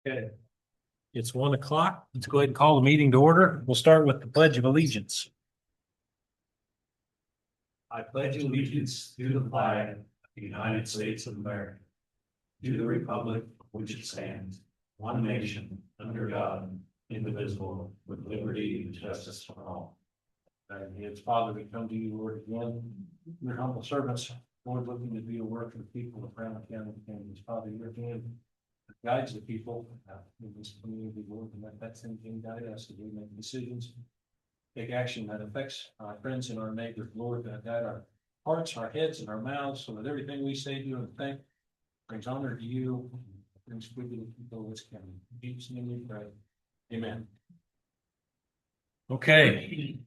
Okay. It's 1 o'clock. Let's go ahead and call the meeting to order. We'll start with the Pledge of Allegiance. I pledge allegiance to the flag of the United States of America, to the republic for which it stands, one nation, under God, indivisible, with liberty and justice for all. And it's Father, we come to you, Lord, again. Your humble servants, Lord, looking to do a work for the people of Brown County, and Father, your hand guides the people in this community, Lord, and let that same thing guide us as we make decisions, take action that affects our friends and our neighbors, Lord, that guide our hearts, our heads, and our mouths, so that everything we say, do, and think brings honor to you, brings good to the people of this county. In Jesus' name we pray. Amen. Okay.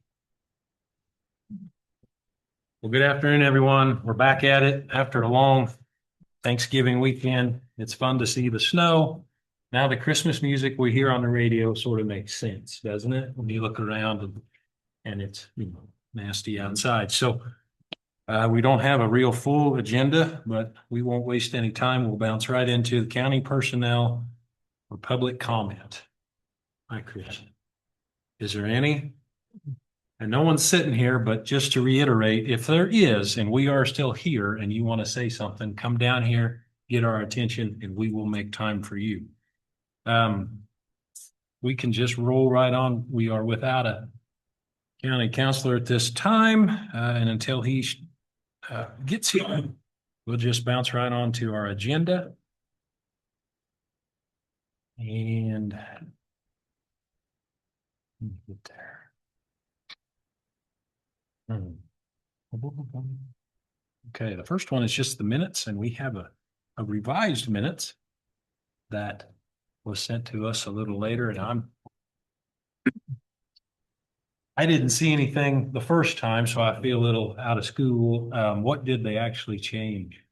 Well, good afternoon, everyone. We're back at it after a long Thanksgiving weekend. It's fun to see the snow. Now the Christmas music we hear on the radio sort of makes sense, doesn't it? When you look around and it's, nasty outside. So we don't have a real full agenda, but we won't waste any time. We'll bounce right into the county personnel or public comment. Hi, Chris. Is there any? And no one's sitting here, but just to reiterate, if there is, and we are still here and you want to say something, come down here, get our attention, and we will make time for you. We can just roll right on. We are without a county counselor at this time, and until he gets here, we'll just bounce right on to our agenda. And get there. Okay, the first one is just the minutes, and we have a revised minutes that was sent to us a little later, and I didn't see anything the first time, so I feel a little out of school. What did they actually change?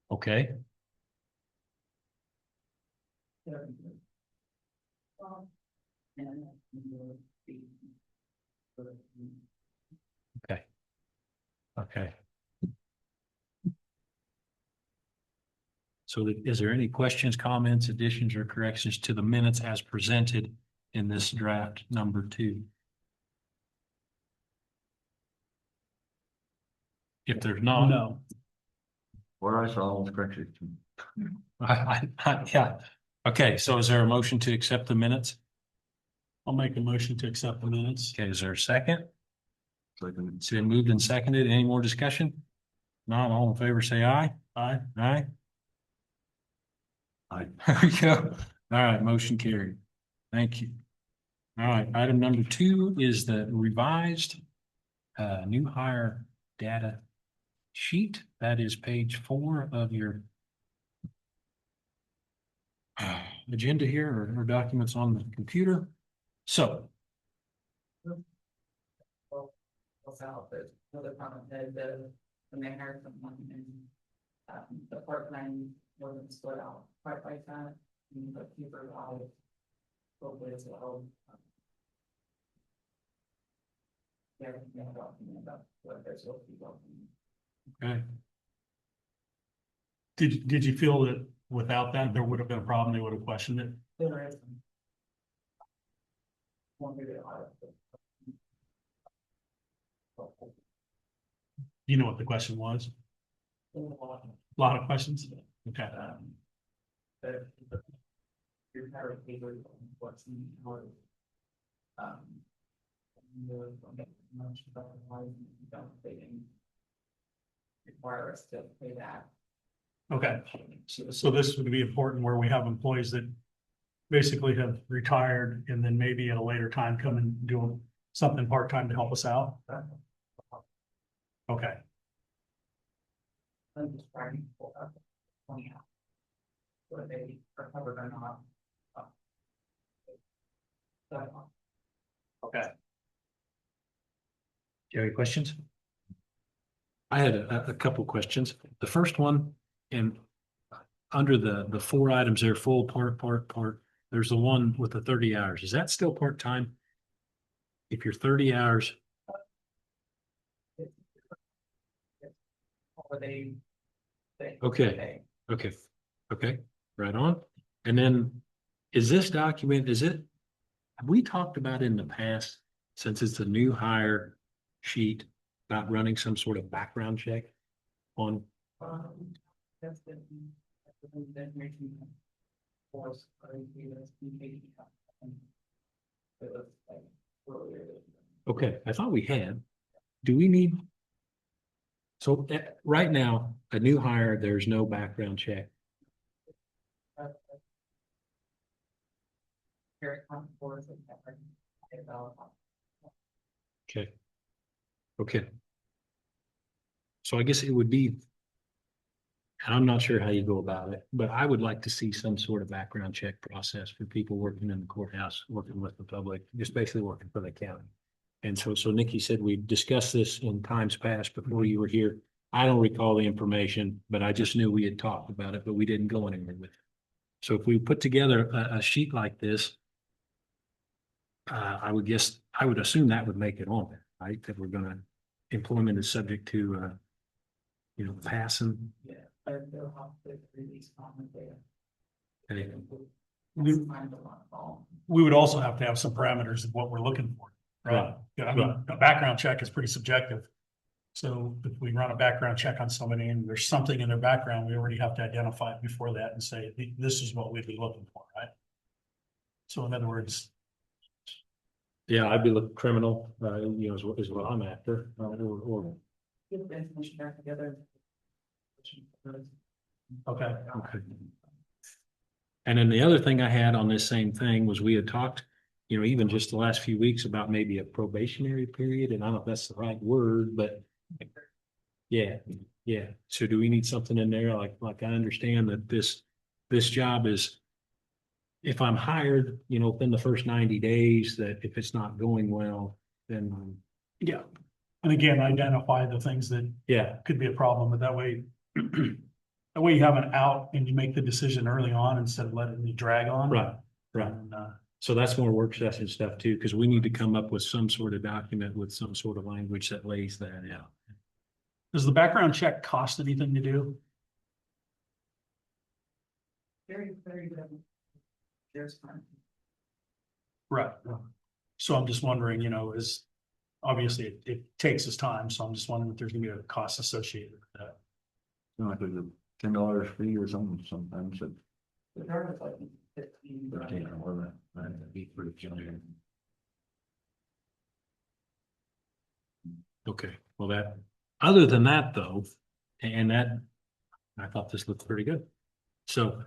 Okay. Okay. Okay. So is there any questions, comments, additions, or corrections to the minutes as presented in this draft number 2? If there's not. No. Where I saw was corrected. Yeah. Okay, so is there a motion to accept the minutes? I'll make a motion to accept the minutes. Okay, is there a second? Second. It's been moved and seconded. Any more discussion? Not all in favor, say aye. Aye. Aye. Aye. There we go. All right, motion carried. Thank you. All right, item number 2 is the revised new hire data sheet. That is page 4 of your agenda here or documents on the computer. So. Out the other department head, the mayor hired someone and the part-time wasn't split out quite like that. But keeper out hopefully as well. Yeah, talking about what they're supposed to be talking. Okay. Did you feel that without that, there would have been a problem? They would have questioned it? There is one way to audit it. You know what the question was? A lot of questions? Okay. Your power paper, what's in order. Much about why you don't pay any. Require us to pay that. Okay, so this would be important where we have employees that basically have retired and then maybe at a later time come and do something part-time to help us out. Okay, I'm just trying to pull up 20 out. Whether they are covered or not. okay. Do you have any questions? I had a couple questions. The first one, and under the 4 items there, full, part, there's the one with the 30 hours. Is that still part-time? if you're 30 hours, Or they. Okay. okay, okay, right on. And then is this document, have we talked about in the past, since it's a new hire sheet, about running some sort of background check on, That's been making. Force. okay, I thought we had. Do we need? So right now, a new hire, there's no background check. Very comfortable. Okay. Okay. So I guess it would be. And I'm not sure how you go about it, but I would like to see some sort of background check process for people working in the courthouse, working with the public, just basically working for the county. And so Nikki said we discussed this in times past before you were here. I don't recall the information, but I just knew we had talked about it, but we didn't go anywhere with it. So if we put together a sheet like this, I would assume that would make it on there, right? That we're gonna, employment is subject to, passing. Yeah, but they'll have to release comment there. Okay. We would also have to have some parameters of what we're looking for, right? Yeah, I mean, a background check is pretty subjective. So if we run a background check on somebody and there's something in their background, we already have to identify it before that and say, this is what we'd be looking for, right? So in other words, Yeah, I'd be looking criminal, is what I'm after, or. Get the information back together. okay, Okay. And then the other thing I had on this same thing was we had talked, even just the last few weeks about maybe a probationary period, and I don't know if that's the right word, but. Yeah, yeah. So do we need something in there? Like I understand that this job is. If I'm hired, within the first 90 days, that if it's not going well, then, yeah. And again, identify the things that yeah, could be a problem, but that way, that way you have an out and you make the decision early on instead of letting it drag on. right, right. And, So that's more work session stuff too, because we need to come up with some sort of document with some sort of language that lays that out. does the background check cost anything to do? Very, very good. There's fun. Right. So I'm just wondering, is obviously it takes us time, so I'm just wondering if there's gonna be a cost associated with that. Like there's a $10 fee or something sometimes that There was like 15. 15 or whatever, that'd be pretty challenging. Okay, well other than that though, and that, I thought this looked pretty good. So,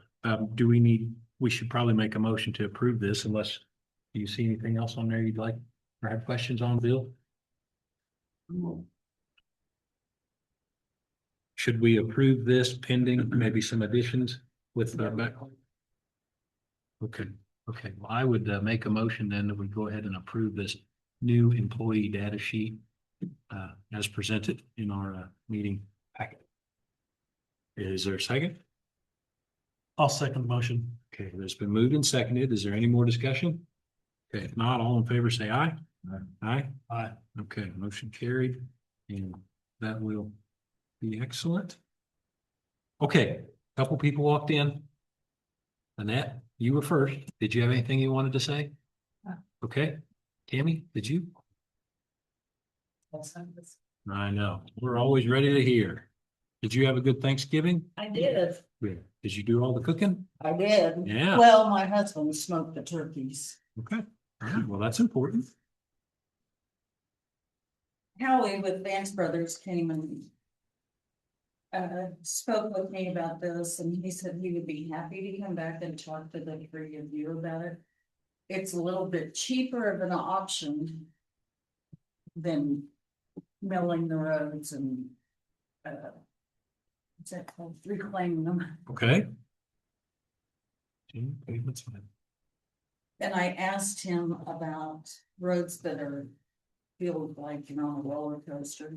we should probably make a motion to approve this unless, do you see anything else on there you'd like or have questions on, Bill? Should we approve this pending maybe some additions with the back? Okay, okay. Well, I would make a motion then that we go ahead and approve this new employee data sheet as presented in our meeting packet. Is there a second? I'll second the motion. Okay, it's been moved and seconded. Is there any more discussion? Okay, if not, all in favor, say aye. Aye. Aye. Okay, motion carried, and that will be excellent. Okay, couple people walked in. Annette, you were first. Did you have anything you wanted to say? No. Okay, Tammy, did you? I know, we're always ready to hear. Did you have a good Thanksgiving? I did, Good. Did you do all the cooking? I did. Yeah. Well, my husband smoked the turkeys. Okay, all right, well, that's important. Howie with Vance Brothers came and spoke with me about this, and he said he would be happy to come back and talk to the three of you about it. It's a little bit cheaper of an option than milling the roads and what's that called, reclaiming them. Okay. And I asked him about roads that are feel like you're on a roller coaster,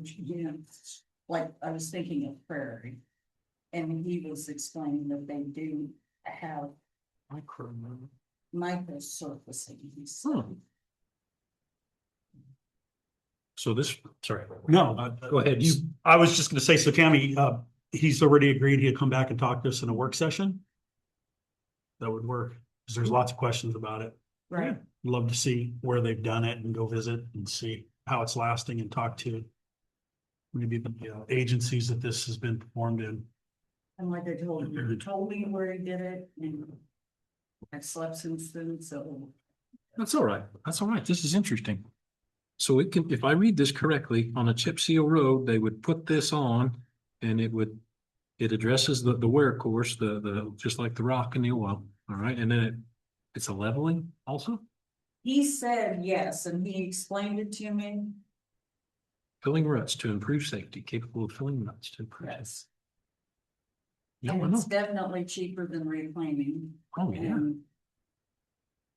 like I was thinking of Prairie. And he was explaining that they do have micro surfacing. Hmm. So this, sorry. No. Go ahead. I was just gonna say, so Tammy, he's already agreed he'd come back and talk to us in a work session. That would work, because there's lots of questions about it. Right. Love to see where they've done it and go visit and see how it's lasting and talk to maybe the agencies that this has been performed in. And like I told him, he told me where he did it and I've slept since then, so. That's all right. That's all right. This is interesting. So it can, if I read this correctly, on a chip seal road, they would put this on and it addresses the wear course, just like the rock and the oil. All right. And then it's a leveling also, He said yes, and he explained it to me. filling ruts to improve safety, capable of filling ruts to improve. safety. Yes. Yeah, I And know. it's definitely cheaper than reclaiming. Oh, yeah. And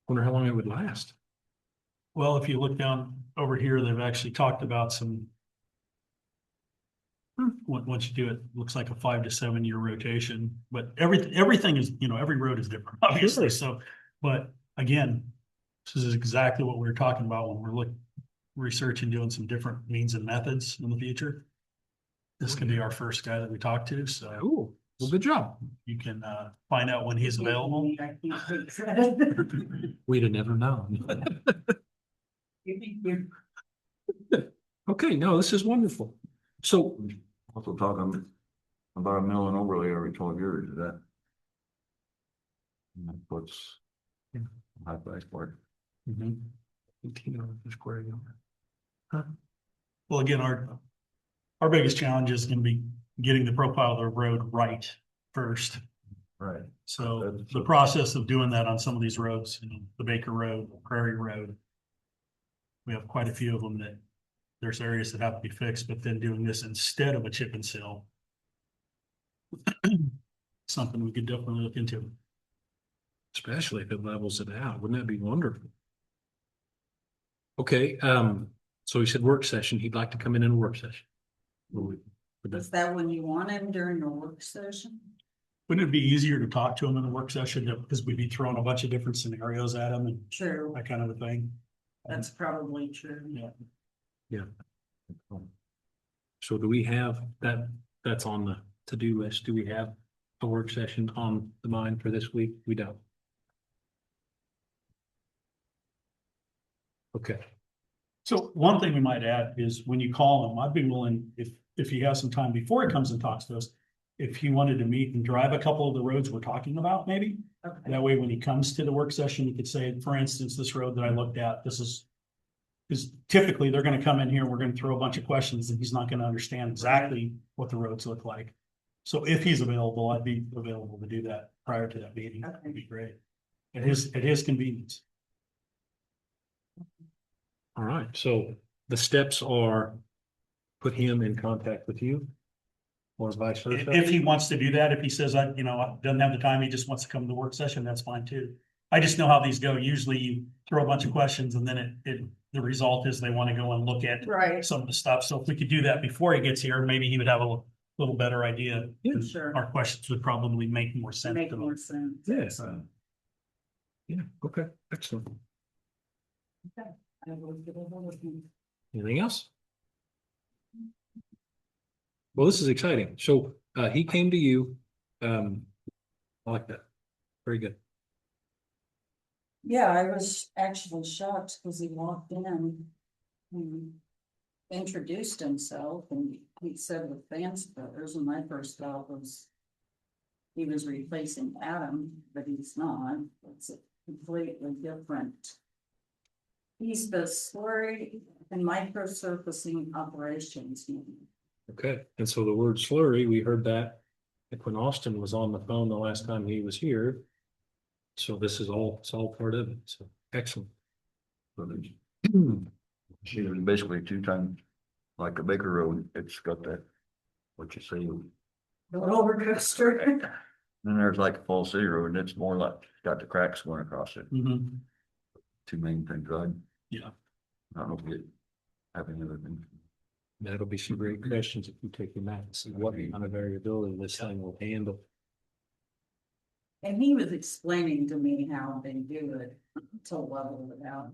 Wonder how long it would last. Well, if you look down over here, they've actually talked about some. Once you do it, it looks like a 5 to 7 year rotation, but everything is, every road is different, obviously, so. But again, this is exactly what we were talking about when we're researching, doing some different means and methods in the future. This could be our first guy that we talk to, so Oh, well, good job. you can find out when he's available. I can't take credit. We'd have never known. Okay, no, this is wonderful. So Also talking about a mill and overlay every 12 years, is that? And that puts high price for it. $18 per square yard. Well, again, our biggest challenge is gonna be getting the profile of the road right first. Right. So the process of doing that on some of these roads, the Baker Road, Prairie Road. We have quite a few of them that there's areas that have to be fixed, but then doing this instead of a chip and seal. Something we could definitely look into. Especially if it levels it out. Wouldn't that be wonderful? Okay, so he said work session. He'd like to come in a work session. Would Is that when you want him during the work session? Wouldn't it be easier to talk to them in a work session because we'd be throwing a bunch of different scenarios at them and True, that kind of a thing? that's probably true. Yeah. So do we have that's on the to-do list? Do we have a work session on the mind for this week? We don't. Okay, So one thing we might add is when you call him, I'd be willing, if he has some time before he comes and talks to us, if he wanted to meet and drive a couple of the roads we're talking about, maybe. Okay, That way, when he comes to the work session, he could say, for instance, this road that I looked at, this is. Because typically they're gonna come in here, we're gonna throw a bunch of questions and he's not gonna understand exactly what the roads look like. So if he's available, I'd be available to do that prior to that meeting. That'd be great. At his convenience. all right. So the steps are put him in contact with you or vice versa? If he wants to do that, if he says, doesn't have the time, he just wants to come to the work session, that's fine too. I just know how these go. Usually you throw a bunch of questions and then the result is they want to go and look at right, some of the stuff. So if we could do that before he gets here, maybe he would have a little better idea. Yeah. sure, Our questions would probably make more sense. make to more him. sense. Yes. Yeah, okay, excellent. I will get a hold of him. Anything else? Well, this is exciting. So he came to you. I like that. Very good. Yeah, I was actually shocked because he walked in and introduced himself and he said with Vance Brothers, and my first thought was he was replacing Adam, but he's not. It's a completely different. He's the slurry and microsurfacing operations. Okay, and so the word slurry, we heard that when Austin was on the phone the last time he was here. So this is it's all part of it. So excellent. So there's, see, there's basically 2 times, like a Baker Road, it's got that, what you say. The roller coaster. Then there's like a Falls City Road, and it's more like, it's got the cracks going across it. Mhm. 2 main things, Yeah. I don't know if we have any other things. That'll be some great questions if you take him out and see what kind of variability this thing will handle. And he was explaining to me how they do it to level it out.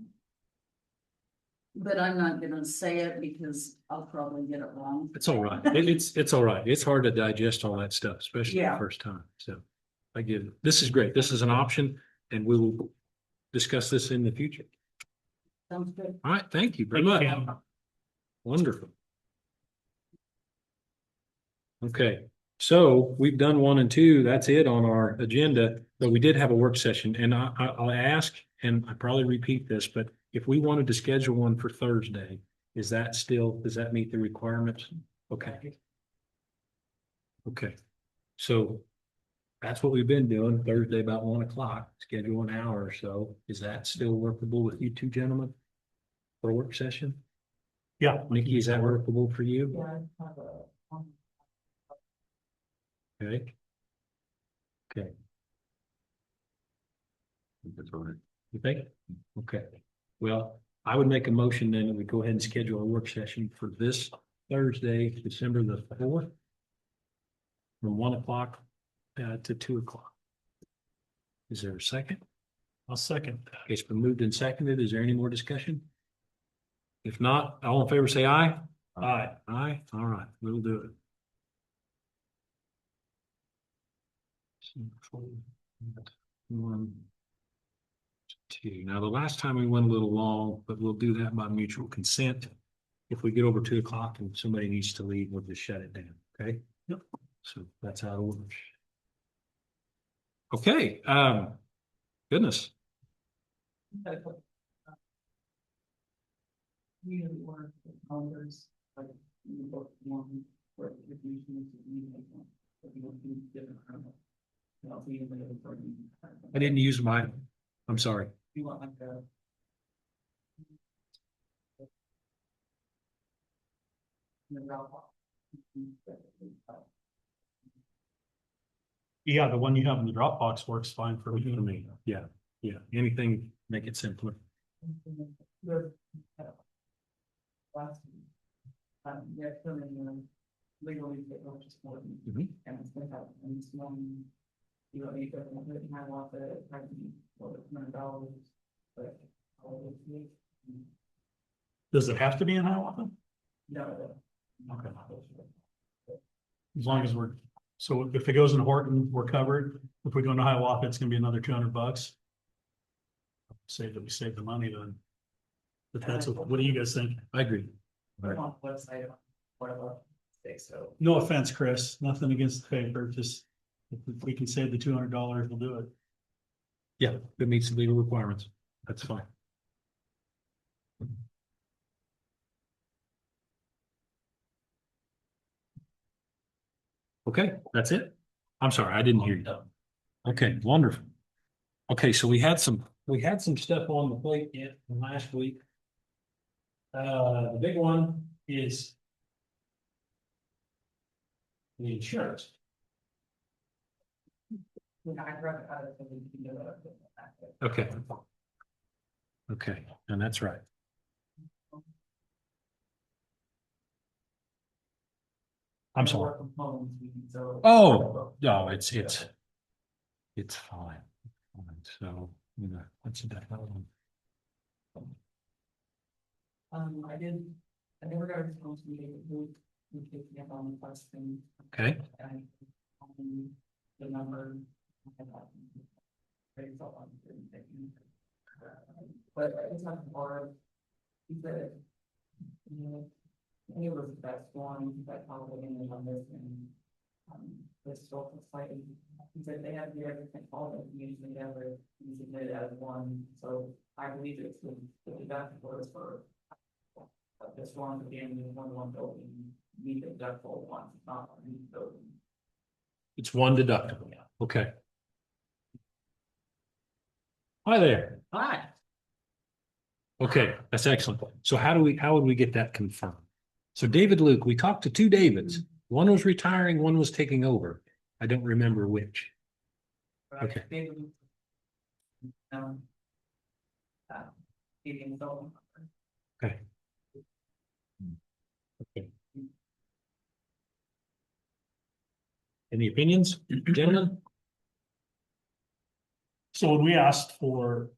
But I'm not gonna say it because I'll probably get it wrong. It's all right. It's all right. It's hard to digest all that stuff, especially the Yeah. first time. So I get it. This is great. This is an option and we will discuss this in the future. Sounds good. All right. Thank you very Thank you, much. Cam. Wonderful. Okay, so we've done 1 and 2. That's it on our agenda, but we did have a work session and I'll ask, and I probably repeat this, but if we wanted to schedule one for Thursday, does that meet the requirements? Okay. Okay, so that's what we've been doing Thursday about 1 o'clock, schedule an hour or so. Is that still workable with you two gentlemen? For a work session? Yeah. Nikki, is that workable for you? Yeah, I have a, Okay. Okay, That's all right. you think? Okay, well, I would make a motion then that we go ahead and schedule a work session for this Thursday, December the 4th. From 1 o'clock to 2 o'clock. Is there a second? I'll second. Okay, it's been moved and seconded. Is there any more discussion? If not, all in favor, say aye. Aye. Aye, all right, we'll do it. One, two. Now, the last time we went a little long, but we'll do that by mutual consent. If we get over 2 o'clock and somebody needs to leave, we'll just shut it down, okay? Yep. So that's how it works. Okay, goodness, usually work with numbers, like, you book one, where the usually you make one, but you don't do different. And I'll see you later for you. I didn't use my, I'm sorry. You want like a. The Dropbox. Yeah, the one you have in the Dropbox works fine for For me. me, yeah, yeah, anything, make it simpler. Last. Yeah, legally, it just more. Mhm. And it's gonna have, and it's one. You don't need to, I want the, I need, well, it's $100, but. Does it have to be in Hiawatha? No. Okay. As long as so if it goes in Horton, we're covered. If we go into Hiawatha, it's gonna be another $200. Say that we save the money then. But that's, what do you guys think? I agree. Put on the website, whatever, say so. No offense, Chris, nothing against the paper, just if we can save the $200, we'll do it. Yeah, if it meets the legal requirements, that's fine. Okay, that's it. I'm sorry, I didn't hear you. Okay, wonderful. Okay, so we had some stuff on the plate from last week. The big one is the insurance. Yeah, I'd rather have it, so we can do it. Okay. Okay, and that's right. I'm sorry. Work from home, so. Oh, no, it's fine. Fine. So, what's the definite one? I never got a response from David, who picked me up on the question. Okay, And, the number. Based on everything. But it's not hard. He said, he was the best one, that probably ended on this and, this historical site. He said they have the everything, all of them usually together, you submit it as one, so I believe it's the deductible is for. This one, again, one building, need the deductible one, not one building. it's one deductible. Okay. Hi there. Hi. Okay, that's excellent. So how would we get that confirmed? So David Luke, we talked to two Davids. One was retiring, one was taking over. I don't remember which. Okay. Um. Even though. Okay. Okay. Any opinions, gentlemen? So when we asked for,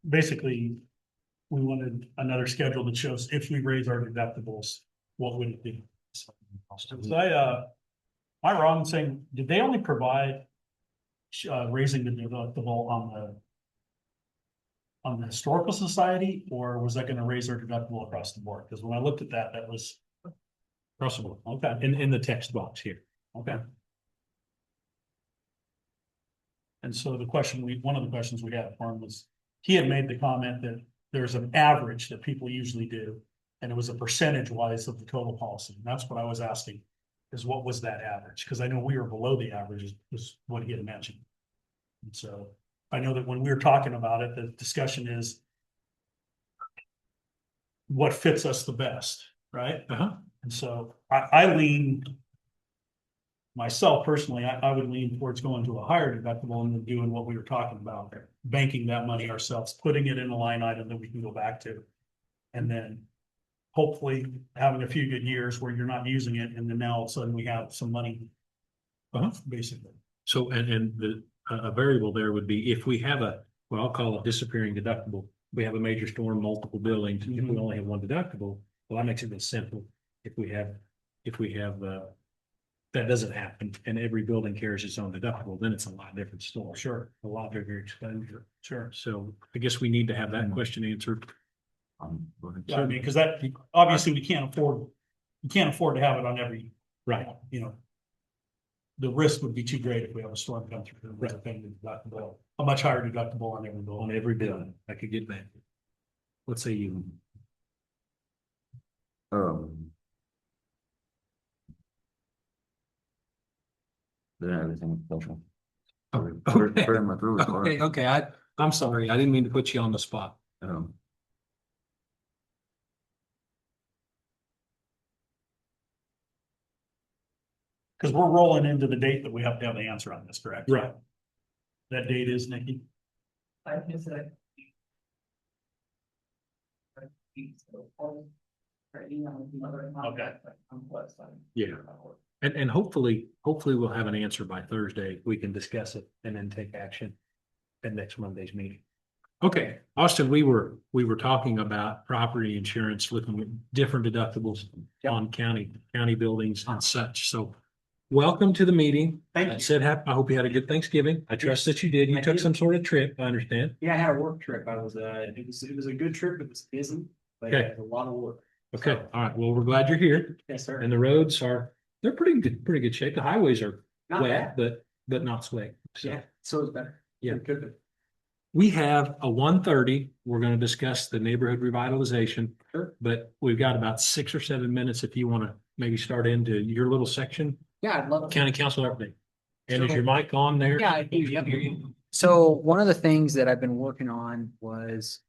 basically, we wanted another schedule that shows if we raise our deductibles, what would it be? So am I wrong in saying, did they only provide raising the deductible on the historical society, or was that gonna raise our deductible across the board? Because when I looked at that, that was, Across the board, okay, in the text box here. okay. And so one of the questions we had for him was, he had made the comment that there's an average that people usually do. And it was a percentage wise of the total policy. And that's what I was asking, is what was that average? Because I know we were below the average, is what he had mentioned. And so I know that when we were talking about it, the discussion is what fits us the best, right? Uh-huh. And so I lean, myself personally, I would lean towards going to a higher deductible and then doing what we were talking about there. Banking that money ourselves, putting it in a line item that we can go back to. And then hopefully having a few good years where you're not using it, and then now all of a sudden we have some money. Basically. So, and the, a variable there would be if we have well, I'll call it disappearing deductible. We have a major storm, multiple buildings, if we only have one deductible, well, that makes it simple. If we have, that doesn't happen and every building carries its own deductible, then it's a lot different story. Sure. A lot bigger exposure. Sure. So I guess we need to have that question answered. Go ahead. Yeah, I mean, because that, obviously we can't afford to have it on every, Right. you know. The risk would be too great if we have a storm come through. We're paying the deductible, a much higher deductible on every bill. On every building, I could get that. Let's say you, Then everything special. okay. Very much really sorry. Okay, I'm sorry, I didn't mean to put you on the spot. Because we're rolling into the date that we have to have the answer on this, correct? Right. That date is, Nikki? I can say. Okay. Yeah. And hopefully we'll have an answer by Thursday. We can discuss it and then take action at next Monday's meeting. Okay, Austin, we were talking about property insurance, looking at different deductibles on county buildings and such. So welcome to the meeting. Thank I you. said, I hope you had a good Thanksgiving. I trust that you did. You I took did. some sort of trip, I understand. Yeah, I had a work trip. It was a good trip. It was busy, but Okay. it was a lot of work. Okay, all right. Well, we're glad you're here. Yes, sir. And the roads they're pretty good shape. The highways are Not wet, bad. but not slick. So Yeah, so it's better. Yeah. It could be. we have a 1:30. We're going to discuss the neighborhood revitalization. Sure. But we've got about 6 or 7 minutes if you want to maybe start into your little section, Yeah, I'd love to. county council update. And is So- your mic on there? Yeah, I do. Yep. So one of the things that I've been working on was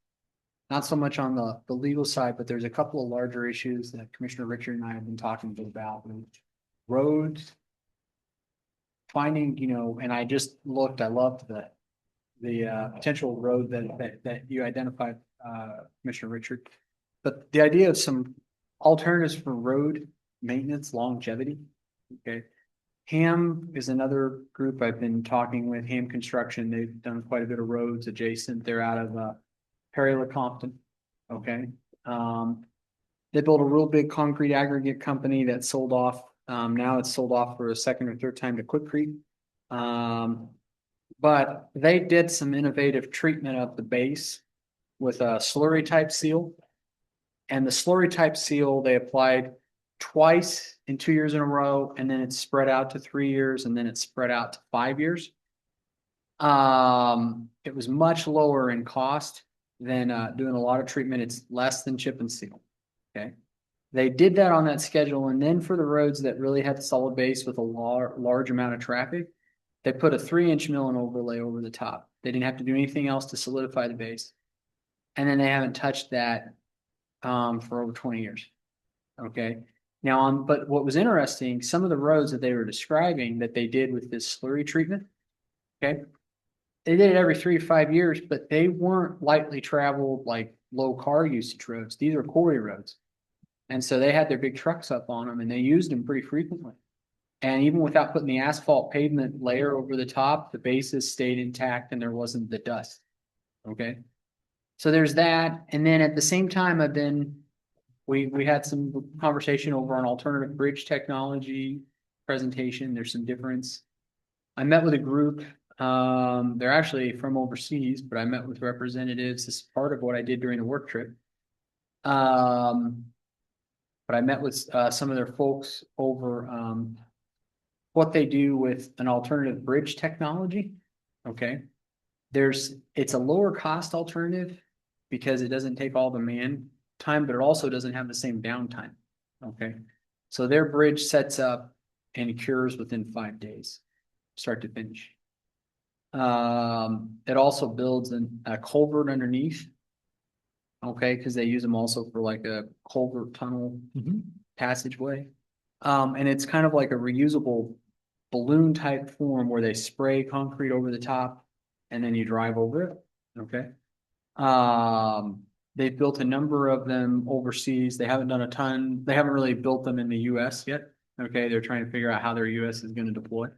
not so much on the legal side, but there's a couple of larger issues that Commissioner Richard and I have been talking about. Roads. Finding, and I just looked, I loved the potential road that you identified, Commissioner Richard. But the idea of some alternatives for road maintenance longevity. Okay. Ham is another group I've been talking with, Ham Construction. They've done quite a bit of roads adjacent. They're out of Perry Lecompton. Okay. They built a real big concrete aggregate company that sold off. Now it's sold off for a second or third time to Quikrete. But they did some innovative treatment of the base with a slurry type seal. And the slurry type seal they applied twice in 2 years in a row, and then it's spread out to 3 years, and then it's spread out to 5 years. It was much lower in cost than doing a lot of treatment. It's less than chip and seal. Okay. They did that on that schedule, and then for the roads that really had solid base with a large amount of traffic, they put a 3-inch mill and overlay over the top. They didn't have to do anything else to solidify the base. And then they haven't touched that for over 20 years. Okay. Now, but what was interesting, some of the roads that they were describing that they did with this slurry treatment, okay, they did it every 3 to 5 years, but they weren't lightly traveled like low car usage roads. These are quarry roads. And so they had their big trucks up on them and they used them pretty frequently. And even without putting the asphalt pavement layer over the top, the bases stayed intact and there wasn't the dust. Okay. So there's that, and then at the same time, we had some conversation over an alternative bridge technology presentation. There's some difference. I met with a group, they're actually from overseas, but I met with representatives. This is part of what I did during the work trip. But I met with some of their folks over what they do with an alternative bridge technology. Okay. It's a lower cost alternative because it doesn't take all the man time, but it also doesn't have the same downtime. Okay. So their bridge sets up and cures within 5 days, start to finish. It also builds a culvert underneath. Okay, because they use them also for like a culvert tunnel passageway. And it's kind of like a reusable balloon type form where they spray concrete over the top and then you drive over it. Okay. They've built a number of them overseas. They haven't done a ton. They haven't really built them in the US yet. Okay. They're trying to figure out how their US is going to deploy.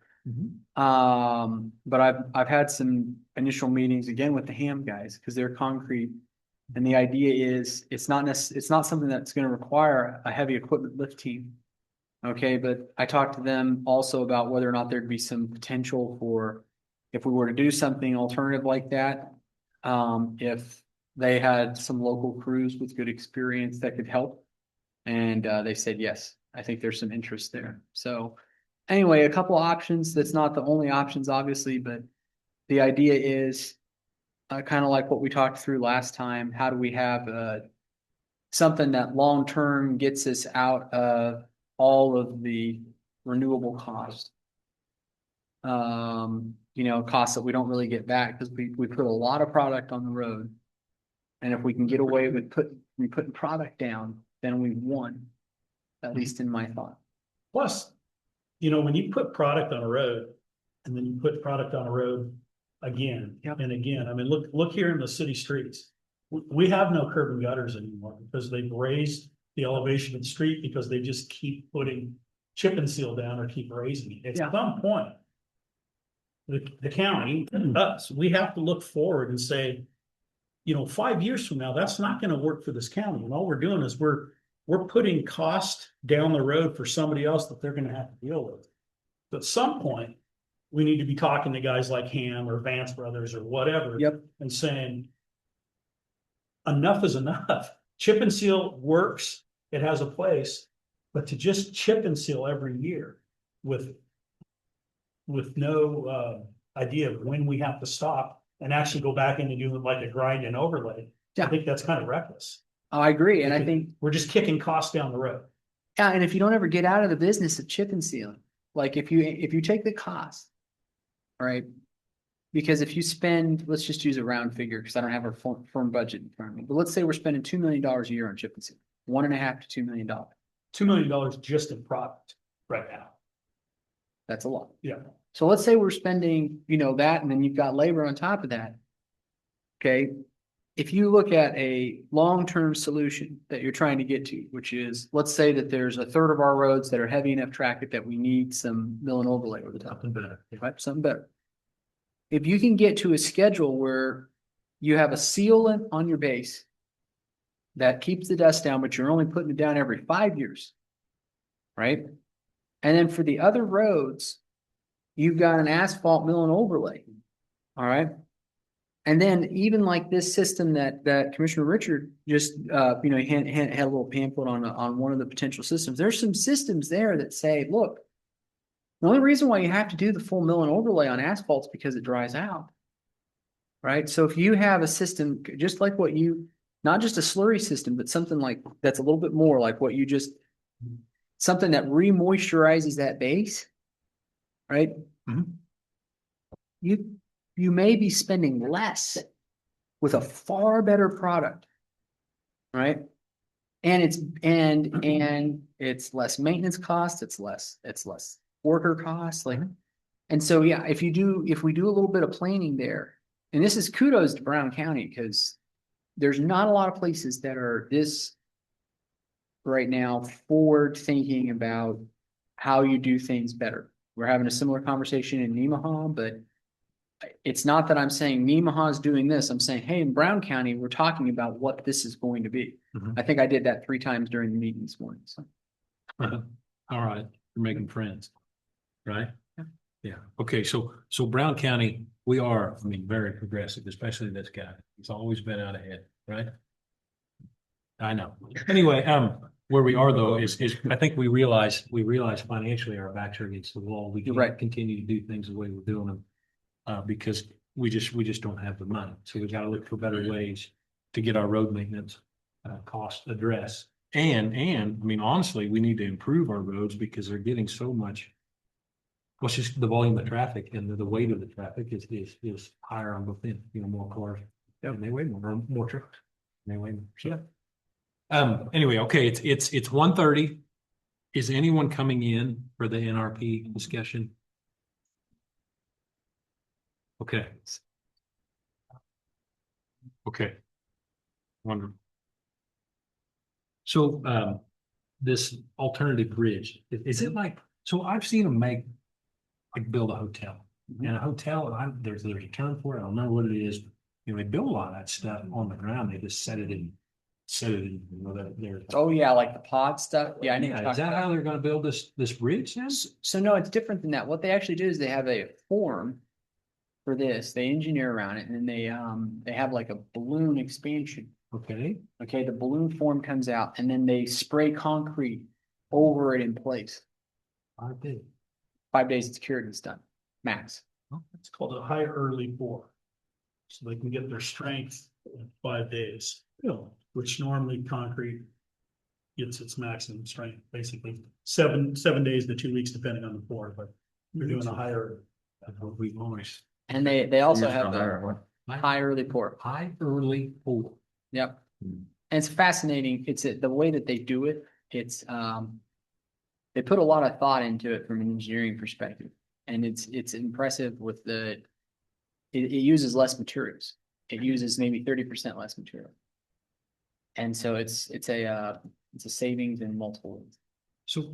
But I've had some initial meetings again with the Ham guys because they're concrete. And the idea is it's not something that's going to require a heavy equipment lift team. Okay, but I talked to them also about whether or not there'd be some potential for if we were to do something alternative like that, if they had some local crews with good experience that could help. And they said yes. I think there's some interest there. So anyway, a couple options. That's not the only options, obviously, but the idea is kind of like what we talked through last time. How do we have something that long term gets us out of all of the renewable costs? Costs that we don't really get back because we put a lot of product on the road. And if we can get away with putting product down, then we've won, at least in my thought. Plus, when you put product on a road and then you put product on a road again and again, I mean, look here in the city streets. We have no curb and gutters anymore because they've raised the elevation of the street because they just keep putting chip and seal down or keep raising it. At some point, the county, us, we have to look forward and say, 5 years from now, that's not going to work for this county. And all we're doing is we're putting cost down the road for somebody else that they're going to have to deal with. But at some point, we need to be talking to guys like Ham or Vance Brothers or whatever. And saying, enough is enough. Chip and seal works. It has a place, but to just chip and seal every year with no idea of when we have to stop and actually go back in and do like a grind and overlay. I think that's kind of reckless. I agree. And I think we're just kicking costs down the road. Yeah. And if you don't ever get out of the business of chip and sealing, like if you take the cost, right? Because if you spend, let's just use a round figure because I don't have a firm budget in front of me, but let's say we're spending $2 million a year on chip and seal, $1.5 to $2 million. $2 million just in product right now. That's a lot. Yeah. So let's say we're spending, that, and then you've got labor on top of that. Okay. If you look at a long-term solution that you're trying to get to, which is, let's say that there's a third of our roads that are heavy enough traffic that we need some mill and overlay over the top. Something better. Right? Something better. If you can get to a schedule where you have a sealant on your base that keeps the dust down, but you're only putting it down every 5 years, right? And then for the other roads, you've got an asphalt mill and overlay, all right? And then even like this system that Commissioner Richard just, he had a little pamphlet on one of the potential systems. There's some systems there that say, look, the only reason why you have to do the full mill and overlay on asphalt is because it dries out, right? So if you have a system, just like not just a slurry system, but something like that's a little bit more like what you just, something that re-moisturizes that base, right? You may be spending less with a far better product, right? And it's less maintenance cost, it's less worker costs, and so yeah, if we do a little bit of planning there, and this is kudos to Brown County because there's not a lot of places that are this right now forward thinking about how you do things better. We're having a similar conversation in Nemaha, but it's not that I'm saying Nemaha's doing this. I'm saying, hey, in Brown County, we're talking about what this is going to be. Mhm. I think I did that 3 times during the meeting this morning, so. All right, you're making friends, right? Yeah. Yeah, okay, so Brown County, we are, I mean, very progressive, especially this guy. He's always been out ahead, right? I know. Anyway, where we are though is I think we realize financially our backs are against the wall. We You're can't right. continue to do things the way we're doing them. Because we just don't have the money. So we've got to look for better ways to get our road maintenance cost addressed. And I mean, honestly, we need to improve our roads because they're getting so much. Well, it's just the volume of traffic and the weight of the traffic is higher on both ends, more cars. Yeah, and they weigh more trucks. They weigh more. So, anyway, okay, it's 1:30. Is anyone coming in for the NRP discussion? Okay. Okay. Wonderful. So, this alternative bridge, is it like, so I've seen them build a hotel. And a hotel, there's a term for it, I don't know what it is. They build a lot of that stuff on the ground, they just set it in, they're. Oh, yeah, like the pod stuff. Yeah, I know. Yeah, is that how they're gonna build this bridge then? So no, it's different than that. What they actually do is they have a form for this. They engineer around it, and then they have like a balloon expansion. Okay, Okay, the balloon form comes out, and then they spray concrete over it in place. I did. 5 days it's cured and it's done, max. It's called a high early pour. So they can get their strength in 5 days, which normally concrete gets its maximum strength, basically 7 days to 2 weeks, depending on the pour, but you're doing a higher. We've always. And they also Used have on a there, high early pour. High early pool. Yep. Hmm. And it's fascinating. It's the way that they do it. It's they put a lot of thought into it from an engineering perspective. And it's impressive with it uses less materials. It uses maybe 30% less material. And so it's a savings in multiple ways. So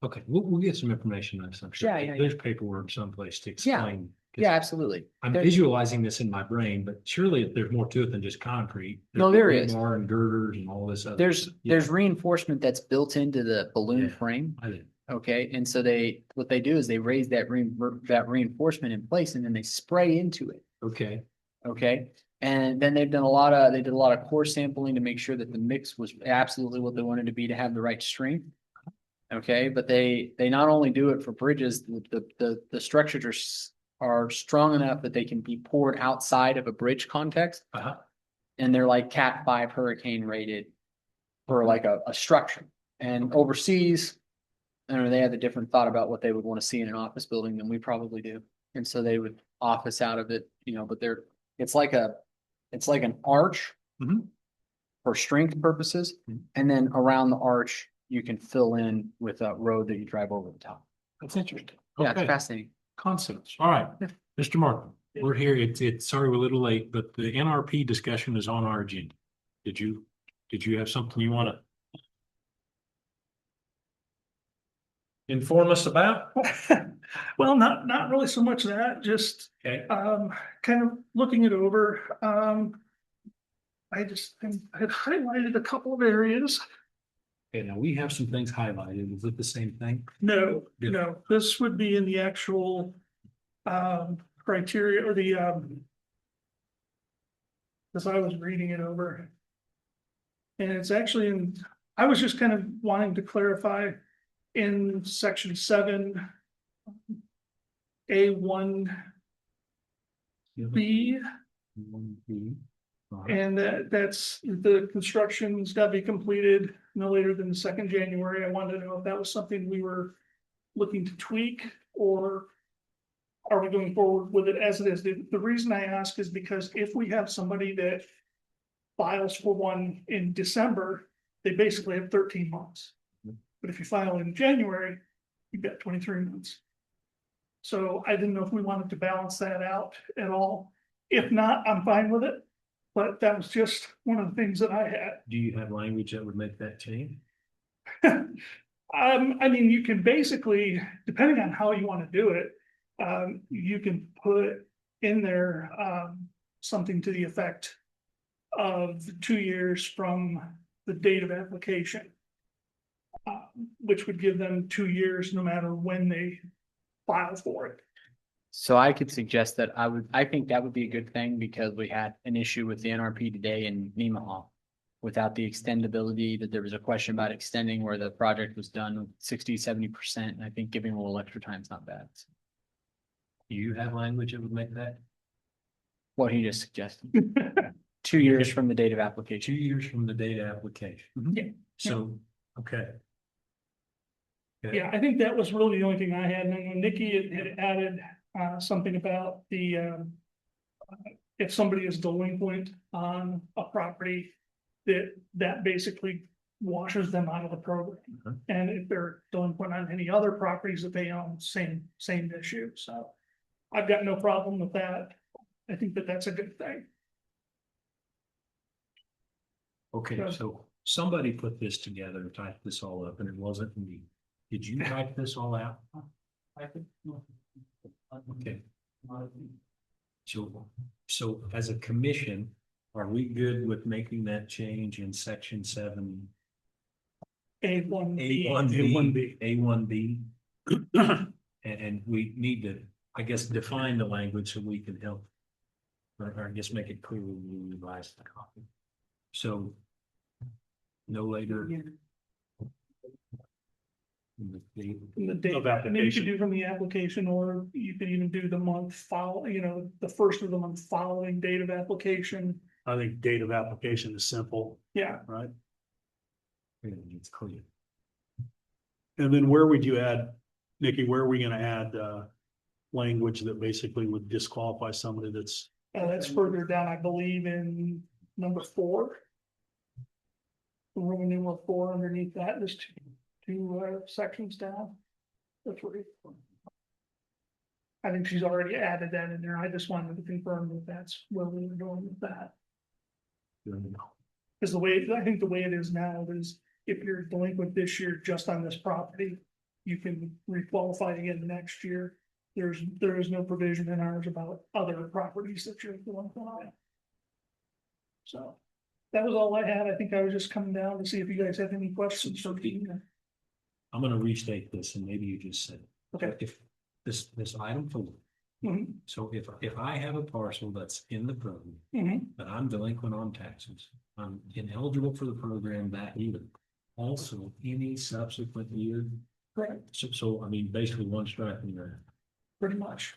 okay, we'll get some information on this, I'm sure. Yeah. There's paperwork someplace to explain. 'cause Yeah, absolutely. I'm There- visualizing this in my brain, but surely there's more to it than just concrete. No, there There's is. rebar and girders and all this other. There's Yeah, reinforcement that's built into the balloon Yeah. frame. I did. Okay, and so what they do is they raise that reinforcement in place and then they spray into it. Okay, Okay, and then they did a lot of core sampling to make sure that the mix was absolutely what they wanted to be to have the right strength. Okay, but they not only do it for bridges, the structures are strong enough that they can be poured outside of a bridge context. uh-huh, And they're like Cat 5 hurricane rated for like a structure. And overseas, I don't know, they had a different thought about what they would want to see in an office building than we probably do. And so they would office out of it, but it's like an arch Mhm. for strength purposes. Mhm. And then around the arch, you can fill in with a road that you drive over the top. that's interesting. Yeah, it's Okay, fascinating. concepts, all right, Yeah. Mr. Martin, we're here, it's, sorry, we're a little late, but the NRP discussion is on our agenda. Did you have something you wanna inform us about? Well, not really so much that, just Okay, kind of looking it over. I had highlighted a couple of areas. okay, now we have some things highlighted, is it the same thing? No, this would be in the actual criteria or the as I was reading it over. And it's actually I was just kind of wanting to clarify in section 7. A1B, and that's the construction's got to be completed no later than the 2nd January. I wanted to know if that was something we were looking to tweak, or are we going forward with it as it is? The reason I ask is because if we have somebody that files for one in December, they basically have 13 months. But if you file in January, you've got 23 months. So I didn't know if we wanted to balance that out at all. If not, I'm fine with it. But that was just one of the things that I had. Do you have language that would make that change? I mean, you can basically, depending on how you want to do it, you can put in there, something to the effect of 2 years from the date of application. Which would give them 2 years no matter when they file for it. So I could suggest that I think that would be a good thing because we had an issue with the NRP today in Nemaha. Without the extendability, that there was a question about extending where the project was done with 60-70%, and I think giving a little extra time is not bad. Do you have language that would make that? What he just suggested. 2 years from the date of 2 application. years from the date of application. Mhm. Yeah. So, okay. Yeah, I think that was really the only thing I had, and then Nikki had added something about the if somebody is delinquent on a property, that basically washes them out of the program. Mhm. And if they're delinquent on any other properties that they own, same issue, so I've got no problem with that. I think that that's a good thing. Okay, Yeah. so somebody put this together, typed this all up, and it wasn't me. Did you type this all out? Okay. So as a commission, are we good with making that change in section 7? A1B. A1B. A1B? And we need to, I guess, define the language so we can help. Or I guess make it clear when we revise the copy. So. No later. In the date. In the date, Of and then you application. could do from the application, or you could even do the month the first of the month following date of application. I think date of application is simple, Yeah, right? It's clear. And then where would you add, Nikki, where are we gonna add, language that basically would disqualify somebody that's, that's further down, I believe, in number 4. Roman numeral 4 underneath that, there's two sections down. That's where. I think she's already added that in there. I just wanted to confirm that that's where we were going with that. Because I think the way it is now is if you're delinquent this year just on this property, you can requalify again next year. There is no provision in ours about other properties that you're delinquent on. So that was all I had. I think I was just coming down to see if you guys have any questions. I'm gonna restate this and maybe you just said. Okay. If this item 4. Mhm, So if I have a parcel that's in the program, mhm. but I'm delinquent on taxes, I'm ineligible for the program that year. Also, any subsequent year, Correct, so I mean, basically one strike and you're. pretty much.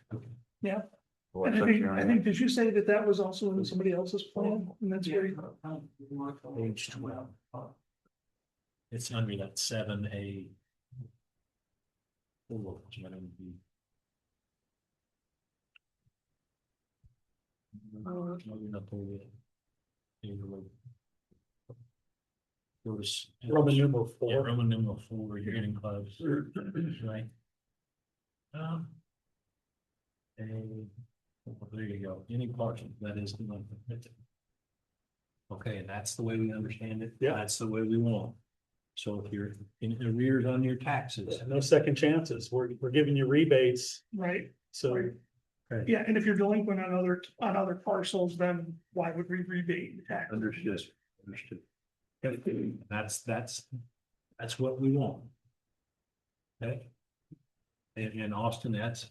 Yeah. What And section are you in? did you say that was also in somebody else's plan? And that's very. Page 12. It's under that 7A. There was. Roman numeral Yeah, 4? Roman numeral 4, you're getting close, right? And there you go, any portion that is delinquent. Okay, and that's the way we understand it. Yeah. That's the way we want. So if you're in arrears on your taxes. No second chances. We're giving you rebates, Right, so. Okay. yeah, and if you're delinquent on other parcels, then why would we rebate the tax? Understood, understood. Okay, that's what we want. Okay. And Austin, that's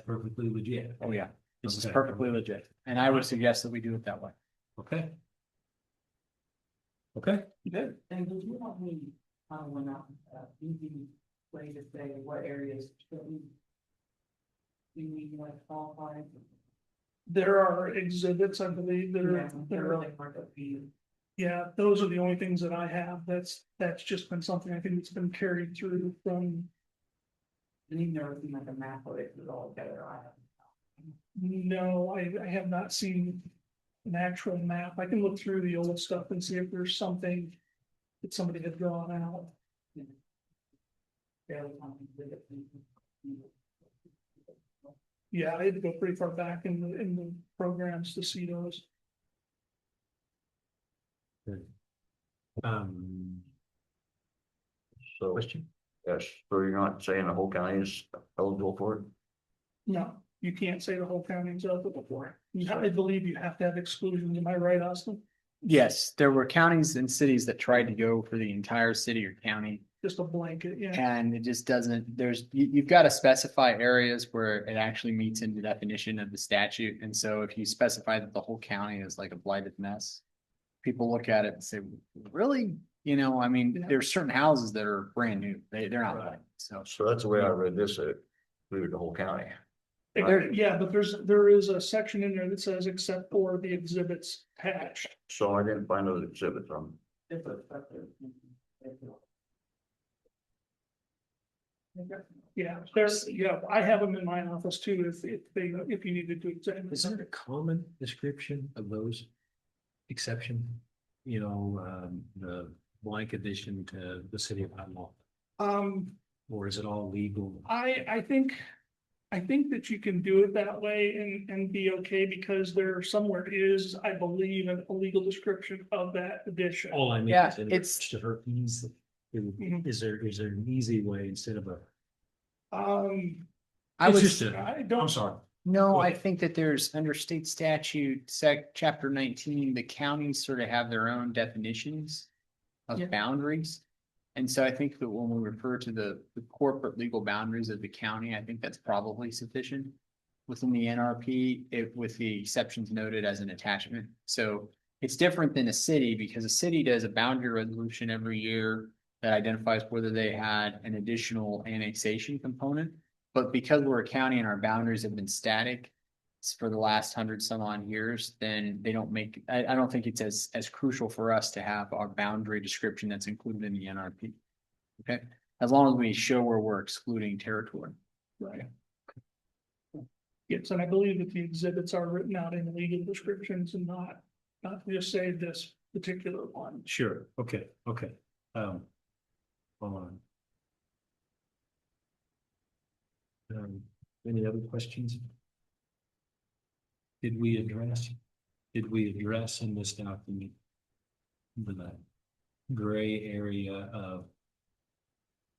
perfectly legit. Oh, yeah. This is Okay. perfectly legit. And I would suggest that we do it that way. Okay. Okay, Good. And did you want me, when easy way to say what areas should we? Do we like qualify? There are exhibits, I believe, that Yeah, are, they're really hard to be. yeah, those are the only things that I have. That's just been something I think that's been carried through from. And you've never seen like a map of it all together, I have. No, I have not seen an actual map. I can look through the old stuff and see if there's something that somebody had drawn out. Fairly complicated. Yeah, I had to go pretty far back in the programs to see those. So, question? yes, so you're not saying the whole county is eligible for it? No, you can't say the whole county's eligible for. I believe you have to have exclusions. Am I right, Austin? Yes, there were counties and cities that tried to go for the entire city or county. Just a blanket, yeah. And it just doesn't, you've got to specify areas where it actually meets in the definition of the statute. And so if you specify that the whole county is like a blighted mess, people look at it and say, really? You know, I mean, Yeah. there's certain houses that are brand new. They're not Right. blighted. So So that's the way I read this, it included the whole county. Yeah, but there is a section in there that says except for the exhibits attached. So I didn't find those exhibits on. Yeah, I have them in my office too, if you needed to examine. Is there a common description of those exception? You know, the blank addition to the city of Idlewild, or is it all legal? I think that you can do it that way and be okay because there somewhere is, I believe, a legal description of that addition. All I mean Yeah, is in it's- regards to her ease. Mhm. Is there an easy way instead of a? I It's would, just a, I I'm don't, sorry. no, Go I ahead. think that there's under state statute, chapter 19, the counties sort of have their own definitions of Yeah. boundaries. And so I think that when we refer to the corporate legal boundaries of the county, I think that's probably sufficient within the NRP, with the exceptions noted as an attachment. So it's different than a city because a city does a boundary resolution every year that identifies whether they had an additional annexation component. But because we're a county and our boundaries have been static for the last 100 some odd years, then they don't make, I don't think it's as crucial for us to have our boundary description that's included in the NRP. Okay, as long as we show where we're excluding territory. right. Yes, and I believe that the exhibits are written out in legal descriptions and not just say this particular one. Sure, okay. Hold on. Any other questions? Did we address in this document the gray area of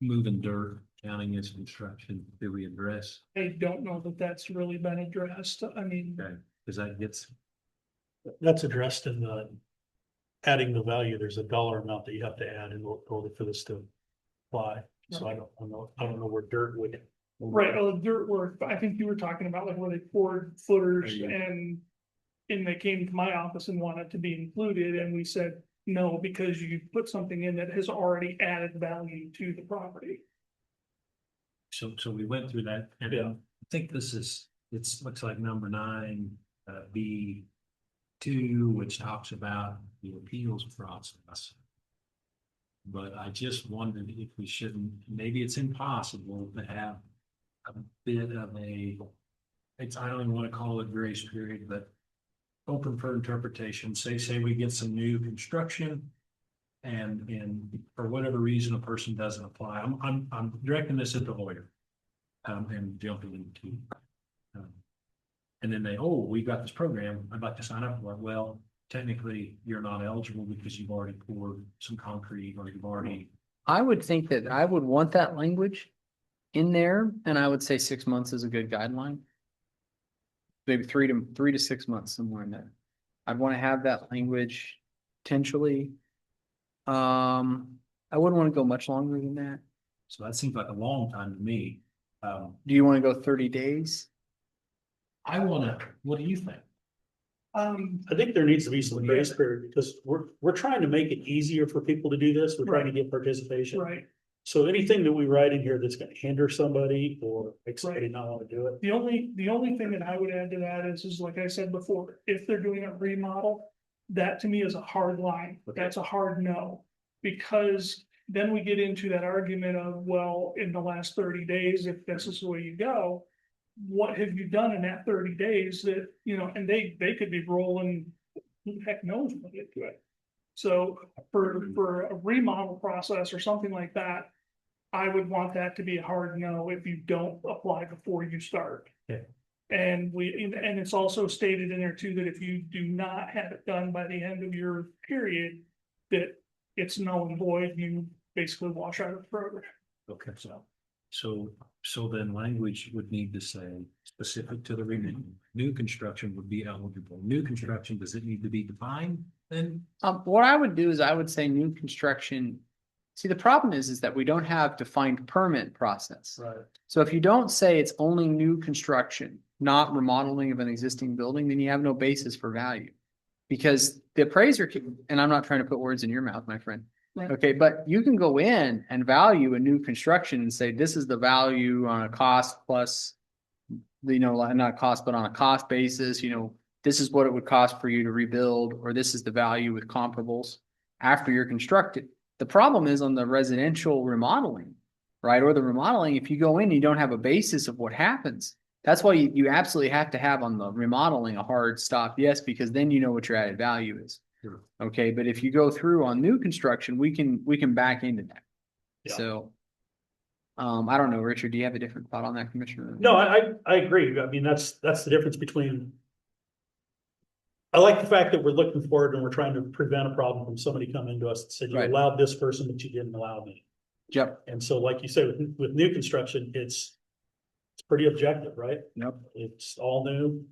moving dirt, counting as construction? Did we address? I don't know that that's really been addressed. I mean, Okay, because that gets, That's addressed in the adding the value. There's a dollar amount that you have to add in order for this to apply. So I don't know where dirt would. right, dirt work, I think you were talking about like where they poured footers Yeah. and they came to my office and wanted to be included and we said, no, because you put something in that has already added value to the property. so we went through that and Yeah. I think looks like number 9, B2, which talks about the appeals process. But I just wondered if we shouldn't, maybe it's impossible to have a bit of I don't even want to call it grace period, but open for interpretation. Say we get some new construction and for whatever reason, a person doesn't apply. I'm directing this at the lawyer. And jumping into. And then we got this program, I'd like to sign up for it. Well, technically, you're not eligible because you've already poured some concrete or you've already. I would think that I would want that language in there, and I would say 6 months is a good guideline. Maybe 3 to 6 months, somewhere in there. I'd want to have that language potentially. I wouldn't want to go much longer than that. So that seems like a long time to me. Do you want to go 30 days? What do you think? I think there needs to be some grace period because we're trying to make it easier for people to do this. We're trying to get participation. Right, So anything that we write in here that's gonna hinder somebody or make somebody not wanna do it. the only thing that I would add to that is like I said before, if they're doing a remodel. That to me is a hard line, that's a hard no, because then we get into that argument of, well, in the last 30 days, if this is the way you go. What have you done in that 30 days that, and they could be rolling, who the heck knows when they get to it. So for a remodel process or something like that. I would want that to be a hard no if you don't apply before you start. Okay. And it's also stated in there too, that if you do not have it done by the end of your period, that it's null and void, you basically wash out of the program. Okay, so then language would need to say specific to the remodel. New construction would be eligible. New construction, does it need to be defined then? What I would do is I would say new construction. See, the problem is that we don't have defined permit process. Right. So if you don't say it's only new construction, not remodeling of an existing building, then you have no basis for value. Because the appraiser can, and I'm not trying to put words in your mouth, my friend. Right. Okay, but you can go in and value a new construction and say, this is the value on a cost plus, not cost, but on a cost basis, this is what it would cost for you to rebuild, or this is the value with comparables after you're constructed. The problem is on the residential remodeling, right? Or the remodeling, if you go in, you don't have a basis of what happens. That's why you absolutely have to have on the remodeling a hard stop, yes, because then you know what your added value is. Sure. Okay, but if you go through on new construction, we can back into that. Yeah. So. I don't know, Richard, do you have a different thought on that, Commissioner? No, I agree. I mean, that's the difference between. I like the fact that we're looking forward and we're trying to prevent a problem from somebody coming to us and said, you Right. allowed this person, but you didn't allow me. Yep. And so, like you said, with new construction, it's pretty objective, right? Yep. It's all new.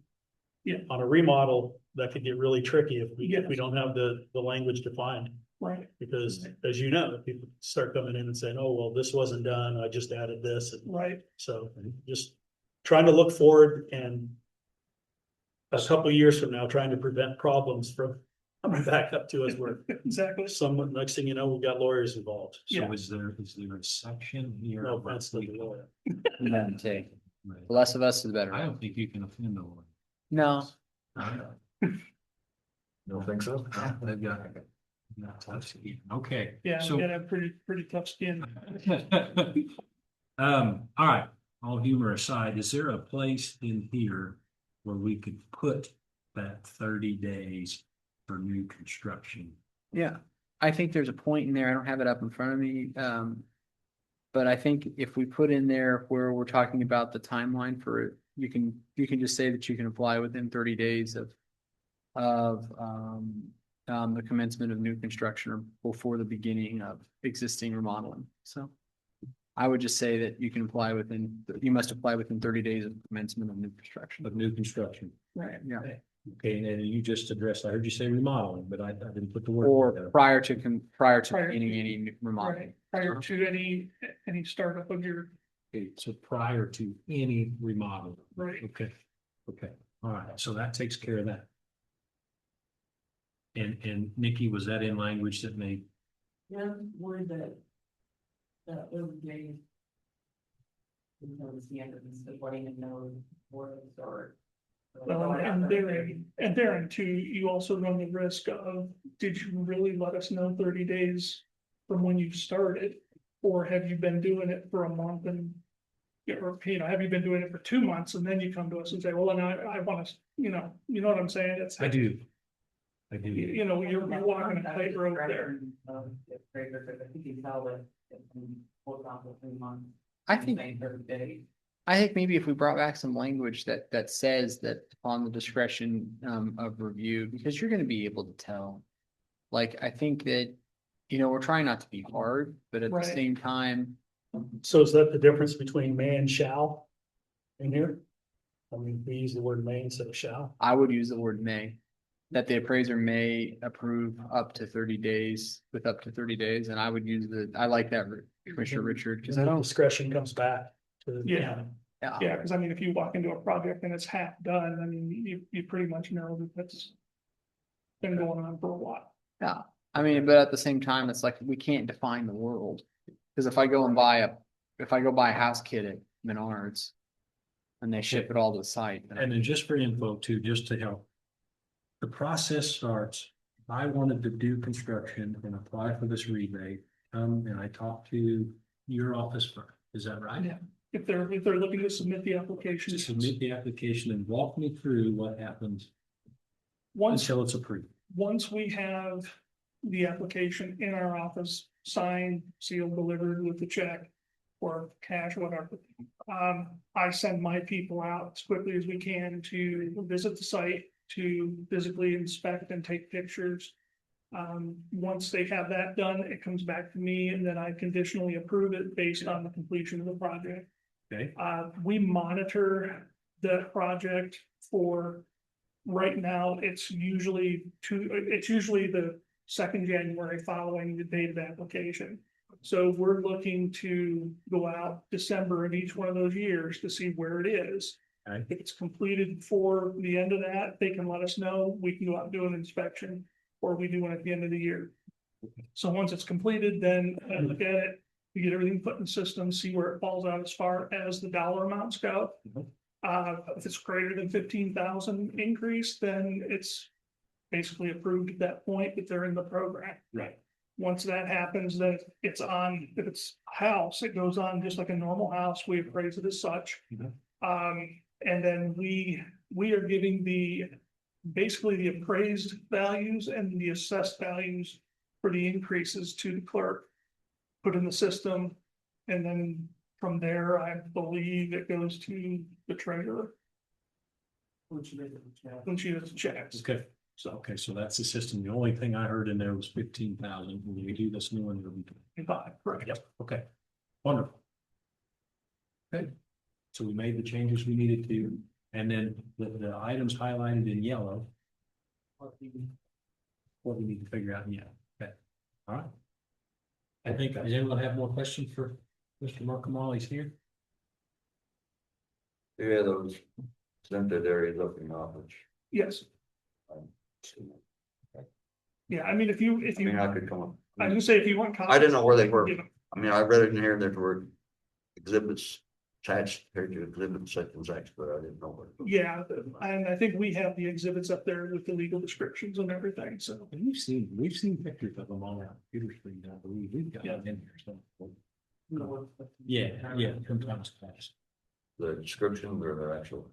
Yeah. On a remodel, that could get really tricky if we Yes. don't have the language defined. Right, Because as you know, people start coming in and saying, oh, well, this wasn't done, I just added this. And right. so just trying to look forward and a couple of years from now, trying to prevent problems from coming back up to us where Exactly. someone, next thing you know, we've got lawyers involved. So Yeah. is there a section here? No offense to the lawyer. None take. Right. The less of us, the better. I don't think you can offend the one. No, Don't think so? They've got tough skin. Okay. Yeah, So- we got a pretty tough skin. All right, all humor aside, is there a place in here where we could put that 30 days for new construction? yeah, I think there's a point in there, I don't have it up in front of me, but I think if we put in there where we're talking about the timeline for it, you can just say that you can apply within 30 days of the commencement of new construction or before the beginning of existing remodeling, so. I would just say that you must apply within 30 days of commencement of new construction. Of new construction? Right. Yeah, Okay, and then you just addressed, I heard you say remodeling, but I didn't put the word. or there. prior to Prior beginning to- any remodeling. Right, prior to any startup of your, Okay, so prior to any remodeling. right, Okay, all right, so that takes care of that. And Nikki, was that in language that made, Yeah, word that would be. Because the end of this, is letting them know where to start. well, and Darren too, you also run the risk of, did you really let us know 30 days from when you started? Or have you been doing it for a month and, or, have you been doing it for 2 months and then you come to us and say, well, then I want to, you know what I'm saying? It's, I do. I do. you're walking a tightrope there. It's very good, I think you tell it. Hold on for 3 months. I think, Saying 30 days. I think maybe if we brought back some language that says that upon the discretion of review, because you're gonna be able to tell. Like, I think that, we're trying not to be hard, but at the Right. same time, So is that the difference between may and shall in here? I mean, we use the word may instead of shall. I would use the word may. That the appraiser may approve up to 30 days, with up to 30 days, and I would use I like that, Commissioner Richard, because I And the don't. discretion comes back to. the Yeah. county. Yeah, because I mean, if you walk into a project and it's half done, I mean, you pretty much know that that's been going on for a while. Yeah, I mean, but at the same time, it's like, we can't define the world. Because if I go buy a house kit at Menards. And they ship it all to the site. then And then just for info too, just to help. The process starts, I wanted to do construction and apply for this rebate, and I talked to your office firm, is that right? Yeah. If they're looking to submit the application. To submit the application and walk me through what happens Once, until it's approved. once we have the application in our office, signed, sealed, delivered with the check. Or cash, whatever. I send my people out as quickly as we can to visit the site, to physically inspect and take pictures. Once they have that done, it comes back to me and then I conditionally approve it based on the completion of the project. Okay. We monitor the project for, right now, it's usually the second January following the date of application. So we're looking to go out December of each one of those years to see where it is. Okay. If it's completed before the end of that, they can let us know, we can go out and do an inspection, or we do one at the end of the year. So once it's completed, then I look at it, we get everything put in the system, see where it falls out as far as the dollar amounts go. If it's greater than 15,000 increase, then it's basically approved at that point that they're in the program. Right. Once that happens, then it's on, if it's a house, it goes on just like a normal house, we appraise it as such. Mhm. And then we are giving basically the appraised values and the assessed values for the increases to the clerk. Put in the system, and then from there, I believe it goes to the treasurer. When she does the checks. Okay, so that's the system. The only thing I heard in there was 15,000. When we do this new one, it'll be. Correct. Yep, okay, wonderful. Okay, so we made the changes we needed to, and then the items highlighted in yellow. What we need to figure out in yellow, okay, all right. I think, does anyone have more questions for Mr. Markham while he's here? Yeah, those scented areas up in Norwich. Yes, um, yeah, I mean, if you, I mean, I could come up. I was gonna say, if you want. I didn't know where they were. Give 'em. I mean, I read it in here that there were exhibits attached here to exhibit such and such, but I didn't know what. Yeah, and I think we have the exhibits up there with the legal descriptions and everything, so. We've seen pictures of them on our computer screen, I believe, we've got them in here, so. Yeah, sometimes fast. The description or the actual.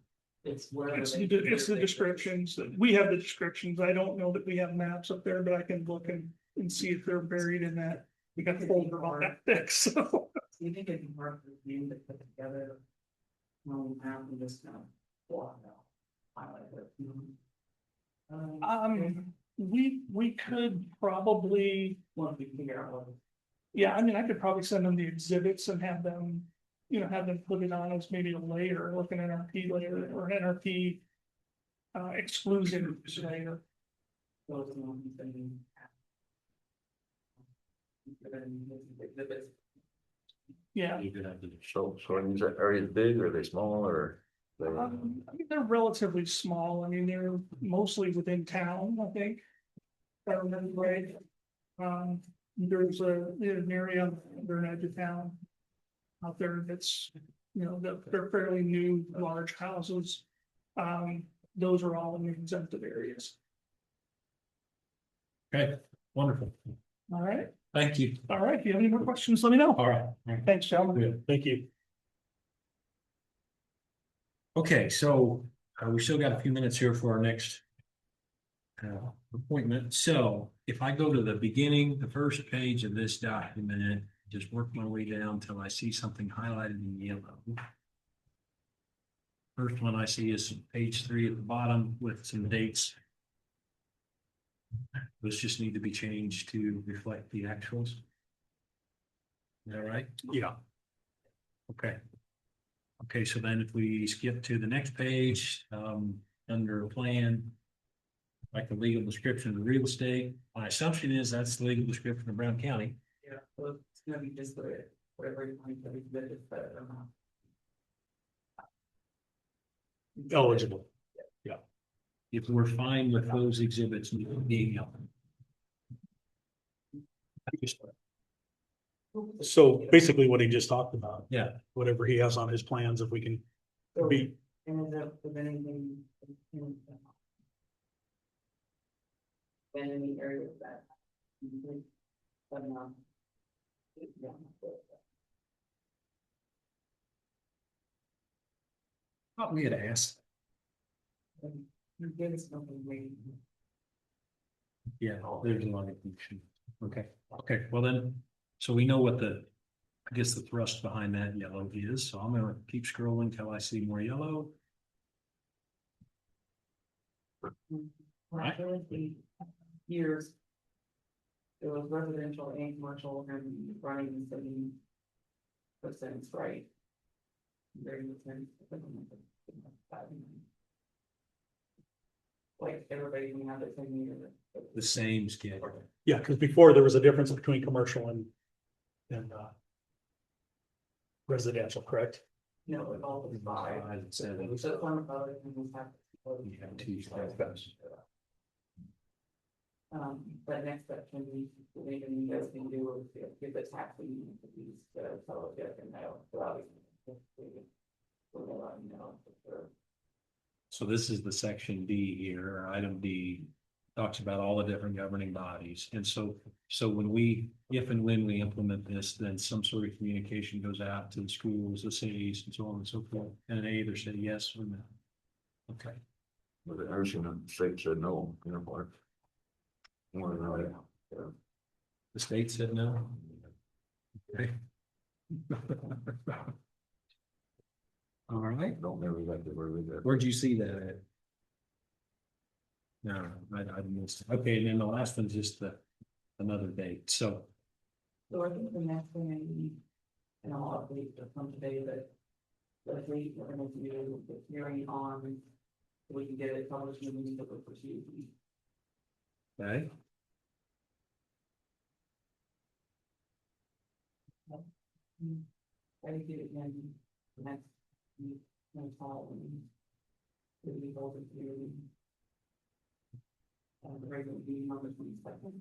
It's the descriptions, we have the descriptions, I don't know that we have maps up there, but I can look and see if they're buried in that. We got the folder about that thick, so. You think it'd be hard for you to put together? Have and just kind of block out, highlight it. We could probably, Once we figure out what. yeah, I mean, I could probably send them the exhibits and have them, have them put it on as maybe a layer, like an NRP layer or an NRP. Exclusion layer. Those are the ones that you have. Yeah, You could have the- So are these areas big, or are they small, or? I mean, they're relatively small, I mean, they're mostly within town, I think. If I remember right. There's an area on the edge of town. Out there that's, they're fairly new, large houses. Those are all in the exempted areas. Okay, wonderful, All right, thank you. all right, if you have any more questions, let me know. All right. Thanks, gentlemen. Good, thank you. Okay, so we still got a few minutes here for our next appointment. So if I go to the beginning, the first page of this document, just work my way down till I see something highlighted in yellow. First one I see is page 3 at the bottom with some dates. Those just need to be changed to reflect the actuals. Is that right? Yeah. Okay. Okay, so then if we skip to the next page, under plan. Like the legal description of the real estate, my assumption is that's the legal description of Brown County. Yeah, so it's gonna be just whatever you want to be good at, but Eligible. If we're fine with those exhibits being up. So basically what he just talked about, Yeah, whatever he has on his plans, if we can So, be, and if there's anything. When any areas that. But yeah. thought we had asked. You give us something we. Yeah, there's a lot of confusion. Okay, well then, so we know what I guess the thrust behind that yellow is, so I'm gonna keep scrolling till I see more yellow. Right. Years. It was residential and commercial and running 70%, right? Very much. like everybody can have the same year. The same schedule. Yeah, because before there was a difference between commercial and residential, correct? No, it all was five. Five and seven. So it's one above it and we have. You have two steps. But next step can be, maybe you guys can do is give the taxing to these, fellow get and they'll. We'll let you know. So this is the section D here, or item D, talks about all the different governing bodies. And so when we, if and when we implement this, then some sort of communication goes out to the schools, the cities, and so on and so forth. And they either say yes or no. Okay. But the nursing and state said no, you know, what? More than that. The state said no. Okay. All right. Don't ever let the word that. Where'd you see that at? No, I missed it. Okay, and then the last one's just another date, so. So I think the next thing I need, and I'll update the from today, that. This week, we're gonna do the hearing on, so we can get it published in the newspaper for Tuesday. Okay. I think it again, next, next fall. The legal hearing. The regular meeting on the 22nd.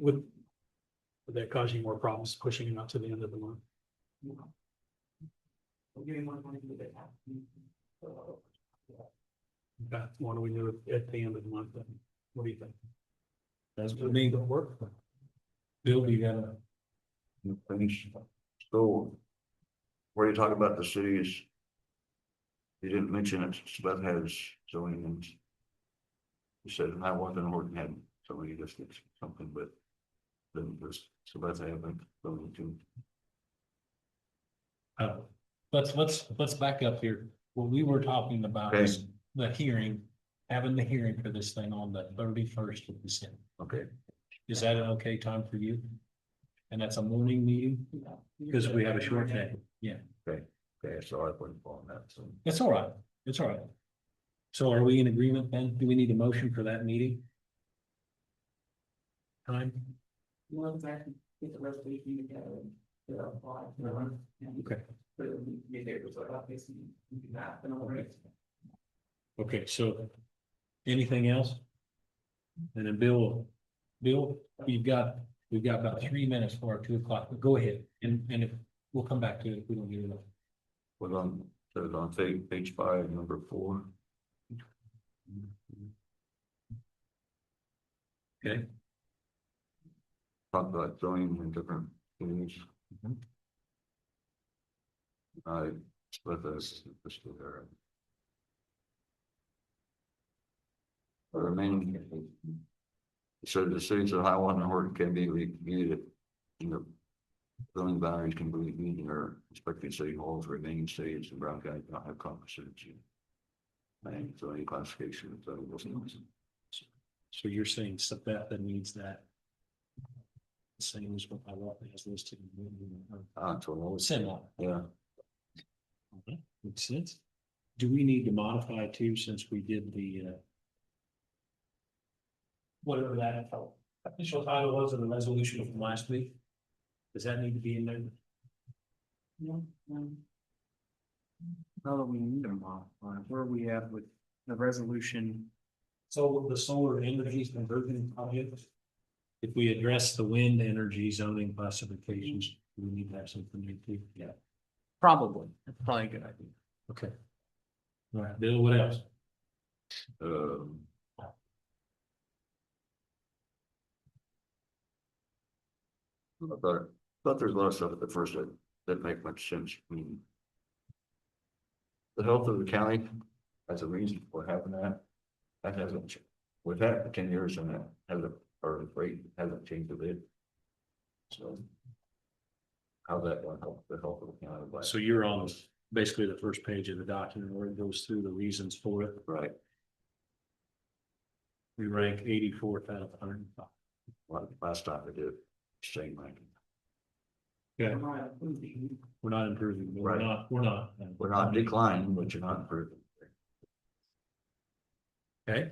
Would that cause you more problems pushing it up to the end of the month? We're getting one money to get that. Okay, what do we do at the end of the month then? What do you think? That's what me. Work? Bill, you gotta, Finish. So. Where you talk about the cities. You didn't mention it, Smith has zoning and. You said I wasn't Horton had zoning districts, something, but. Then this, so that's I haven't zoning too. let's back up here. What we were talking about Okay. is the hearing, having the hearing for this thing on the 31st of December. Okay, Is that an okay time for you? And that's a morning meeting? Because we have a short day. Yeah, okay, so I wouldn't fall on that, so. that's all right. It's all right. So are we in agreement then? Do we need a motion for that meeting? Time? Well, exactly, get the resolution together. And apply. And Okay. put it in the newspaper, so obviously you can have an already. Okay, so anything else? And then Bill, we've got about 3 minutes for our 2 o'clock. Go ahead, and if we'll come back to it if we don't get enough. Was on, says on page 5, number 4. Okay. Talk about zoning in different things. Mhm. I split this there. The remaining. So the cities of Hiawatha and Horton can be reviewed in the zoning boundaries can be reviewed in their respective city halls, remaining cities and Brown County do not have constitution. And so any classification of those. So you're saying Sabetha needs that? Same as what I want has listed. So, Similar. yeah, Okay, makes sense. Do we need to modify too, since we did the whatever that official title was of the resolution from last week? Does that need to be in there? No, Now that we need them off, where are we at with the resolution? So the solar energy conversion project, if we address the wind energy zoning classifications, we need to have something new too. Yeah. Probably, that's probably a good idea. Okay. All right, Bill, what else? I thought there's a lot of stuff at the first that didn't make much sense. I mean, the health of the county, that's a reason for having that. That hasn't, with that for 10 years and that hasn't, or the rate hasn't changed a bit. So. How's that going to help the health of the county? So you're on basically the first page of the document where it goes through the reasons for it. Right, We rank 84th out of 105. well, last time I did, same ranking. Okay, We're not approving. we're not improving, but Right. we're not. We're not declining, but you're not improving. Okay.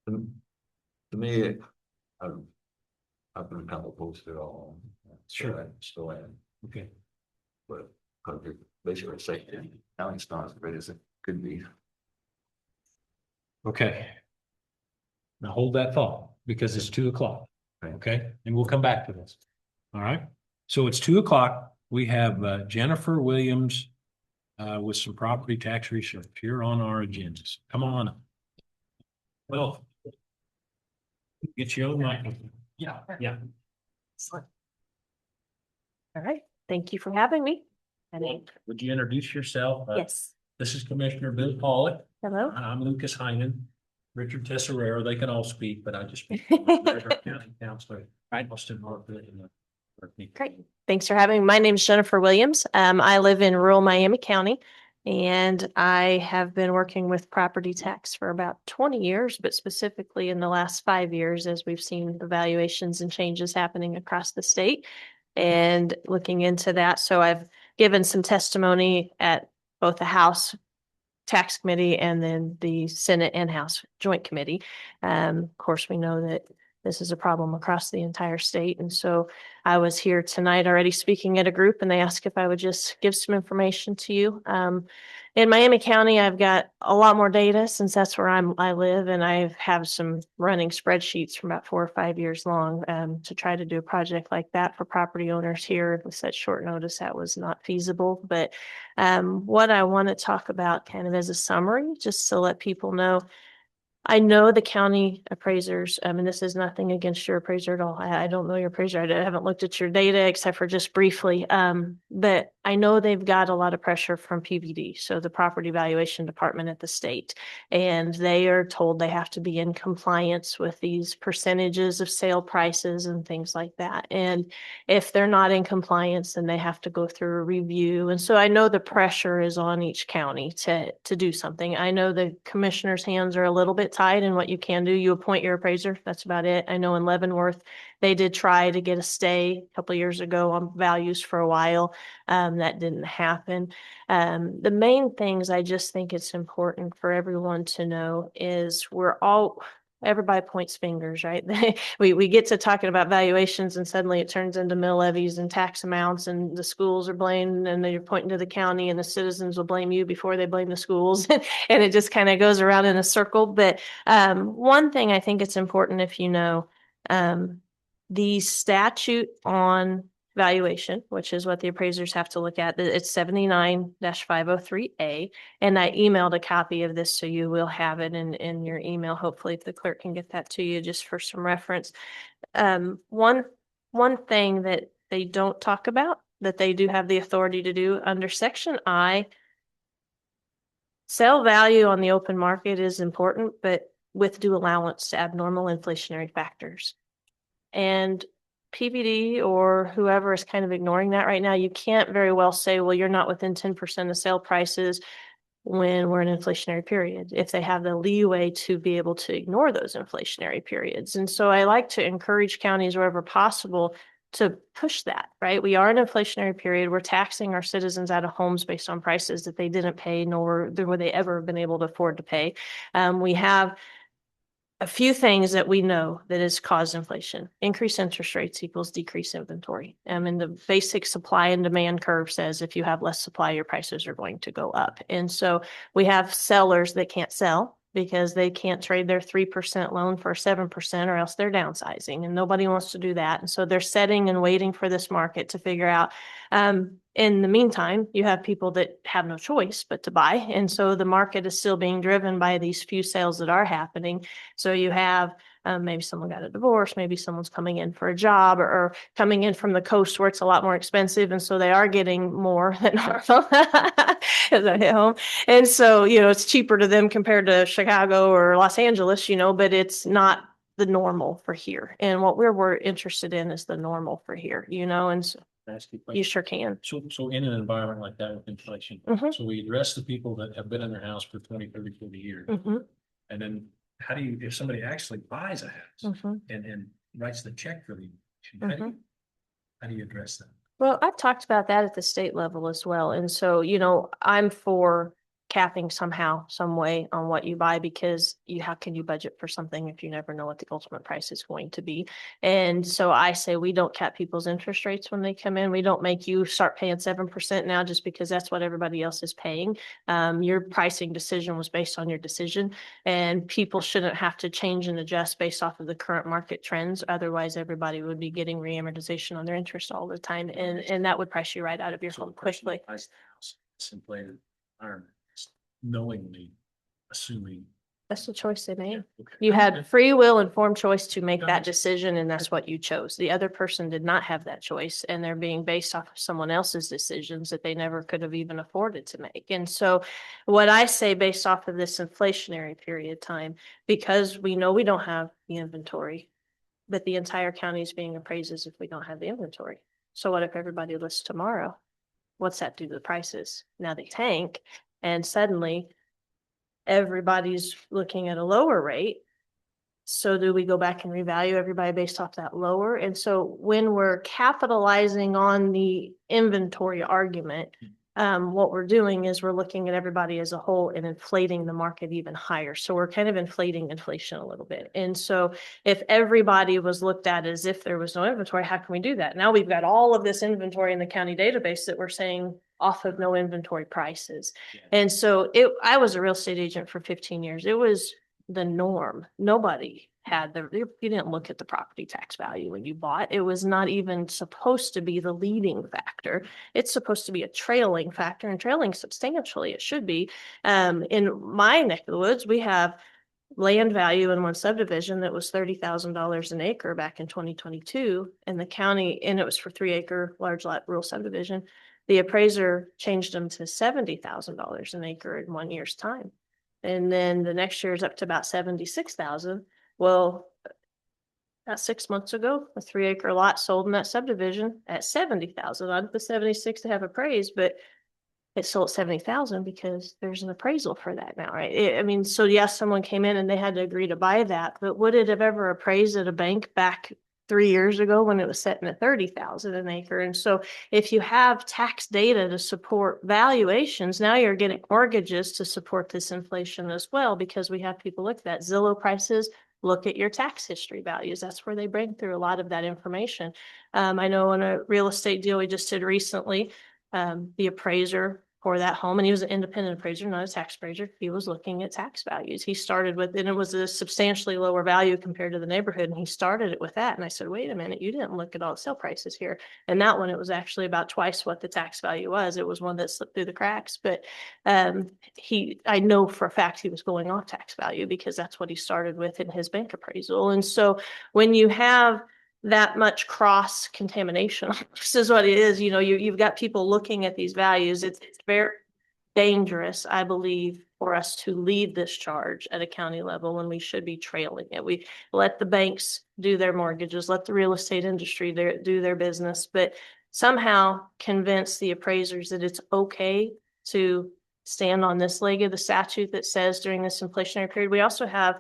To me, I've been kind of opposed to it all. Sure. Still am, Okay. but basically saying county's not as great as it could be. Okay. Now hold that thought because it's 2 o'clock. Okay. Okay, and we'll come back to this. All right, so it's 2 o'clock. We have Jennifer Williams with some property tax research here on our agendas. Come on. Well. Get your own microphone. Yeah, yeah. All right, thank you for having me. And Would you introduce yourself? yes, This is Commissioner Bill Pollock. hello. I'm Lucas Heinen, Richard Tesserero. They can all speak, but I just speak. County Counselor, right, Austin Hartford. Great, thanks for having me. My name is Jennifer Williams. I live in rural Miami County. And I have been working with property tax for about 20 years, but specifically in the last 5 years, as we've seen the valuations and changes happening across the state and looking into that. So I've given some testimony at both the House Tax Committee and then the Senate and House Joint Committee. Of course, we know that this is a problem across the entire state. And so I was here tonight already speaking at a group and they asked if I would just give some information to you. In Miami County, I've got a lot more data since that's where I live, and I have some running spreadsheets from about 4 or 5 years long to try to do a project like that for property owners here. With such short notice, that was not feasible. But what I want to talk about kind of as a summary, just to let people know, I know the county appraisers, and this is nothing against your appraiser at all. I don't know your appraiser. I haven't looked at your data except for just briefly. But I know they've got a lot of pressure from PVD, so the Property Valuation Department at the state. And they are told they have to be in compliance with these percentages of sale prices and things like that. And if they're not in compliance, then they have to go through a review. And so I know the pressure is on each county to do something. I know the commissioner's hands are a little bit tied in what you can do. You appoint your appraiser. That's about it. I know in Leavenworth, they did try to get a stay a couple of years ago on values for a while. That didn't happen. The main things I just think it's important for everyone to know is everybody points fingers, right? We get to talking about valuations and suddenly it turns into mill levies and tax amounts and the schools are blamed and then you're pointing to the county and the citizens will blame you before they blame the schools. And it just kind of goes around in a circle. But one thing I think it's important if you know, the statute on valuation, which is what the appraisers have to look at, it's 79-503A. And I emailed a copy of this, so you will have it in your email. Hopefully, if the clerk can get that to you just for some reference. One thing that they don't talk about that they do have the authority to do under Section I, sale value on the open market is important, but with due allowance to abnormal inflationary factors. And PVD or whoever is kind of ignoring that right now. You can't very well say, well, you're not within 10% of sale prices when we're in an inflationary period, if they have the leeway to be able to ignore those inflationary periods. And so I like to encourage counties wherever possible to push that, right? We are in an inflationary period. We're taxing our citizens out of homes based on prices that they didn't pay, nor would they ever been able to afford to pay. We have a few things that we know that has caused inflation. Increased interest rates equals decreased inventory. And the basic supply and demand curve says if you have less supply, your prices are going to go up. And so we have sellers that can't sell because they can't trade their 3% loan for 7% or else they're downsizing, and nobody wants to do that. And so they're setting and waiting for this market to figure out. In the meantime, you have people that have no choice but to buy. And so the market is still being driven by these few sales that are happening. So you have maybe someone got a divorce, maybe someone's coming in for a job or coming in from the coast where it's a lot more expensive. And so they are getting more than normal as I hit home. And so, it's cheaper to them compared to Chicago or Los Angeles, but it's not the normal for here. And what we're interested in is the normal for here, and so you sure can. So in an environment like that with inflation, Mhm. so we address the people that have been in their house for 20, 30, 40 years. Mhm. And then how do you, if somebody actually buys a house Mhm. and writes the check for the, how do you address that? Well, I've talked about that at the state level as well. And so, I'm for capping somehow, some way on what you buy because how can you budget for something if you never know what the ultimate price is going to be? And so I say we don't cap people's interest rates when they come in. We don't make you start paying 7% now just because that's what everybody else is paying. Your pricing decision was based on your decision, and people shouldn't have to change and adjust based off of the current market trends. Otherwise, everybody would be getting reamortization on their interest all the time, and that would price you right out of your home quickly. Buys the house, it's inflated environment, knowingly assuming. That's the choice they made. Okay. You had free will, informed choice to make that decision, and that's what you chose. The other person did not have that choice, and they're being based off of someone else's decisions that they never could have even afforded to make. And so what I say based off of this inflationary period of time, because we know we don't have the inventory, but the entire county is being appraised as if we don't have the inventory. So what if everybody lists tomorrow? What's that do to the prices? Now they tank, and suddenly everybody's looking at a lower rate. So do we go back and revalue everybody based off that lower? And so when we're capitalizing on the inventory argument, what we're doing is we're looking at everybody as a whole and inflating the market even higher. So we're kind of inflating inflation a little bit. And so if everybody was looked at as if there was no inventory, how can we do that? Now we've got all of this inventory in the county database that we're saying off of no inventory prices. And so I was a real estate agent for 15 years. It was the norm. Nobody had you didn't look at the property tax value when you bought. It was not even supposed to be the leading factor. It's supposed to be a trailing factor, and trailing substantially, it should be. In my neck of the woods, we have land value in one subdivision that was $30,000 an acre back in 2022, and the county, and it was for 3-acre large lot rural subdivision. The appraiser changed them to $70,000 an acre in 1 year's time. And then the next year is up to about 76,000. Well, about 6 months ago, a 3-acre lot sold in that subdivision at 70,000. Not the 76 to have appraised, but it sold at 70,000 because there's an appraisal for that now, right? I mean, so yes, someone came in and they had to agree to buy that, but would it have ever appraised at a bank back 3 years ago when it was setting at 30,000 an acre? And so if you have tax data to support valuations, now you're getting mortgages to support this inflation as well, because we have people look at that. Zillow prices, look at your tax history values. That's where they bring through a lot of that information. I know in a real estate deal we just did recently, the appraiser for that home, and he was an independent appraiser, not a tax appraiser. He was looking at tax values. He started with, and it was a substantially lower value compared to the neighborhood, and he started it with that. And I said, wait a minute, you didn't look at all the sale prices here. And that one, it was actually about twice what the tax value was. It was one that slipped through the cracks, but I know for a fact he was going off tax value because that's what he started with in his bank appraisal. And so when you have that much cross contamination, this is what it is. You've got people looking at these values. It's very dangerous, I believe, for us to lead this charge at a county level when we should be trailing it. We let the banks do their mortgages, let the real estate industry do their business, but somehow convince the appraisers that it's okay to stand on this leg of the statute that says during this inflationary period. We also have,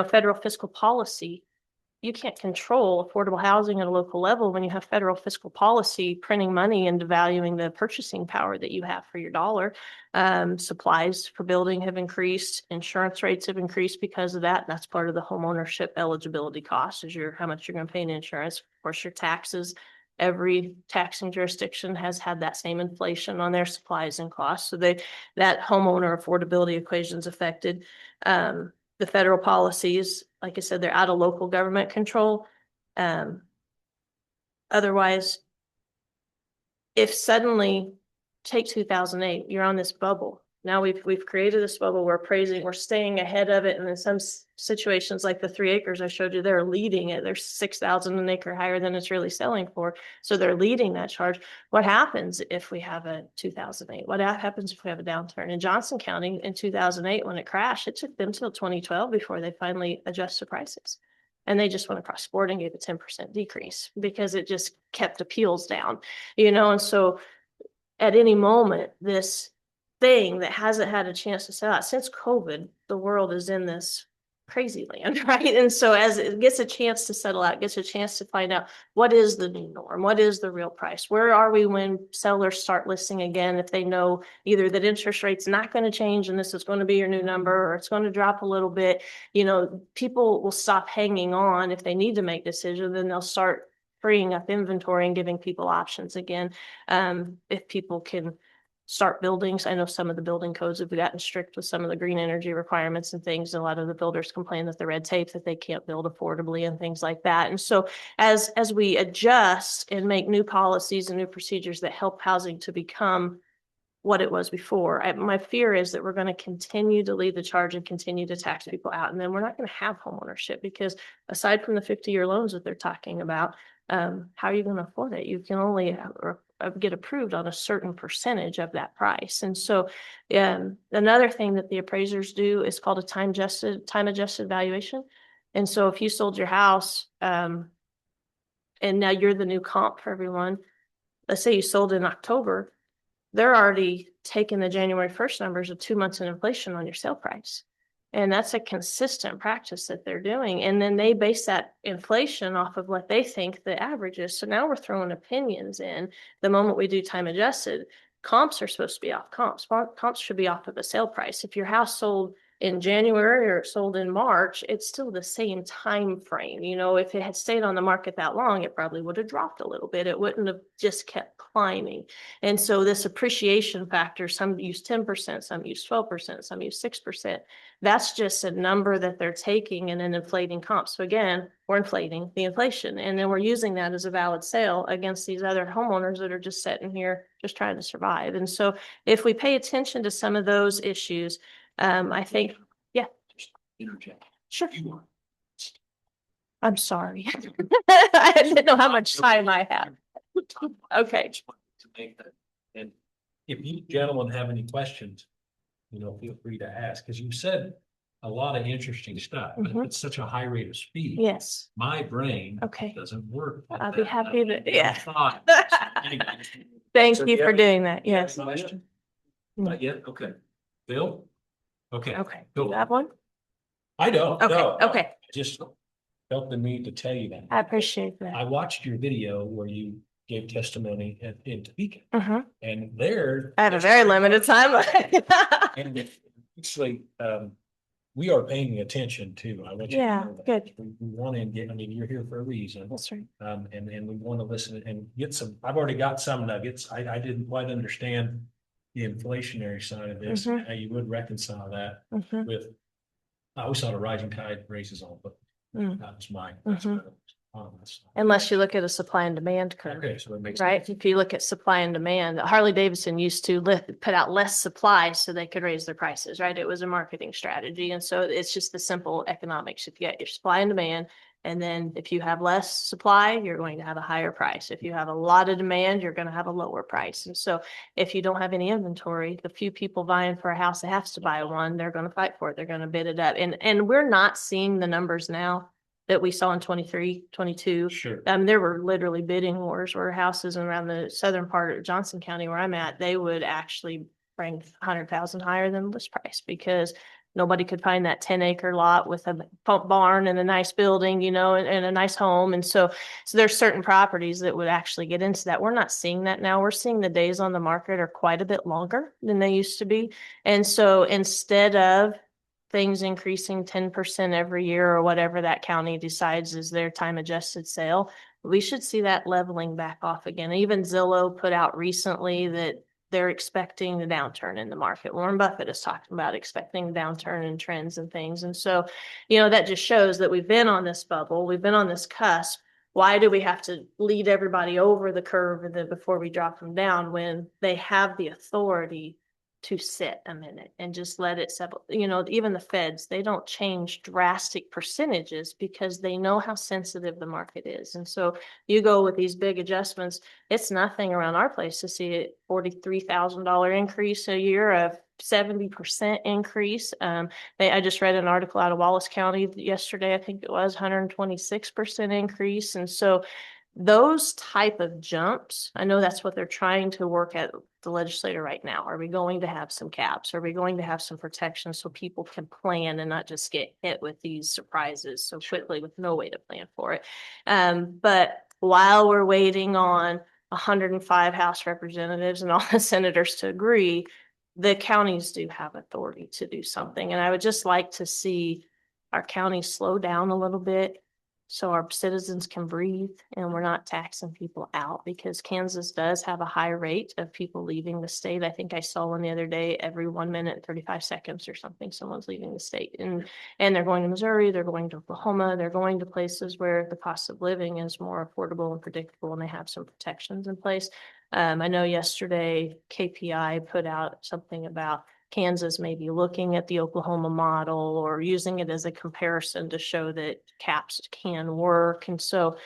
federal fiscal policy. You can't control affordable housing at a local level when you have federal fiscal policy printing money and devaluing the purchasing power that you have for your dollar. Supplies for building have increased. Insurance rates have increased because of that. And that's part of the home ownership eligibility cost, is how much you're going to pay in insurance. Of course, your taxes. Every taxing jurisdiction has had that same inflation on their supplies and costs. So that homeowner affordability equation is affected. The federal policies, like I said, they're out of local government control. Otherwise, if suddenly, take 2008, you're on this bubble. Now we've created this bubble. We're appraising, we're staying ahead of it. And in some situations, like the 3 acres I showed you, they're leading it. They're 6,000 an acre higher than it's really selling for. So they're leading that charge. What happens if we have a 2008? What happens if we have a downturn? In Johnson County in 2008, when it crashed, it took them till 2012 before they finally adjusted prices. And they just went across the board and gave a 10% decrease because it just kept appeals down, and so at any moment, this thing that hasn't had a chance to sell out since COVID, the world is in this crazy land, right? And so as it gets a chance to settle out, gets a chance to find out what is the new norm, what is the real price, where are we when sellers start listing again, if they know either that interest rate's not going to change and this is going to be your new number, or it's going to drop a little bit, people will stop hanging on if they need to make decisions, then they'll start freeing up inventory and giving people options again. If people can start buildings. I know some of the building codes have gotten strict with some of the green energy requirements and things. A lot of the builders complain that the red tape, that they can't build affordably and things like that. And so as we adjust and make new policies and new procedures that help housing to become what it was before, my fear is that we're going to continue to lead the charge and continue to tax people out. And then we're not going to have homeownership, because aside from the 50-year loans that they're talking about, how are you going to afford it? You can only get approved on a certain percentage of that price. And so another thing that the appraisers do is called a time adjusted valuation. And so if you sold your house and now you're the new comp for everyone, let's say you sold in October, they're already taking the January 1st numbers of 2 months in inflation on your sale price. And that's a consistent practice that they're doing. And then they base that inflation off of what they think the average is. So now we're throwing opinions in. The moment we do time adjusted, comps are supposed to be off comps. Comps should be off of the sale price. If your house sold in January or it sold in March, it's still the same time frame. If it had stayed on the market that long, it probably would have dropped a little bit. It wouldn't have just kept climbing. And so this appreciation factor, some use 10%, some use 12%, some use 6%. That's just a number that they're taking and then inflating comps. So again, we're inflating the inflation, and then we're using that as a valid sale against these other homeowners that are just sitting here just trying to survive. And so if we pay attention to some of those issues, I think, yeah. Interject. Sure. I'm sorry. I didn't know how much time I have. Okay. To make that. And if you gentlemen have any questions, feel free to ask, because you said a lot of interesting stuff, but Mhm. it's such a high rate of speed. Yes. My brain Okay. doesn't work. like I'll be that. happy to, yeah. Thought. Anyway. Thank So you do for have- doing that. do you have Yes. a question? Not yet? Okay. Bill? Okay. Okay. Bill. You have one? I don't. Okay. no. Okay. Just felt the need to tell you that. I appreciate that. I watched your video where you gave testimony in Topeka, Mhm. and there. I have a very limited time. And actually, we are paying attention too. I want you to Yeah, know that. good. We want to get, you're here for a reason. That's right. And we want to listen and get some, I've already got some nuggets. I didn't quite understand the inflationary side of this, Mhm. how you would reconcile that Mhm. with, I always thought a rising tide raises all, but Mm. that was mine. Unless you look at a supply and demand curve. Okay, so it makes. Right? If you look at supply and demand, Harley Davidson used to put out less supply so they could raise their prices, right? It was a marketing strategy. And so it's just the simple economics. If you get your supply and demand, and then if you have less supply, you're going to have a higher price. If you have a lot of demand, you're going to have a lower price. And so if you don't have any inventory, the few people vying for a house that has to buy one, they're going to fight for it. They're going to bid it up. And we're not seeing the numbers now that we saw in 23, 22. Sure. There were literally bidding wars where houses around the southern part of Johnson County where I'm at, they would actually bring 100,000 higher than list price because nobody could find that 10-acre lot with a pump barn and a nice building, and a nice home. And so there's certain properties that would actually get into that. We're not seeing that now. We're seeing the days on the market are quite a bit longer than they used to be. And so instead of things increasing 10% every year or whatever that county decides is their time adjusted sale, we should see that leveling back off again. Even Zillow put out recently that they're expecting the downturn in the market. Warren Buffett is talking about expecting a downturn in trends and things. And so, that just shows that we've been on this bubble. We've been on this cusp. Why do we have to lead everybody over the curve and then before we drop them down when they have the authority to sit a minute and just let it settle? Even the feds, they don't change drastic percentages because they know how sensitive the market is. And so you go with these big adjustments, it's nothing around our place to see a $43,000 increase a year, a 70% increase. I just read an article out of Wallace County yesterday, I think it was 126% increase. And so those type of jumps, I know that's what they're trying to work at the legislature right now. Are we going to have some caps? Are we going to have some protection so people can plan and not just get hit with these surprises so quickly with no way to plan for it? But while we're waiting on 105 House representatives and all the senators to agree, the counties do have authority to do something. And I would just like to see our counties slow down a little bit so our citizens can breathe and we're not taxing people out, because Kansas does have a high rate of people leaving the state. I think I saw one the other day, every 1 minute and 35 seconds or something, someone's leaving the state, and they're going to Missouri, they're going to Oklahoma, they're going to places where the cost of living is more affordable and predictable, and they have some protections in place. I know yesterday KPI put out something about Kansas may be looking at the Oklahoma model or using it as a comparison to show that caps can work. And so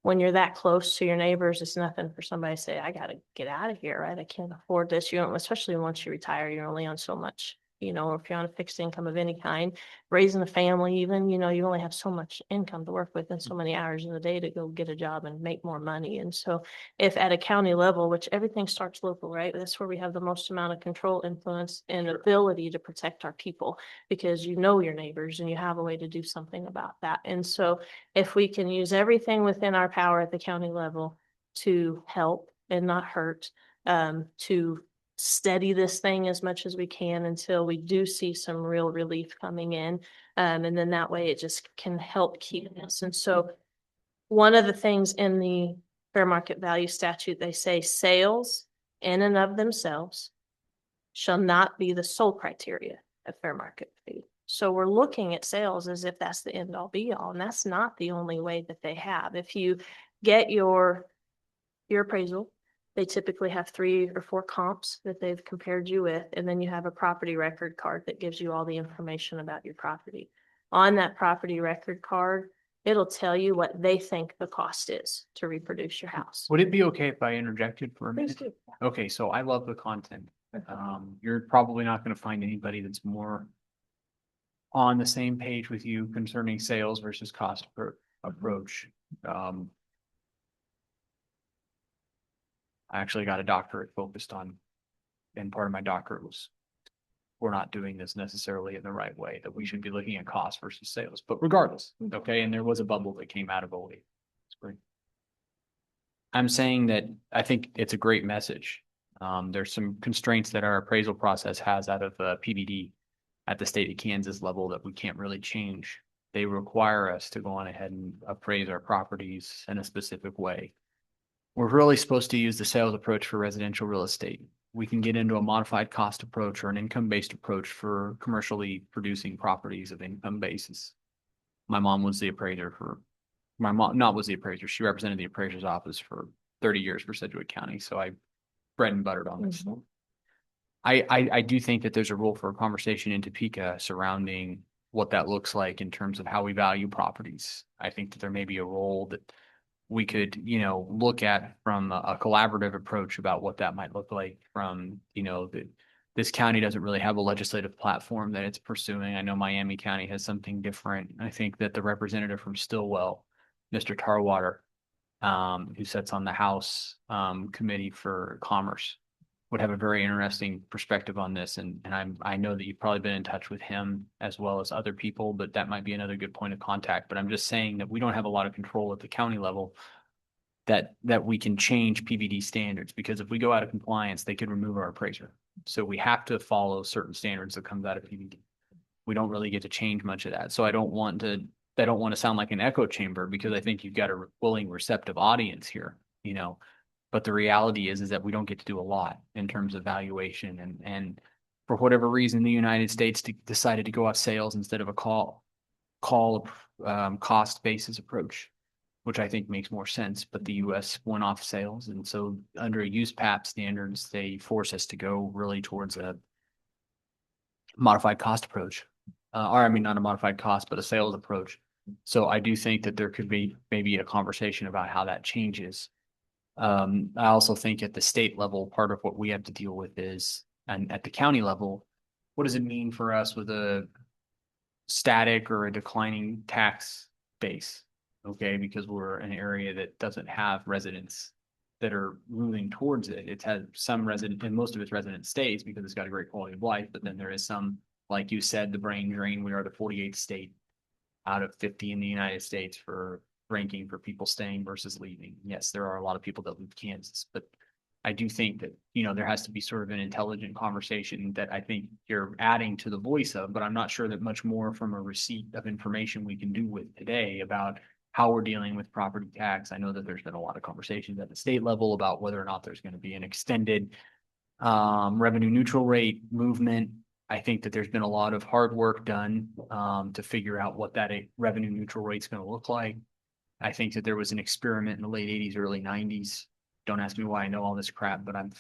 when you're that close to your neighbors, it's nothing for somebody to say, I got to get out of here, right? I can't afford this. You don't, especially once you retire, you're only on so much, you know, if you're on a fixed income of any kind, raising a family, even, you know, you only have so much income to work with and so many hours in the day to go get a job and make more money. And so if at a county level, which everything starts local, right? That's where we have the most amount of control, influence, and ability to protect our people, because you know your neighbors and you have a way to do something about that. And so if we can use everything within our power at the county level to help and not hurt, to steady this thing as much as we can until we do see some real relief coming in. And then that way it just can help keep us. And so one of the things in the fair market value statute, they say sales in and of themselves shall not be the sole criteria of fair market value. So we're looking at sales as if that's the end all be all, and that's not the only way that they have. If you get your appraisal, they typically have 3 or 4 comps that they've compared you with, and then you have a property record card that gives you all the information about your property. On that property record card, it'll tell you what they think the cost is to reproduce your house. Would it be okay if I interjected for a Please minute? do. Okay, so I love the content. You're probably not gonna find anybody that's more on the same page with you concerning sales versus cost approach. I actually got a doctorate focused on, and part of my doctorate was, we're not doing this necessarily in the right way, that we should be looking at cost versus sales, but regardless, okay, and there was a bubble that came out of 08. It's great. I'm saying that I think it's a great message. There's some constraints that our appraisal process has out of PVD at the state of Kansas level that we can't really change. They require us to go on ahead and appraise our properties in a specific way. We're really supposed to use the sales approach for residential real estate. We can get into a modified cost approach or an income-based approach for commercially producing properties of income basis. My mom was the appraiser for, my mom, not was the appraiser, she represented the appraiser's office for 30 years for Sedgwick County. So I bread and buttered on this. I do think that there's a role for a conversation in Topeka surrounding what that looks like in terms of how we value properties. I think that there may be a role that we could, you know, look at from a collaborative approach about what that might look like from, you know, that this county doesn't really have a legislative platform that it's pursuing. I know Miami County has something different. I think that the representative from Stillwell, Mr. Tarwater, who sits on the House Committee for Commerce, would have a very interesting perspective on this. And I know that you've probably been in touch with him as well as other people, but that might be another good point of contact. But I'm just saying that we don't have a lot of control at the county level that we can change PVD standards, because if we go out of compliance, they could remove our appraiser. So we have to follow certain standards that comes out of PVD. We don't really get to change much of that. So I don't want to sound like an echo chamber, because I think you've got a willing, receptive audience here, you know. But the reality is that we don't get to do a lot in terms of valuation, and for whatever reason, the United States decided to go off sales instead of a cost basis approach, which I think makes more sense. But the U.S. went off sales, and so under USPAP standards, they force us to go really towards a modified cost approach, or I mean, not a modified cost, but a sales approach. So I do think that there could be maybe a conversation about how that changes. I also think at the state level, part of what we have to deal with is, and at the county level, what does it mean for us with a static or a declining tax base? Okay, because we're an area that doesn't have residents that are moving towards it. It's had some resident, and most of its residents stays because it's got a great quality of life, but then there is some, like you said, the brain drain. We are the 48th state out of 50 in the United States for ranking for people staying versus leaving. Yes, there are a lot of people that leave Kansas, but I do think that, there has to be sort of an intelligent conversation that I think you're adding to the voice of, but I'm not sure that much more from a receipt of information we can do with today about how we're dealing with property tax. I know that there's been a lot of conversations at the state level about whether or not there's going to be an extended revenue neutral rate movement. I think that there's been a lot of hard work done to figure out what that revenue neutral rate is going to look like. I think that there was an experiment in the late 80s, early 90s. Don't ask me why I know all this crap, but I'm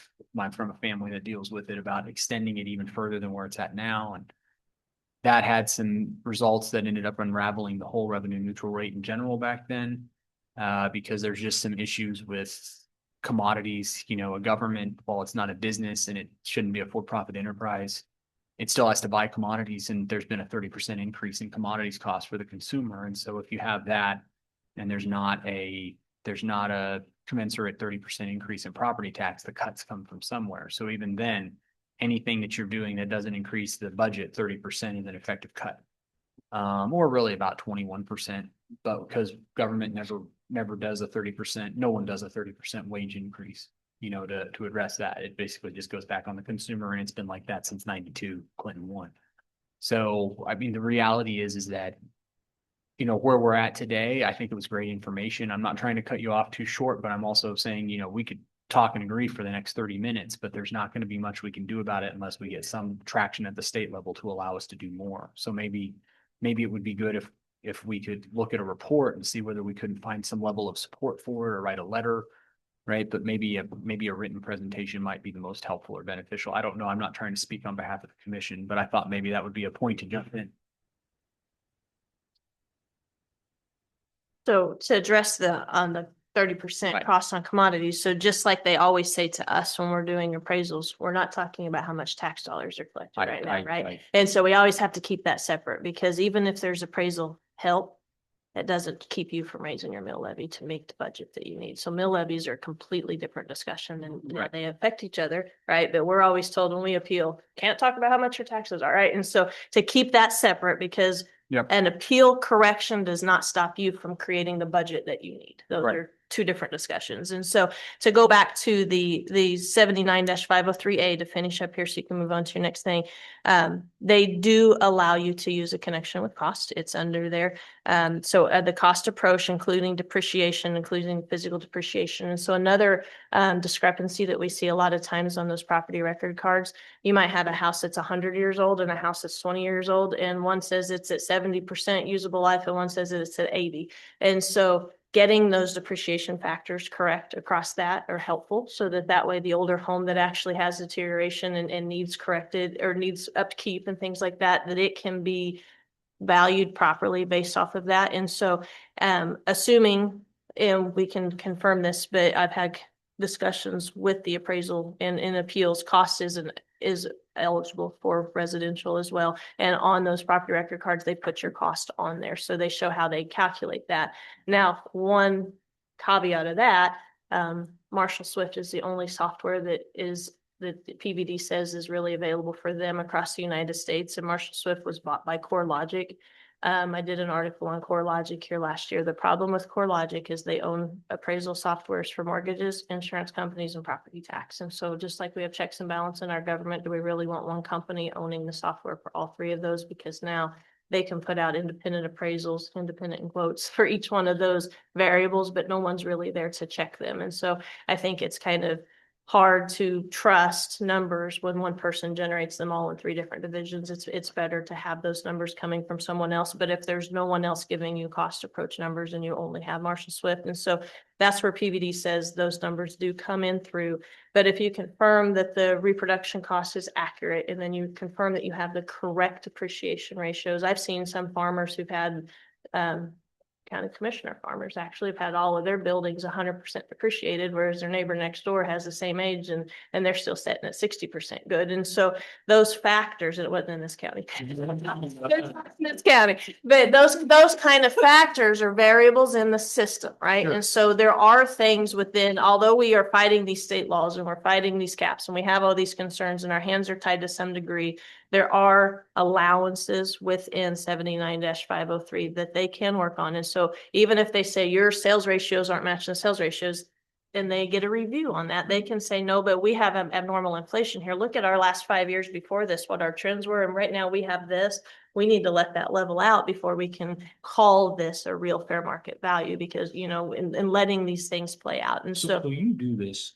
from a family that deals with it, about extending it even further than where it's at now. And that had some results that ended up unraveling the whole revenue neutral rate in general back then, because there's just some issues with commodities. A government, while it's not a business and it shouldn't be a for-profit enterprise, it still has to buy commodities, and there's been a 30% increase in commodities costs for the consumer. And so if you have that, and there's not a commensurate 30% increase in property tax, the cuts come from somewhere. So even then, anything that you're doing that doesn't increase the budget 30% is an effective cut, or really about 21%. But because government never does a 30%, no one does a 30% wage increase, to address that. It basically just goes back on the consumer, and it's been like that since 92, Clinton won. So, I mean, the reality is that, where we're at today, I think it was great information. I'm not trying to cut you off too short, but I'm also saying, we could talk and agree for the next 30 minutes, but there's not going to be much we can do about it unless we get some traction at the state level to allow us to do more. So maybe it would be good if we could look at a report and see whether we couldn't find some level of support for it, or write a letter, right? But maybe a written presentation might be the most helpful or beneficial. I don't know. I'm not trying to speak on behalf of the commission, but I thought maybe that would be a point to jump in. So to address on the 30% Right. cost on commodities, so just like they always say to us when we're doing appraisals, we're not talking about how much tax dollars are collected right now, right? And so we always have to keep that separate, because even if there's appraisal help, it doesn't keep you from raising your mill levy to make the budget that you need. So mill levies are a completely different discussion, and Right. they affect each other, right? But we're always told when we appeal, can't talk about how much your taxes are, right? And so to keep that separate, because Yep. an appeal correction does not stop you from creating the budget that you need. Those Right. are two different discussions. And so to go back to the 79-503A to finish up here so you can move on to your next thing. They do allow you to use a connection with cost. It's under there. So the cost approach, including depreciation, including physical depreciation. And so another discrepancy that we see a lot of times on those property record cards, you might have a house that's 100 years old and a house that's 20 years old, and one says it's at 70% usable life and one says it's at 80. And so getting those depreciation factors correct across that are helpful, so that way the older home that actually has deterioration and needs corrected or needs upkeep and things like that it can be valued properly based off of that. And so assuming, and we can confirm this, but I've had discussions with the appraisal and in appeals, cost is eligible for residential as well. And on those property record cards, they put your cost on there. So they show how they calculate that. Now, one caveat of that, Marshall Swift is the only software that PVD says is really available for them across the United States. And Marshall Swift was bought by CoreLogic. I did an article on CoreLogic here last year. The problem with CoreLogic is they own appraisal softwares for mortgages, insurance companies, and property tax. And so just like we have checks and balance in our government, do we really want one company owning the software for all three of those? Because now they can put out independent appraisals, independent in quotes, for each one of those variables, but no one's really there to check them. And so I think it's kind of hard to trust numbers when one person generates them all in three different divisions. It's better to have those numbers coming from someone else. But if there's no one else giving you cost approach numbers and you only have Marshall Swift, and so that's where PVD says those numbers do come in through. But if you confirm that the reproduction cost is accurate, and then you confirm that you have the correct depreciation ratios, I've seen some farmers who've had County Commissioner farmers actually have had all of their buildings 100% depreciated, whereas their neighbor next door has the same age and they're still sitting at 60% good. And so those factors, and it wasn't in this county. This county, but those kind of factors are variables in the system, right? Sure. And so there are things within, although we are fighting these state laws and we're fighting these caps and we have all these concerns and our hands are tied to some degree, there are allowances within 79-503 that they can work on. And so even if they say your sales ratios aren't matching the sales ratios, and they get a review on that, they can say, no, but we have abnormal inflation here. Look at our last 5 years before this, what our trends were. And right now we have this. We need to let that level out before we can call this a real fair market value because, you know, in letting these things play out. And So so, you do this,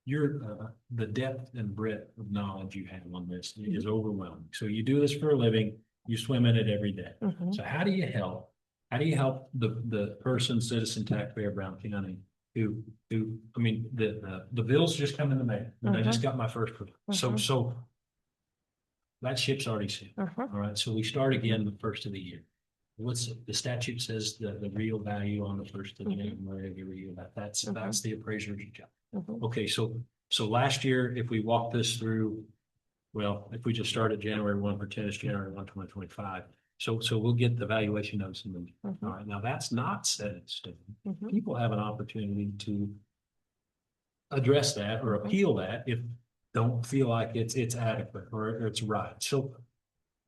the depth and breadth of knowledge you have on this is overwhelming. So you do this for a living, you swim in it every day. Mhm. So how do you help? How do you help the person, citizen, taxpayer, Brown County, who, I mean, the bills just come in the mail, and I just got my first, so that ship's already sailed. Mhm. All right, so we start again the first of the year. What's the statute says the real value on the first of the January of every year, that's the appraiser's job. Mhm. Okay, so last year, if we walk this through, well, if we just start at January 1 for tennis, January 1, 2025. So we'll get the valuation notice in the, all right, now that's not set in stone. Mhm. People have an opportunity to address that or appeal that if don't feel like it's adequate or it's right.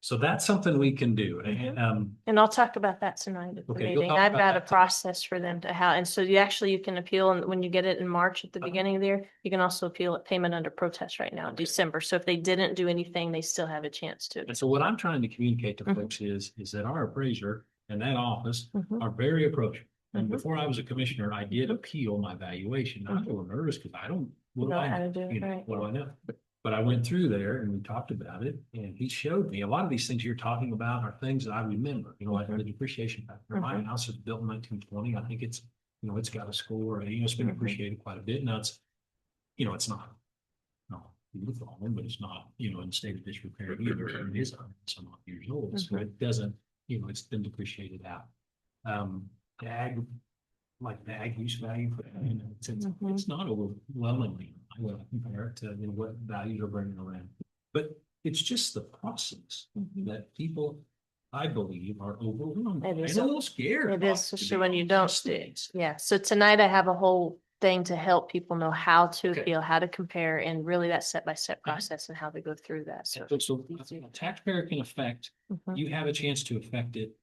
So that's something we can do. And And I'll talk about that tonight at the Okay, you'll meeting. talk I've about got a that tonight. process for them to have, and so you can appeal, and when you get it in March at the beginning of the year, you can also appeal it payment under protest right now in December. So if they didn't do anything, they still have a chance to. And so what I'm trying to communicate to Mhm. folks is that our appraiser and that office Mhm. are very approachable. And Mhm. before I was a commissioner, I did appeal my valuation. I'm a little nervous because I don't, what do Know I how to know? do it, You know, right. what do I know? But I went through there and we talked about it and he showed me a lot of these things you're talking about are things that I remember, you know, like the depreciation factor. My Mhm. house was built in 1920. I think it's, you know, it's got a score, you know, it's been Mhm. appreciated quite a bit. Now it's, you know, it's not, no, beautiful home, but it's not, you know, in a state of disrepair either. It is some odd years old, so it doesn't, you know, it's been depreciated out. The ag, like the ag use value, you know, it's not overwhelmingly, I will compare it to, you know, what values are bringing around. But it's just the process that people, I believe, are overwhelmed It and is a little scared. It by, is, to especially be when you honest. don't do. Yeah, so tonight I have a whole thing to help people know how to Okay. appeal, how to compare, and really that step-by-step Okay. process and how to go through that. So. So a taxpayer can affect, Mhm. you have a chance to affect it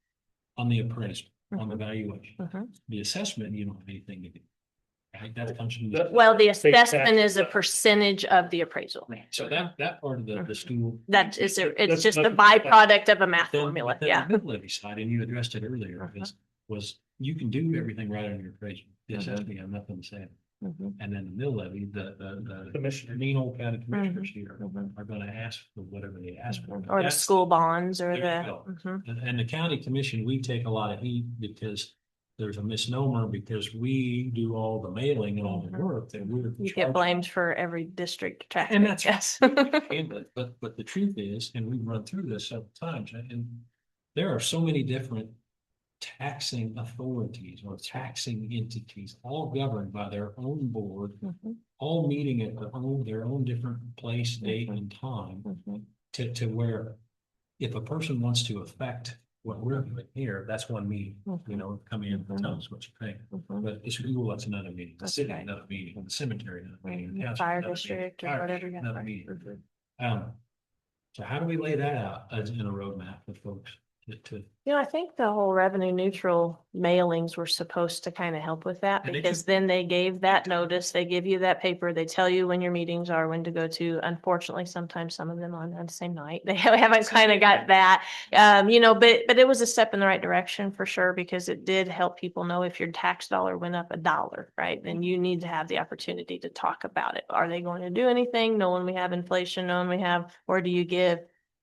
on the appraisal, on the Mhm. valuation. Mhm. The assessment, you don't have anything to do. Right, that comes from. Well, the assessment is a percentage of the appraisal. So that part of the stool. That is, it's That's just a not- byproduct of a math Then, formula, but then yeah. the mid levy side, and you addressed it earlier, Uh-huh. was you can do everything right on your appraisal. The Mhm. assessment, you have nothing to say. Mhm. And then the mill levy, the Commissioner. mean old county commissioners here Mhm. are gonna ask for whatever they ask for. Or the That's- school bonds or There you the. go. Mhm. And the county commission, we take a lot of heat because there's a misnomer because we do all the mailing and all the Mhm. work that we're. You get charged. blamed for every district tax. And that's- Yes. But the truth is, and we've run through this several times, and there are so many different taxing authorities or taxing entities, all governed by their own board, Mhm. all meeting at their own different place, date, and time, Mhm. to where if a person wants to affect what we're doing here, that's one meeting, you know, come in and tell us what you think. Mhm. But the school, that's another meeting, the city, Okay. another meeting, the cemetery, another meeting. the Mhm. township, Fire another meeting, district or fire whatever district, you another have. meeting. So how do we lay that out as in a roadmap for folks to, You know, I think the whole revenue neutral mailings were supposed to kind of help with that And they because then they gave that notice, they give you that paper, they tell you when your meetings are, when to go to. Unfortunately, sometimes some of them on the same night. They haven't kind of got that. You know, but it was a step in the right direction for sure because it did help people know if your tax dollar went up $1, right? Then you need to have the opportunity to talk about it. Are they going to do anything? Knowing we have inflation, knowing we have, or do you give?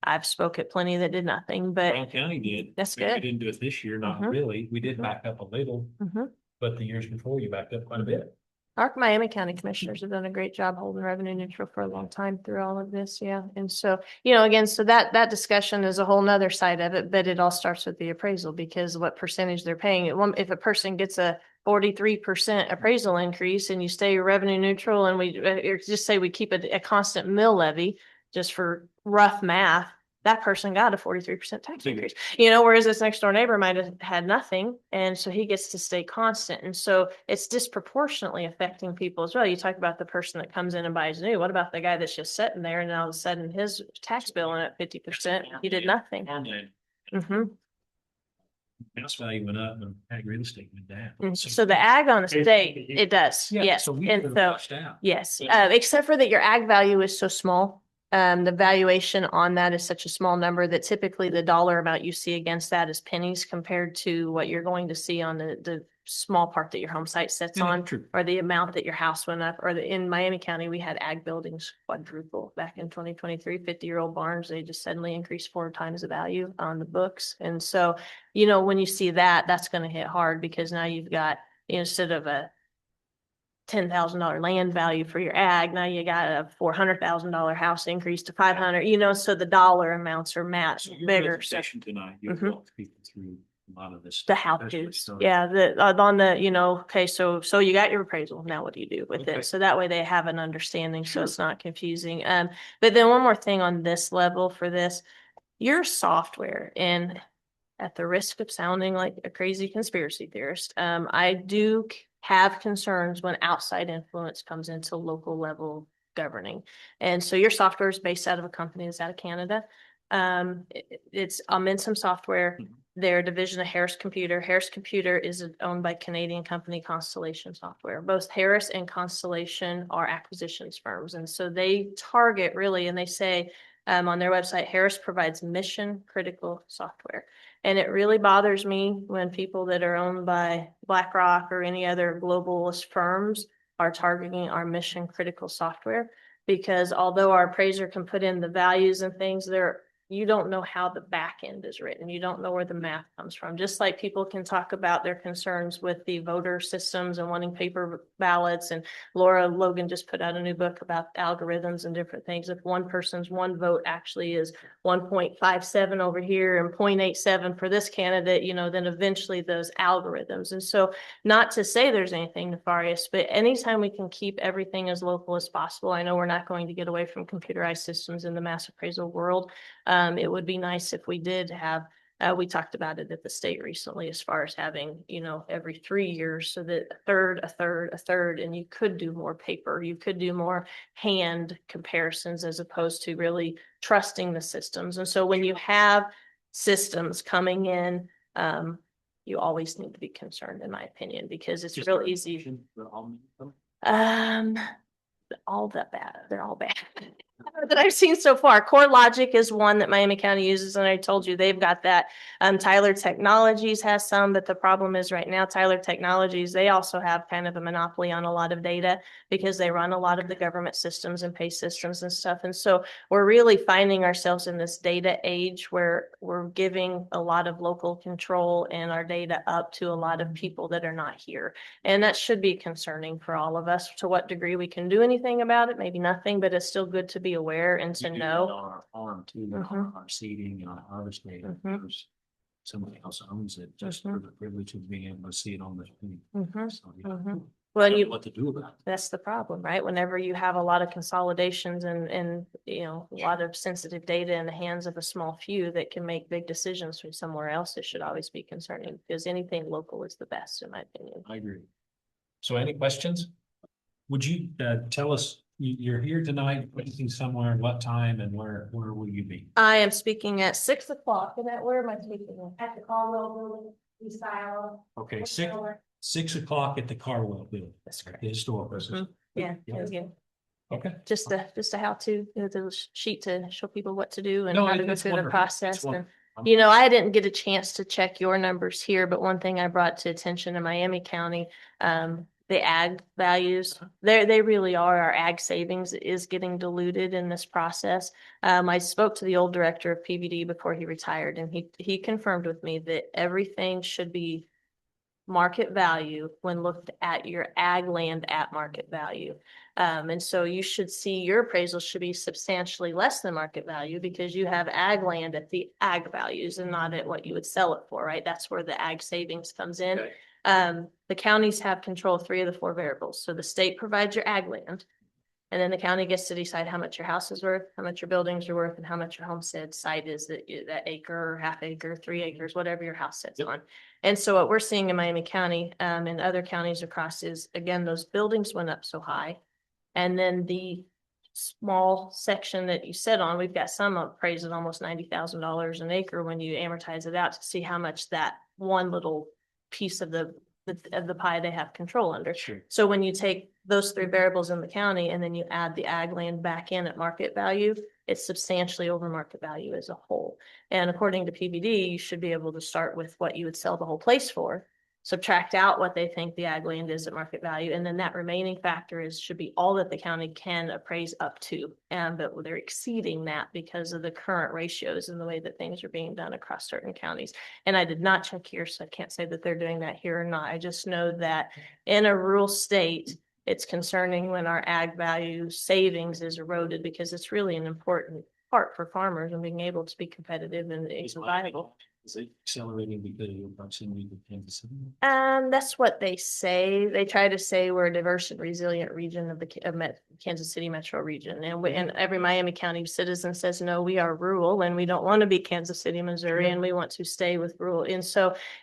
I've spoke at plenty that did nothing, but Brown County did. That's We good. didn't do it this year, not Mhm. really. We did Mhm. back up a little, Mhm. but the years before you backed up quite a bit. Our Miami County Commissioners have done a great job holding revenue neutral for a long time through all of this, yeah. And so, again, so that discussion is a whole nother side of it, but it all starts with the appraisal because what percentage they're paying. If a person gets a 43% appraisal increase and you stay revenue neutral and we just say we keep a constant mill levy, just for rough math, that person got a 43% tax increase, whereas this next door neighbor might have had nothing. And so he gets to stay constant. And so it's disproportionately affecting people as well. You talk about the person that comes in and buys new. What about the guy that's just sitting there and all of a sudden his tax bill went up 50%? He did nothing. Mm-hmm. House value went up and ag real estate went down. So the ag on the state, it does, Yeah, yes. so we And could've so, washed out. yes, except for that your ag value is so small. The valuation on that is such a small number that typically the dollar amount you see against that is pennies compared to what you're going to see on the small part that your home site sits on, True. or the amount that your house went up, or in Miami County, we had ag buildings quadruple back in 2023, 50-year-old barns. They just suddenly increased 4 times the value on the books. And so, when you see that, that's going to hit hard because now you've got, instead of a $10,000 land value for your ag, now you got a $400,000 house increase to 500, so the dollar amounts are matched bigger. So Tonight, you Mhm. walked people through a lot of this. the stuff, how especially to's, stuff. yeah, on the, okay, so you got your appraisal, now what do you do with Okay. it? So that way they have an understanding, so it's not confusing. But then one more thing on this level for this, your software, and at the risk of sounding like a crazy conspiracy theorist, I do have concerns when outside influence comes into local level governing. And so your software is based out of a company that's out of Canada. It's Momentum Software. They're a division of Harris Computer. Harris Computer is owned by Canadian company Constellation Software. Both Harris and Constellation are acquisitions firms. And so they target really, and they say on their website, Harris provides mission critical software. And it really bothers me when people that are owned by BlackRock or any other globalist firms are targeting our mission critical software. Because although our appraiser can put in the values and things, you don't know how the back end is written. You don't know where the math comes from. Just like people can talk about their concerns with the voter systems and wanting paper ballots. And Laura Logan just put out a new book about algorithms and different things. If one person's one vote actually is 1.57 over here and 0.87 for this candidate, then eventually those algorithms. And so not to say there's anything nefarious, but anytime we can keep everything as local as possible, I know we're not going to get away from computerized systems in the mass appraisal world. It would be nice if we did have, we talked about it at the state recently as far as having, every 3 years so that a third, and you could do more paper, you could do more hand comparisons as opposed to really trusting the systems. And so when you have systems coming in, you always need to be concerned, in my opinion, because it's real easy. All that bad. They're all bad that I've seen so far. CoreLogic is one that Miami County uses, and I told you they've got that. Tyler Technologies has some, but the problem is right now, Tyler Technologies, they also have kind of a monopoly on a lot of data because they run a lot of the government systems and pay systems and stuff. And so we're really finding ourselves in this data age where we're giving a lot of local control and our data up to a lot of people that are not here. And that should be concerning for all of us. To what degree we can do anything about it, maybe nothing, but it's still good to be aware and to know. On our farm too, Mhm. our seeding and our harvesting, Mhm. there's somebody else owns it just for the privilege of being able to see it on the screen. Mhm. So, Mhm. Well, don't know you, what to do about it. that's the problem, right? Whenever you have a lot of consolidations and a lot of sensitive data in the hands of a small few that can make big decisions from somewhere else, it should always be concerning because anything local is the best, in my opinion. I agree. So any questions? Would you tell us, you're here tonight, waiting somewhere, what time and where will you be? I am speaking at 6 o'clock. And where am I speaking? At the Caldwell Building, East Iowa. Okay, 6 o'clock at the Carwell Building. That's correct. The historical. Mhm. Yeah, Yeah. again, Okay. just a how to, the sheet to show people what to do and No, how to go it's through the wonderful. process. It's And, wonderful. I didn't get a chance to check your numbers here, but one thing I brought to attention in Miami County, the ag values, they really are. Our ag savings is getting diluted in this process. I spoke to the old director of PVD before he retired, and he confirmed with me that everything should be market value when looked at your ag land at market value. And so you should see your appraisal should be substantially less than market value because you have ag land at the ag values and not at what you would sell it for, right? That's where the ag savings comes in. Okay. The counties have control of 3 of the 4 variables. So the state provides your ag land. And then the county gets to decide how much your house is worth, how much your buildings are worth, and how much your homestead site is, that acre or half acre, 3 acres, whatever your house sits Yep. on. And so what we're seeing in Miami County, and other counties across is, again, those buildings went up so high. And then the small section that you sit on, we've got some appraised at almost $90,000 an acre when you amortize it out to see how much that one little piece of the pie they have control under. Sure. So when you take those 3 variables in the county and then you add the ag land back in at market value, it's substantially over market value as a whole. And according to PVD, you should be able to start with what you would sell the whole place for, subtract out what they think the ag land is at market value, and then that remaining factor should be all that the county can appraise up to. But they're exceeding that because of the current ratios and the way that things are being done across certain counties. And I did not check here, so I can't say that they're doing that here or not. I just know that in a rural state, it's concerning when our ag value savings is eroded because it's really an important part for farmers and being able to be competitive and viable. Is it accelerating because of your proximity to Kansas City? That's what they say. They try to say we're a diverse and resilient region of the Kansas City metro region. And every Miami County citizen says, no, we are rural and we don't want to be Kansas City, Missouri, and we want to stay with rural.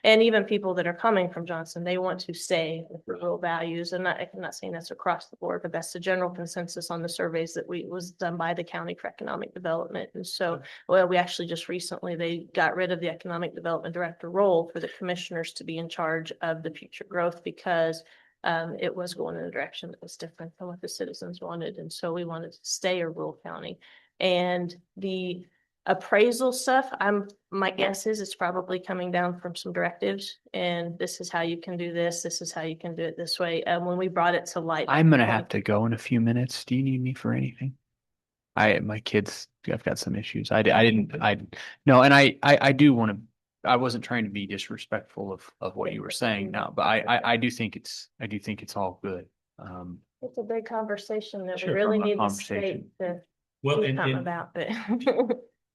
And even people that are coming from Johnson, they want to stay with rural values. And I'm not saying that's across the board, but that's the general consensus on the surveys that was done by the County for Economic Development. And so, well, we actually just recently, they got rid of the Economic Development Director role for the commissioners to be in charge of the future growth because it was going in a direction that was different from what the citizens wanted. And so we wanted to stay a rural county. And the appraisal stuff, my guess is it's probably coming down from some directives. And this is how you can do this. This is how you can do it this way. When we brought it to light. I'm gonna have to go in a few minutes. Do you need me for anything? My kids, I've got some issues. No, and I do want to, I wasn't trying to be disrespectful of what you were saying now, but I do think it's all good. It's a big conversation that we Sure, really from a need the conversation. state to Well, do and something about, but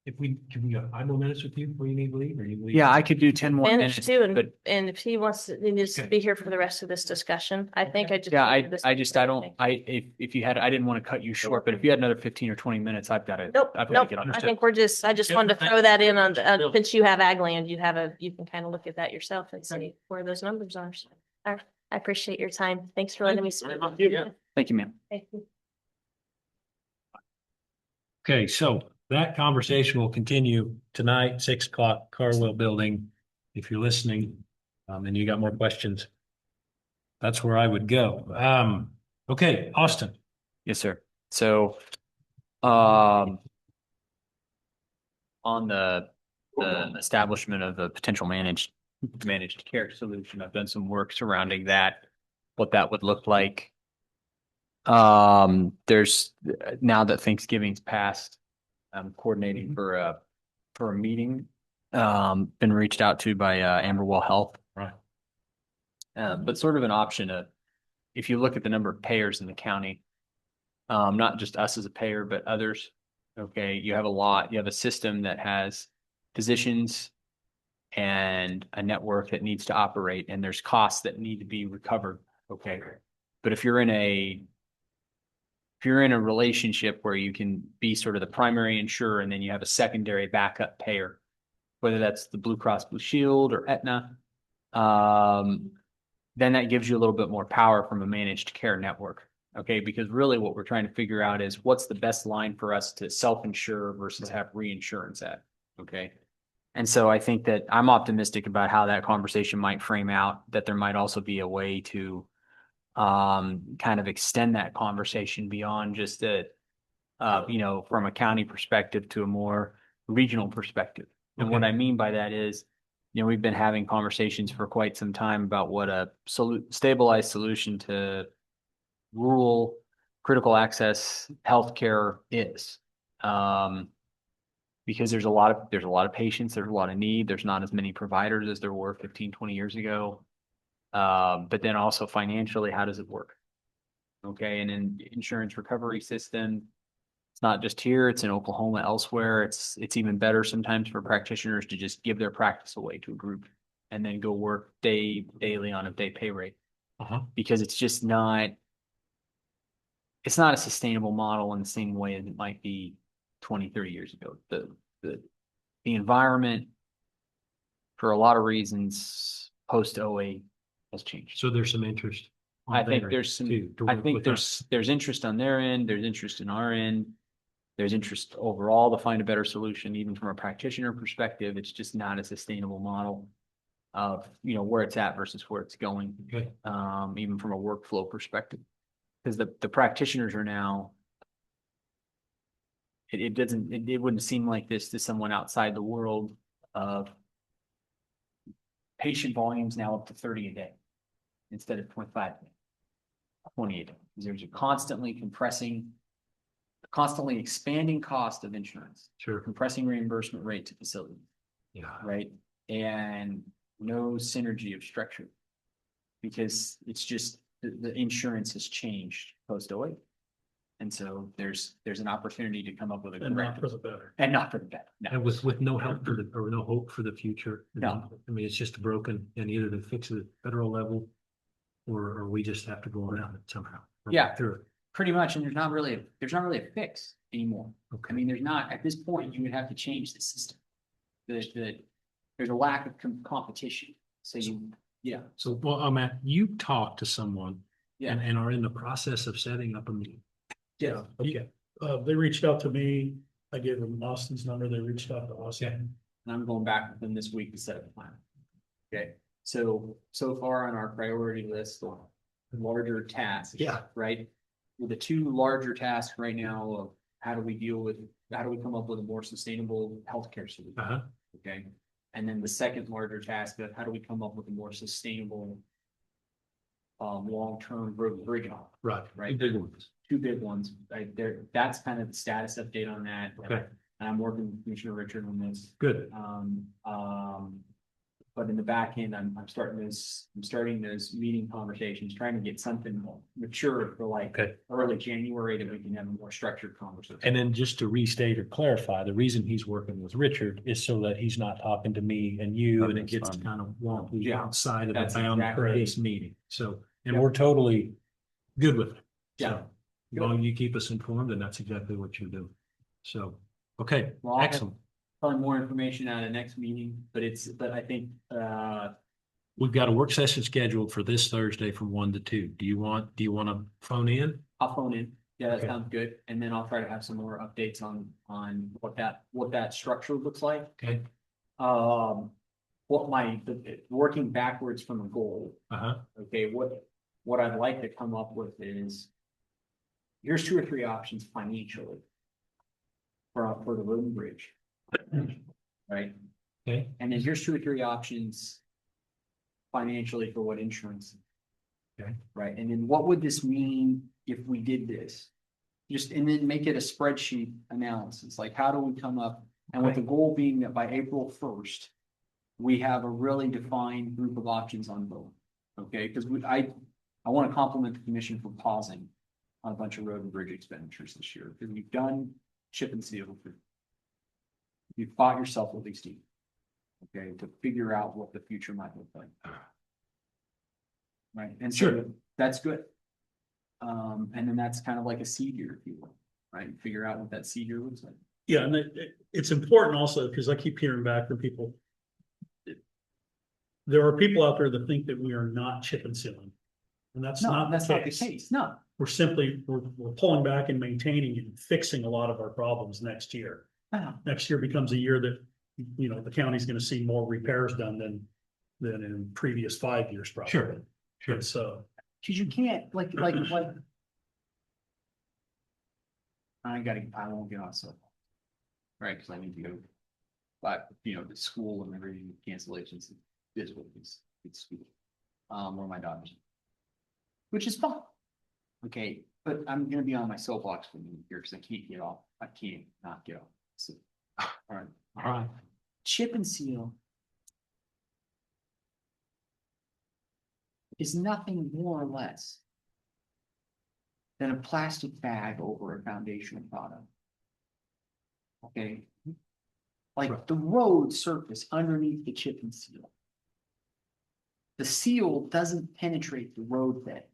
can we go 5 more minutes with you before you need to leave, or you leave? Yeah, I could do 10 more finish minutes, too. but And if he wants to, he needs to Okay. be here for the rest of this discussion. I think I just. yeah, wanted this- if you had, I didn't want to cut you short, but if you had another 15 or 20 minutes, I've got to. Nope, I've got to nope. get on. I think I just Yep, wanted to thank throw that in on, Bill. since you have ag land, you can kind of look at that yourself and see where those numbers are. So, I appreciate your time. Thanks for letting me speak. Yeah. Thank you, ma'am. Thank you. Okay, so that conversation will continue tonight, 6 o'clock, Carwell Building. If you're listening, and you got more questions, that's where I would go. Okay, Austin. Yes, sir. So, on the establishment of a potential managed care solution, I've done some work surrounding that, what that would look like. There's, now that Thanksgiving's passed, I'm coordinating for a meeting, been reached out to by Amberwell Health. Right. But sort of an option of, if you look at the number of payers in the county, not just us as a payer, but others. Okay, you have a system that has physicians and a network that needs to operate, and there's costs that need to be recovered. Okay. But if you're in a relationship where you can be sort of the primary insurer and then you have a secondary backup payer, whether that's the Blue Cross Blue Shield or Aetna, then that gives you a little bit more power from a managed care network. Okay, because really what we're trying to figure out is what's the best line for us to self-insure versus have reinsurance at. Okay. And so I think that I'm optimistic about how that conversation might frame out, that there might also be a way to kind of extend that conversation beyond just from a county perspective to a more regional perspective. And what I mean by that is, we've been having conversations for quite some time about what a stabilized solution to rural critical access healthcare is. Because there's a lot of patients, there's a lot of need, there's not as many providers as there were 15, 20 years ago. But then also financially, how does it work? Okay, and then insurance recovery system. It's not just here, it's in Oklahoma, elsewhere. It's even better sometimes for practitioners to just give their practice away to a group and then go work daily on a day pay rate. Uh-huh. Because it's not a sustainable model in the same way as it might be 20, 30 years ago. The environment, for a lot of reasons, post 08 has changed. So there's some interest. on I think their there's end, some, too, to I work think with us. there's interest on their end, there's interest in our end. There's interest overall to find a better solution, even from a practitioner perspective. It's just not a sustainable model of, where it's at versus where it's going, Okay, even from a workflow perspective. Because the practitioners are now, it wouldn't seem like this to someone outside the world of patient volumes now up to 30 a day instead of 25, 28. There's a constantly expanding cost of insurance, sure. compressing reimbursement rate to facilities, Yeah. right? And no synergy of structure. Because it's just, the insurance has changed post 08. And so there's an opportunity to come up with a And not corrective, for the better. and not for the better. No. And with no help for the, or no hope for the future. No. I mean, it's just broken and either to fix it at federal level or we just have to go around it somehow. or Yeah. Through it. Pretty much, and there's not really a fix anymore. Okay. I mean, there's not, at this point, you would have to change the system. There's a lack of competition, so yeah, So, well, Matt, you talked to someone yeah. and are in the process of setting up a meeting. Yeah. Okay. They reached out to me. I gave them Austin's number. They reached out to us. Yeah. And I'm going back with them this week to set up a plan. Okay, so far on our priority list, the larger tasks. Yeah. Right? With the two larger tasks right now of how do we come up with a more sustainable healthcare solution? Uh-huh. Okay, and then the second larger task of how do we come up with a more sustainable long-term bridge off, Right. right? Big ones. Two big ones, that's kind of the status update on that. Okay. And I'm working with Commissioner Richard on this. Good. But in the back end, I'm starting those meeting conversations, trying to get something mature for like Okay. early January that we can have a more structured conversation. And then just to restate or clarify, the reason he's working with Richard is so that he's not talking to me and you and it That's gets fine. kind of wonky Yeah, outside of the that's bound for exactly- this meeting. So, and Yep. we're totally good with it. Yeah. So, as long as you keep us informed, and that's exactly what you do. So, okay, Well, I'll have- excellent. Probably more information at the next meeting, but I think, We've got a work session scheduled for this Thursday from 1 to 2. Do you want to phone in? I'll phone in. Yeah, that Okay. sounds good. And then I'll try to have some more updates on what that structure looks like. Okay. Working backwards from a goal. Uh-huh. Okay, what I'd like to come up with is, here's 2 or 3 options financially for the road and bridge. Right? Okay. And then here's 2 or 3 options financially for what insurance. Okay. Right, and then what would this mean if we did this? And then make it a spreadsheet analysis, like how do we come up, and with the goal being that by April 1st, we have a really defined group of options on both. Okay, because I want to compliment the commission for pausing on a bunch of road and bridge expenditures this year, because we've done chip and seal. You've fought yourself at least, okay, to figure out what the future might look like. Right, and so Sure. that's good. And then that's kind of like a seed year, if you will, right? Figure out what that seed year looks like. Yeah, and it's important also, because I keep hearing back from people. There are people out there that think that we are not chip and sealing. And that's No, not that's the not the case. case, no. We're simply, we're pulling back and maintaining and fixing a lot of our problems next year. No. Next year becomes a year that, the county's gonna see more repairs done than in previous 5 years probably. Sure. Sure. So, Cause you can't, like. I won't get on so. Right, cause I need to go. But, to school and everything, cancellations, is what it's school. Where my daughter's. Which is fun. Okay, but I'm gonna be on my soapbox for me here, cause I can't get off, I can't not get off. So, alright. All right. Chip and seal. is nothing more or less than a plastic bag over a foundational product. Okay? Like the road surface underneath the chip and seal. The seal doesn't penetrate the road bed.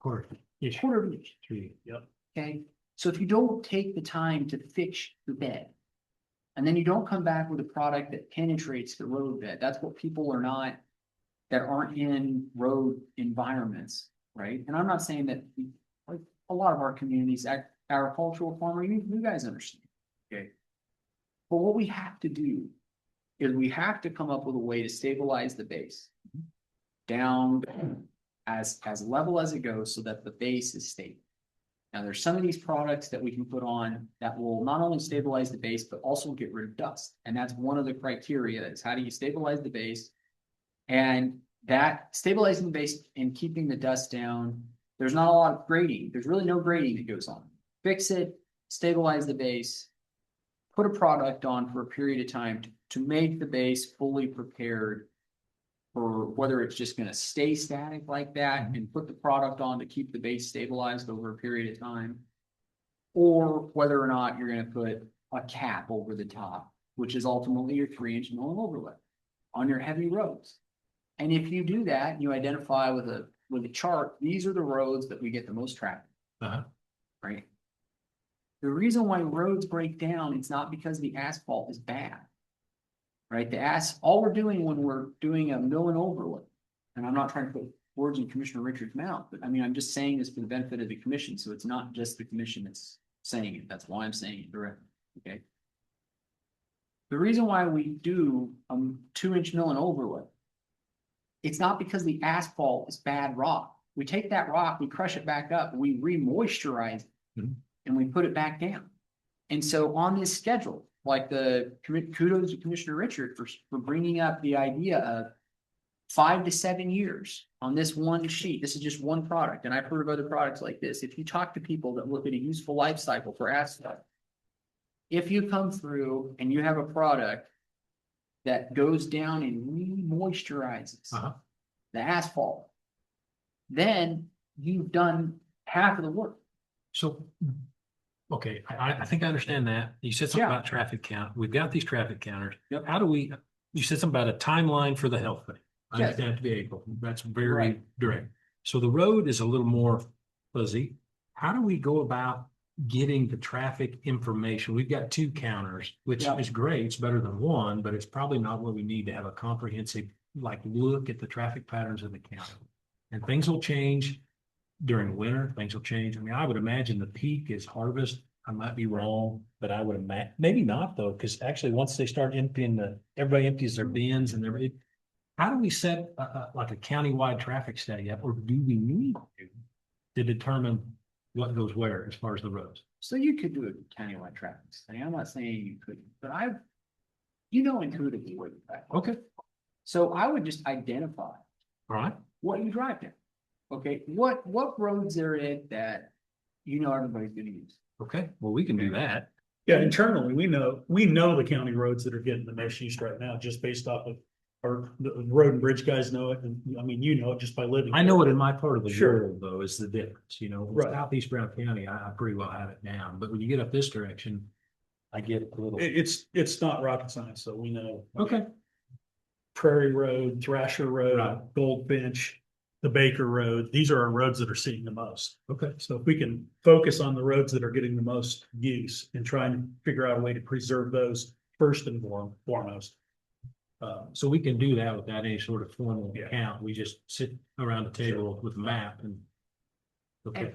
Quarter of an inch. Yep. Okay, so if you don't take the time to fix the bed. And then you don't come back with a product that penetrates the road bed, that's what people are not. That aren't in road environments, right? And I'm not saying that, like, a lot of our communities, agricultural farmer, you guys understand, okay? But what we have to do is we have to come up with a way to stabilize the base. Down as level as it goes so that the base is stable. Now, there's some of these products that we can put on that will not only stabilize the base, but also get rid of dust. And that's one of the criteria is how do you stabilize the base? And that stabilizing the base and keeping the dust down, there's not a lot of grading. There's really no grading that goes on. Fix it, stabilize the base, put a product on for a period of time to make the base fully prepared for whether it's just going to stay static like that and put the product on to keep the base stabilized over a period of time, or whether or not you're going to put a cap over the top, which is ultimately your 3-inch milling overlay on your heavy roads. And if you do that, you identify with a chart, these are the roads that we get the most traffic. Right? The reason why roads break down, it's not because the asphalt is bad. Right? All we're doing when we're doing a mill and overlay, and I'm not trying to put words in Commissioner Richard's mouth, but I mean, I'm just saying this for the benefit of the commission. So it's not just the commission that's saying it. That's why I'm saying it directly. Okay. The reason why we do a 2-inch mill and overlay, it's not because the asphalt is bad rock. We take that rock, we crush it back up, we re-moisturize it, and we put it back down. And so on this schedule, like kudos to Commissioner Richard for bringing up the idea of 5 to 7 years on this one sheet. This is just one product, and I've heard of other products like this. If you talk to people that look at a useful life cycle for asphalt, if you come through and you have a product that goes down and re-moisturizes the asphalt, then you've done half of the work. So, okay, I think I understand that. You said something about traffic count. We've got these traffic counters. Yep. How do you said something about a timeline for the health thing. I Yes. understand it to be April. That's very Right. direct. So the road is a little more fuzzy. How do we go about getting the traffic information? We've got 2 counters, which Yep. is great. It's better than 1, but it's probably not what we need to have a comprehensive, look at the traffic patterns of the county. And things will change during winter. Things will change. I mean, I would imagine the peak is harvest. I might be wrong, but I would imagine, maybe not though, because actually once they start emptying everybody empties their bins and everything. How do we set like a countywide traffic study up, or do we need to determine what goes where as far as the roads? So you could do a countywide traffic study. I'm not saying you couldn't, but intuitively what you track. Okay, So I would just identify all right. what you drive down. Okay, what roads are it that everybody's gonna use? Okay, well, we can do that. Yeah, internally, we know the county roads that are getting the most use right now, just based off of the road and bridge guys know it, and I mean, it just by living. I know it in my part of the Sure. world though, is the difference, Right. Southeast Brown County, I pretty well have it down, but when you get up this direction, I get a little. It's not rocket science, so we know. Okay, Prairie Road, Thrasher Road, Right. Goldfinch, the Baker Road, these are our roads that are seeing the most. okay. So if we can focus on the roads that are getting the most use and try and figure out a way to preserve those first and foremost. So we can do that without any sort of formal Yeah. account. We just sit around the table with a map and. Okay,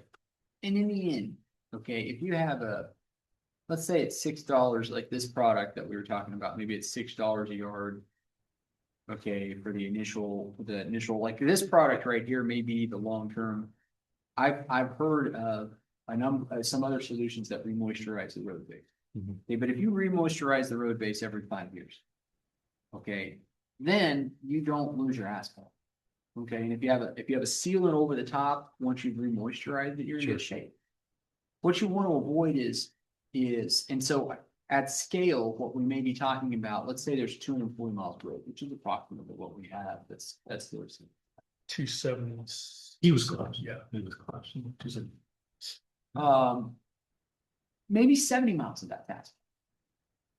And in the end, okay, if you have let's say it's $6, like this product that we were talking about, maybe it's $6 a yard. Okay, for the initial, like this product right here may be the long-term. I've heard of some other solutions that re-moisturize the road base. Mhm. Okay, but if you re-moisturize the road base every 5 years. Okay, then you don't lose your asphalt. Okay, and if you have a sealant over the top, once you've re-moisturized it, you're in Sure. good shape. What you want to avoid is, and so at scale, what we may be talking about, let's say there's 240 miles of road, which is approximately what we have. That's 270s. He was close. Yeah. He was close. 270. Maybe 70 miles of that fast.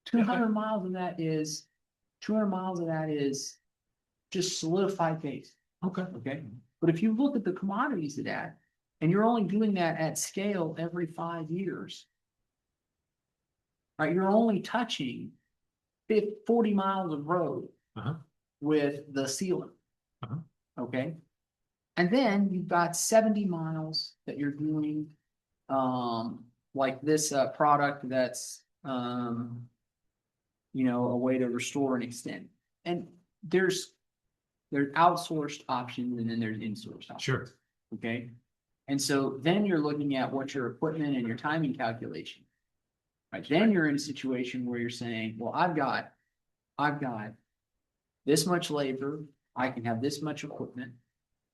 200 miles of that is, 200 miles of that is just solidified base. Okay. Okay, but if you look at the commodities of that, and you're only doing that at scale every 5 years. Right, you're only touching 40 miles of road. Uh-huh. With the sealer. Uh-huh. Okay. And then you've got 70 miles that you're doing, like this, product that's, you know, a way to restore and extend. And there's outsourced options and then there's insourced options. Sure. Okay. And so then you're looking at what your equipment and your timing calculation. Right. Then you're in a situation where you're saying, well, I've got this much labor, I can have this much equipment.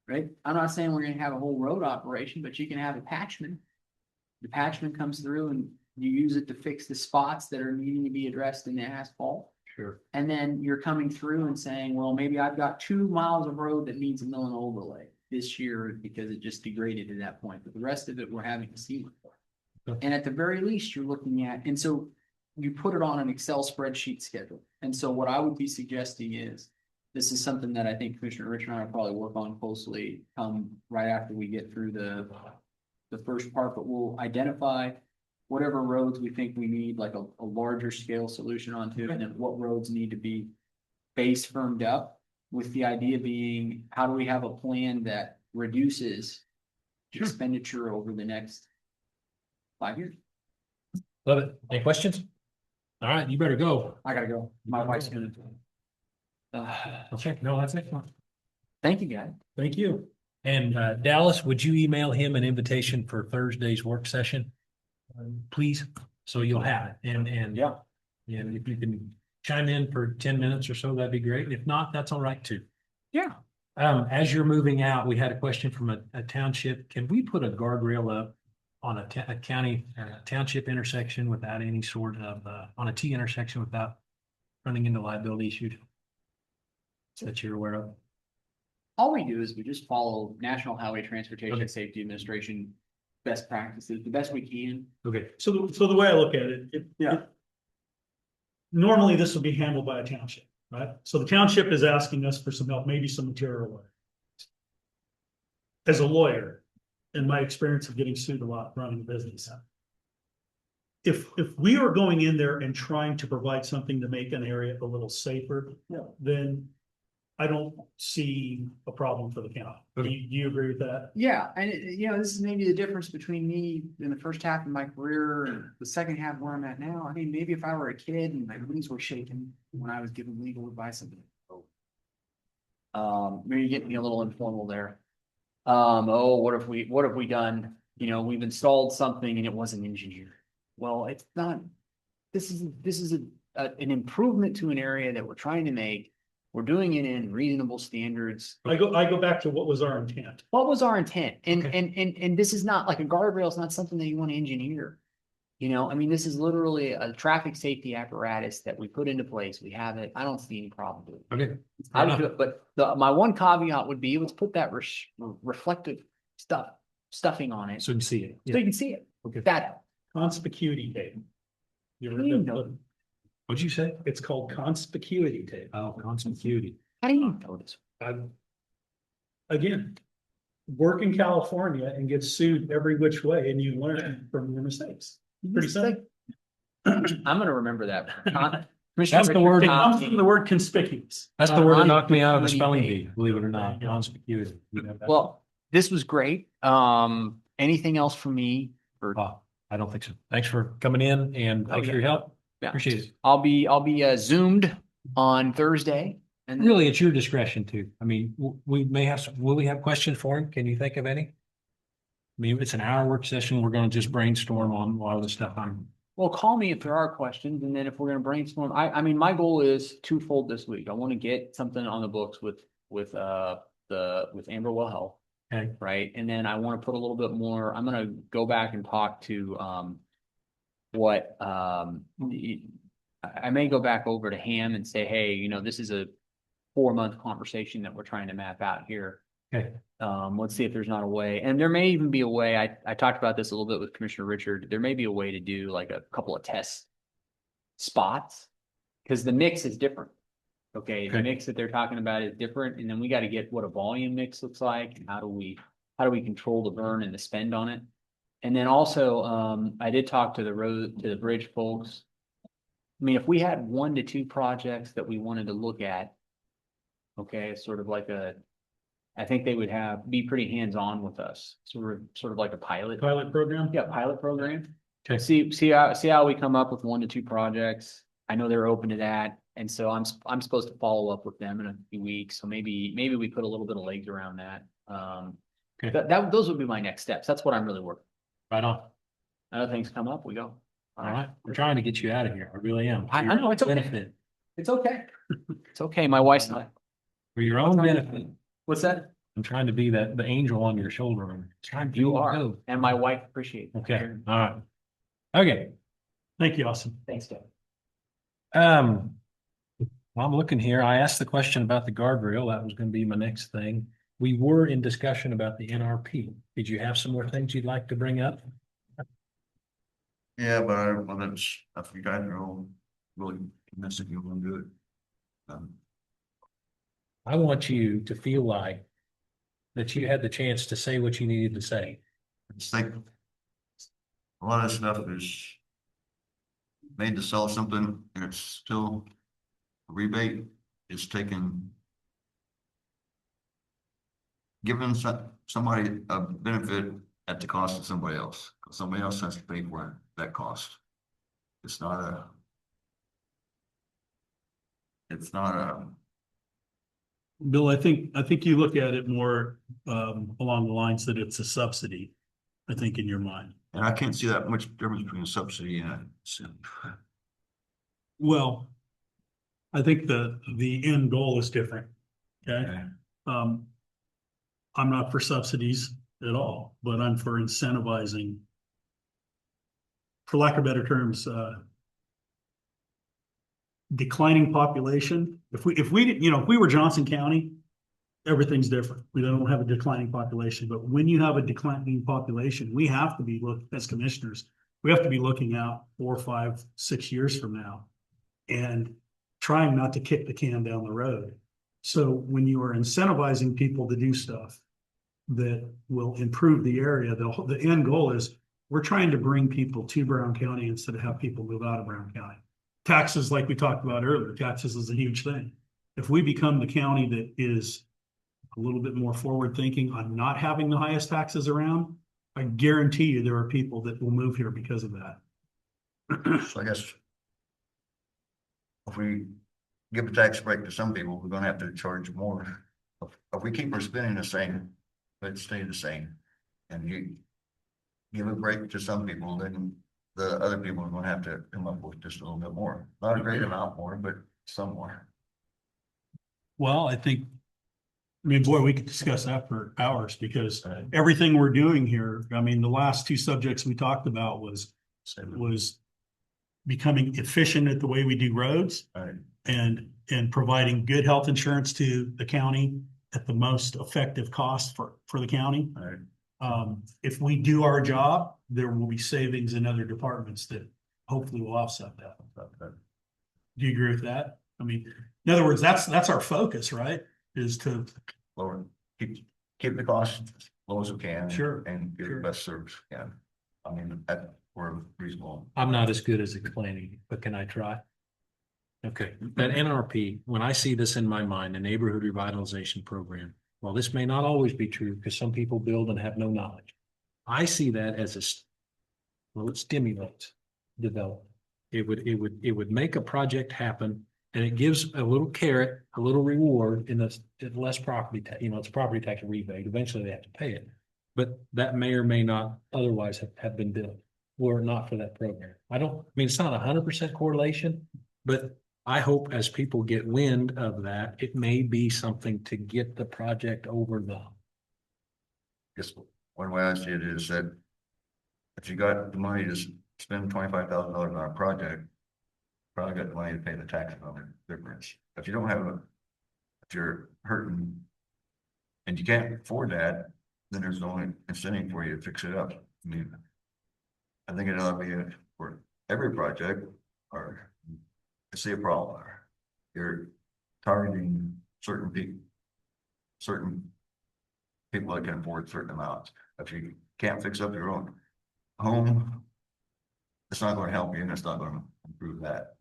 Right. I'm not saying we're gonna have a whole road operation, but you can have a patchman. The patchman comes through and you use it to fix the spots that are needing to be addressed in the asphalt. Sure. And then you're coming through and saying, well, maybe I've got 2 miles of road that needs a mill and overlay this year because it just degraded at that point, but the rest of it we're having to seal it for. Okay. And at the very least, you're looking at, and so you put it on an Excel spreadsheet schedule. And so what I would be suggesting is, this is something that I think Commissioner Richard and I will probably work on closely, right after we get through the first part, but we'll identify whatever roads we think we need, like a larger scale solution onto, and then what roads need to be base firmed up, with the idea being, how do we have a plan that reduces expenditure over the next 5 years? Love it. Any questions? All right, you better go. I gotta go. My wife's gonna. Okay, no, that's excellent. Thank you, guys. Thank you. And Dallas, would you email him an invitation for Thursday's work session? Please, so you'll have it. And Yeah. if you can chime in for 10 minutes or so, that'd be great. If not, that's all right too. Yeah. As you're moving out, we had a question from a township. Can we put a guardrail up on a county township intersection without any sort of on a T intersection without running into liability issues that you're aware of? All we do is we just follow National Highway Transportation Safety Administration best practices the best we can. Okay. So the way I look at it, normally this would be handled by a township, right? So the township is asking us for some help, maybe some material work. As a lawyer, in my experience of getting sued a lot running a business, if we are going in there and trying to provide something to make an area a little safer, then I don't see a problem for the county. Do you agree with that? Yeah, and this is maybe the difference between me in the first half of my career and the second half where I'm at now. I mean, maybe if I were a kid and my knees were shaking when I was giving legal advice. Maybe getting me a little informal there. What have we done? We've installed something and it wasn't engineered. Well, it's not. This is an improvement to an area that we're trying to make. We're doing it in reasonable standards. I go back to what was our intent. What was our intent? And this is not like a guardrail. It's not something that you want to engineer. I mean, this is literally a traffic safety apparatus that we put into place. We have it. I don't see any problem with it. Okay. I would do it, but my one caveat would be, let's put that reflective stuffing on it So you can see it. so you can see it. Okay. That Conspicuity tape. You ever You heard know. that? What'd you say? It's called conspicuity tape. Oh, conspicuity. how do you know this? Again, work in California and get sued every which way, and you learn from your mistakes. Pretty simple. I'm gonna remember that. That's the word. It comes from the word conspicuous. That's the word that knocked me out of the Conspicuity spelling bee, believe it or not. Conspicuity. Well, this was great. Anything else from me? I don't think so. Thanks for coming in and thanks for your help. Yeah. Appreciate it. I'll be zoomed on Thursday. And Really, it's your discretion too. I mean, we may have, will we have questions for him? Can you think of any? I mean, it's an hour work session. We're going to just brainstorm on a lot of the stuff well, call me if there are questions, and then if we're gonna brainstorm, I mean, my goal is twofold this week. I want to get something on the books with Amberwell Health. Okay. Right, and then I want to put a little bit more, I'm gonna go back and talk to, I may go back over to Ham and say, hey, this is a 4-month conversation that we're trying to map out here. Okay. Let's see if there's not a way, and there may even be a way, I talked about this a little bit with Commissioner Richard, there may be a way to do like a couple of test spots. Cause the mix is different. Okay, the Okay. mix that they're talking about is different, and then we gotta get what a volume mix looks like, and how do we control the burn and the spend on it? And then also, I did talk to the bridge folks. I mean, if we had 1 to 2 projects that we wanted to look at. Okay, sort of like I think they would be pretty hands-on with us, sort of like a pilot. Pilot program? Yeah, pilot program. Okay. See how we come up with 1 to 2 projects. I know they're open to that, and so I'm supposed to follow up with them in a few weeks. So maybe we put a little bit of legs around that. Okay. Those would be my next steps. That's what I'm really working. Right on. Other things come up, we go. All right. We're trying to get you out of here. I really am. I know, it's okay. Benefit. It's okay. It's okay. My wife's not. For your own benefit. What's that? I'm trying to be the angel on your shoulder. It's time for You to are, go. and my wife appreciates it. Okay. All right. Okay. Thank you, Austin. Thanks, Deb. While I'm looking here, I asked the question about the guardrail. That was going to be my next thing. We were in discussion about the NRP. Did you have some more things you'd like to bring up? Yeah, but I think you guys are all really convinced that you're gonna do it. I want you to feel like that you had the chance to say what you needed to say. I just think a lot of stuff is made to sell something and it's still a rebate is taken. Giving somebody a benefit at the cost of somebody else, 'cause somebody else has to pay for that cost. It's not a. Bill, I think you look at it more along the lines that it's a subsidy, I think, in your mind. And I can't see that much difference between a subsidy and a SIP. Well, I think the end goal is different. Okay. I'm not for subsidies at all, but I'm for incentivizing, for lack of better terms, declining population. If we were Johnson County, everything's different. We don't have a declining population, but when you have a declining population, we have to be as commissioners, we have to be looking out 4, 5, 6 years from now and trying not to kick the can down the road. So when you are incentivizing people to do stuff that will improve the area, the end goal is we're trying to bring people to Brown County instead of have people move out of Brown County. Taxes, like we talked about earlier, taxes is a huge thing. If we become the county that is a little bit more forward thinking on not having the highest taxes around, I guarantee you there are people that will move here because of that. So I guess if we give a tax break to some people, we're gonna have to charge more. If we keep our spending the same, but stay the same, and you give a break to some people, then the other people are gonna have to come up with just a little bit more. Not a great amount more, but some more. Well, I mean, boy, we could discuss that for hours because everything we're doing here, I mean, the last 2 subjects we talked about was becoming efficient at the way we do roads Right. and providing good health insurance to the county at the most effective cost for the county. Right. If we do our job, there will be savings in other departments that hopefully will offset that. Do you agree with that? I mean, in other words, that's our focus, right? Is to, Lower, keep the cost as low as we can. Sure, And get the sure. best service we can. I mean, we're reasonable. I'm not as good as explaining, it, but can I try? Okay, that NRP, when I see this in my mind, the Neighborhood Revitalization Program, while this may not always be true because some people build and have no knowledge, I see that as it stimulates development. It would make a project happen and it gives a little carrot, a little reward in the less property tax, it's property tax rebate. Eventually they have to pay it. But that may or may not otherwise have been built were it not for that program. It's not 100% correlation, but I hope as people get wind of that, it may be something to get the project over the. Guess one way I see it is that if you got the money to spend $25,000 on a project, probably got the money to pay the tax on the difference. If you don't have if you're hurting and you can't afford that, then there's no incentive for you to fix it up. I mean, I think it ought to be for every project, or I see a problem there. You're targeting certain people that can afford certain amounts. If you can't fix up your own home, it's not gonna help you, and it's not gonna improve that.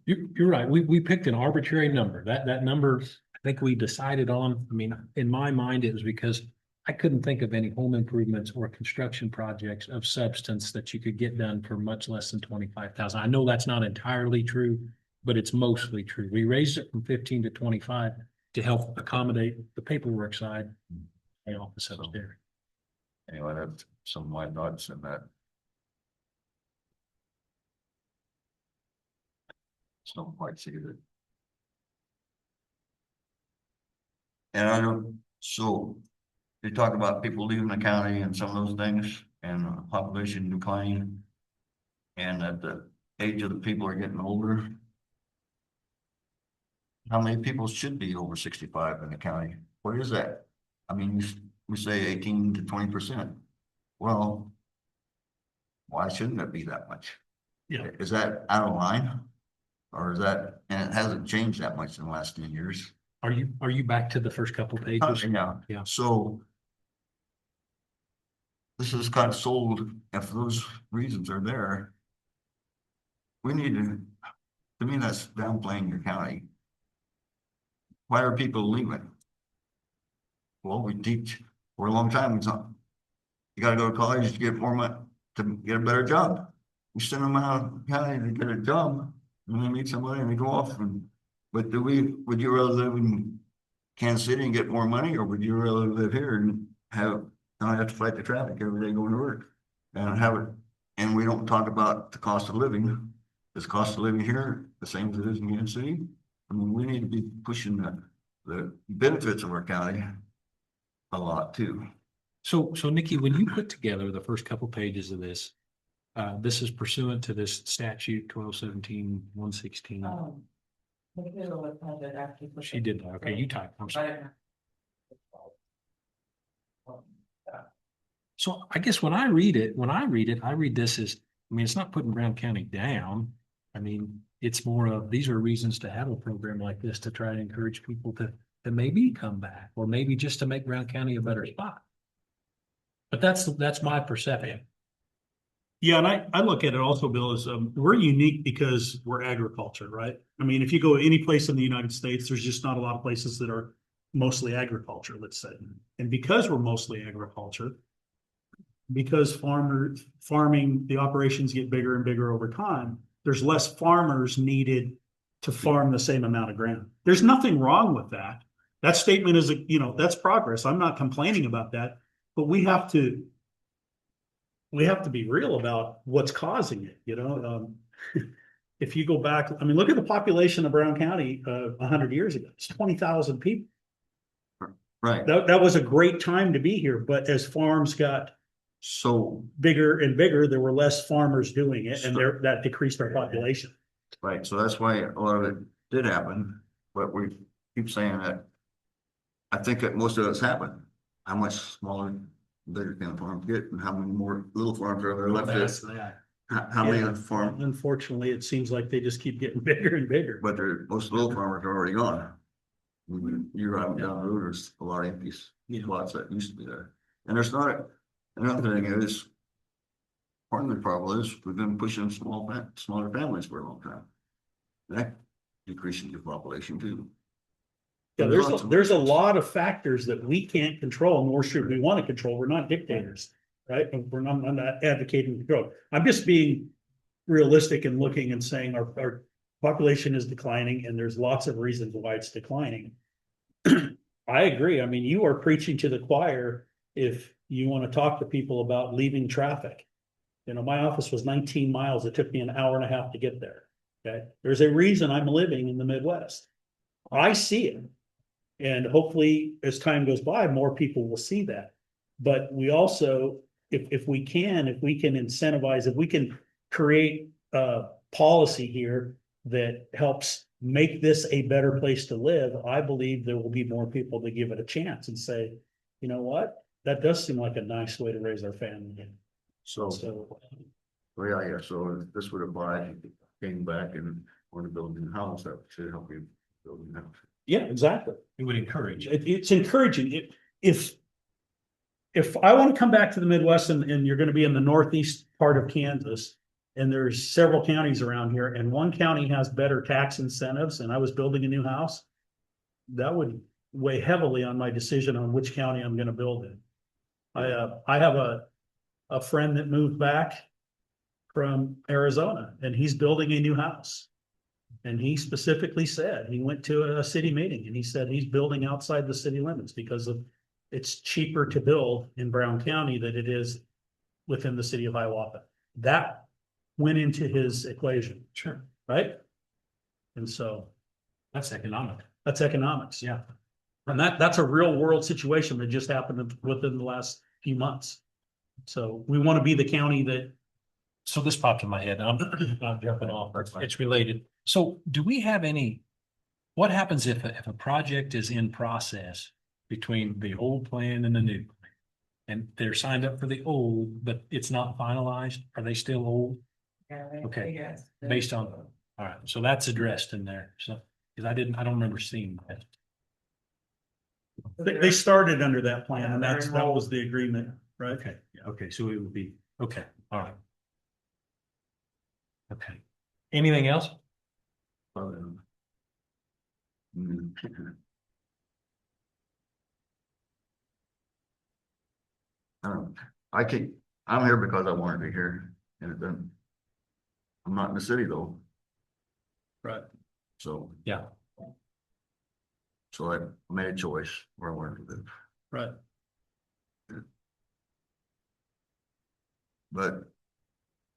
You're right. We picked an arbitrary number. That number, I think we decided on, I mean, in my mind, it was because I couldn't think of any home improvements or construction projects of substance that you could get done for much less than 25,000. I know that's not entirely true, but it's mostly true. We raised it from 15 to 25 to help accommodate the paperwork side and office upstairs. Anyway, that's some of my thoughts in that. So don't quite see it. And I don't, so you talk about people leaving the county and some of those things and population declining. And that the age of the people are getting older. How many people should be over 65 in the county? What is that? I mean, we say 18 to 20%. Well, why shouldn't it be that much? Yeah. Is that out of line? Or is that, and it hasn't changed that much in the last 10 years? Are you back to the first couple pages? Yeah. Yeah. So this is kind of sold, if those reasons are there, we need to me, that's downplaying your county. Why are people leaving? Well, we teach for a long time. It's not, you gotta go to college to get more money, to get a better job. We send them out of the county to get a job, and they meet somebody and they go off and, but would you rather live in Kansas City and get more money, or would you rather live here and not have to fight the traffic every day going to work? And have it, and we don't talk about the cost of living. Is the cost of living here the same as it is in Kansas City? I mean, we need to be pushing the benefits of our county a lot too. So Nikki, when you put together the first couple pages of this, this is pursuant to this statute 1217-116. She did that. Okay, you typed. I'm sorry. So I guess when I read it, I read this as, I mean, it's not putting Brown County down. I mean, it's more of, these are reasons to have a program like this to try to encourage people to maybe come back, or maybe just to make Brown County a better spot. But that's my perception. Yeah, and I look at it also, Bill, as we're unique because we're agriculture, right? I mean, if you go any place in the United States, there's just not a lot of places that are mostly agriculture, let's say. And because we're mostly agriculture, because farming, the operations get bigger and bigger over time, there's less farmers needed to farm the same amount of ground. There's nothing wrong with that. That statement is, that's progress. I'm not complaining about that, but we have to be real about what's causing it, If you go back, I mean, look at the population of Brown County 100 years ago. It's 20,000 people. Right. That was a great time to be here, but as farms got So, bigger and bigger, there were less farmers doing it, and that decreased our population. right, so that's why a lot of it did happen, but we keep saying that. I think that most of it's happened. How much smaller, bigger can farms get, and how many more little farms are there left? How many farms? Unfortunately, it seems like they just keep getting bigger and bigger. But most little farmers are already gone. You ride down the road, there's a lot of empty lots that used to be there. And there's not, another thing is, part of the problem is we've been pushing smaller families for a long time. That decreasing your population too. Yeah, there's a lot of factors that we can't control, nor should we want to control. We're not dictators, right? I'm not advocating control. I'm just being realistic and looking and saying our population is declining, and there's lots of reasons why it's declining. I agree. I mean, you are preaching to the choir if you want to talk to people about leaving traffic. My office was 19 miles. It took me an hour and a half to get there. Okay. There's a reason I'm living in the Midwest. I see it. And hopefully as time goes by, more people will see that. But we also, if we can incentivize, if we can create a policy here that helps make this a better place to live, I believe there will be more people that give it a chance and say, you know what? That does seem like a nice way to raise our family. So, So, well, yeah, so if this would apply, if you came back and want to build a new house, that should help you build a new house. yeah, exactly. It would encourage. It's encouraging. If I want to come back to the Midwest and you're going to be in the northeast part of Kansas, and there's several counties around here, and one county has better tax incentives, and I was building a new house, that would weigh heavily on my decision on which county I'm going to build in. I have a friend that moved back from Arizona, and he's building a new house. And he specifically said, he went to a city meeting and he said he's building outside the city limits because of it's cheaper to build in Brown County than it is within the city of Hiawatha. That went into his equation. Sure. Right? And so That's economic. that's economics. Yeah. And that's a real world situation that just happened within the last few months. So we want to be the county that, So this popped in my head. I'm jumping off. It's related. So do we have any, what happens if a project is in process between the old plan and the new? And they're signed up for the old, but it's not finalized? Are they still old? Okay. Yes. Based on, all right, so that's addressed in there. So, because I don't remember seeing that. they started under that plan and that was the agreement, right? Okay, yeah, okay, so it would be, okay, all right. Okay. Anything else? Mm. I can, I'm here because I wanted to be here, and it doesn't. I'm not in the city though, Right. so. Yeah. So I made a choice where I wanted to live, Right. but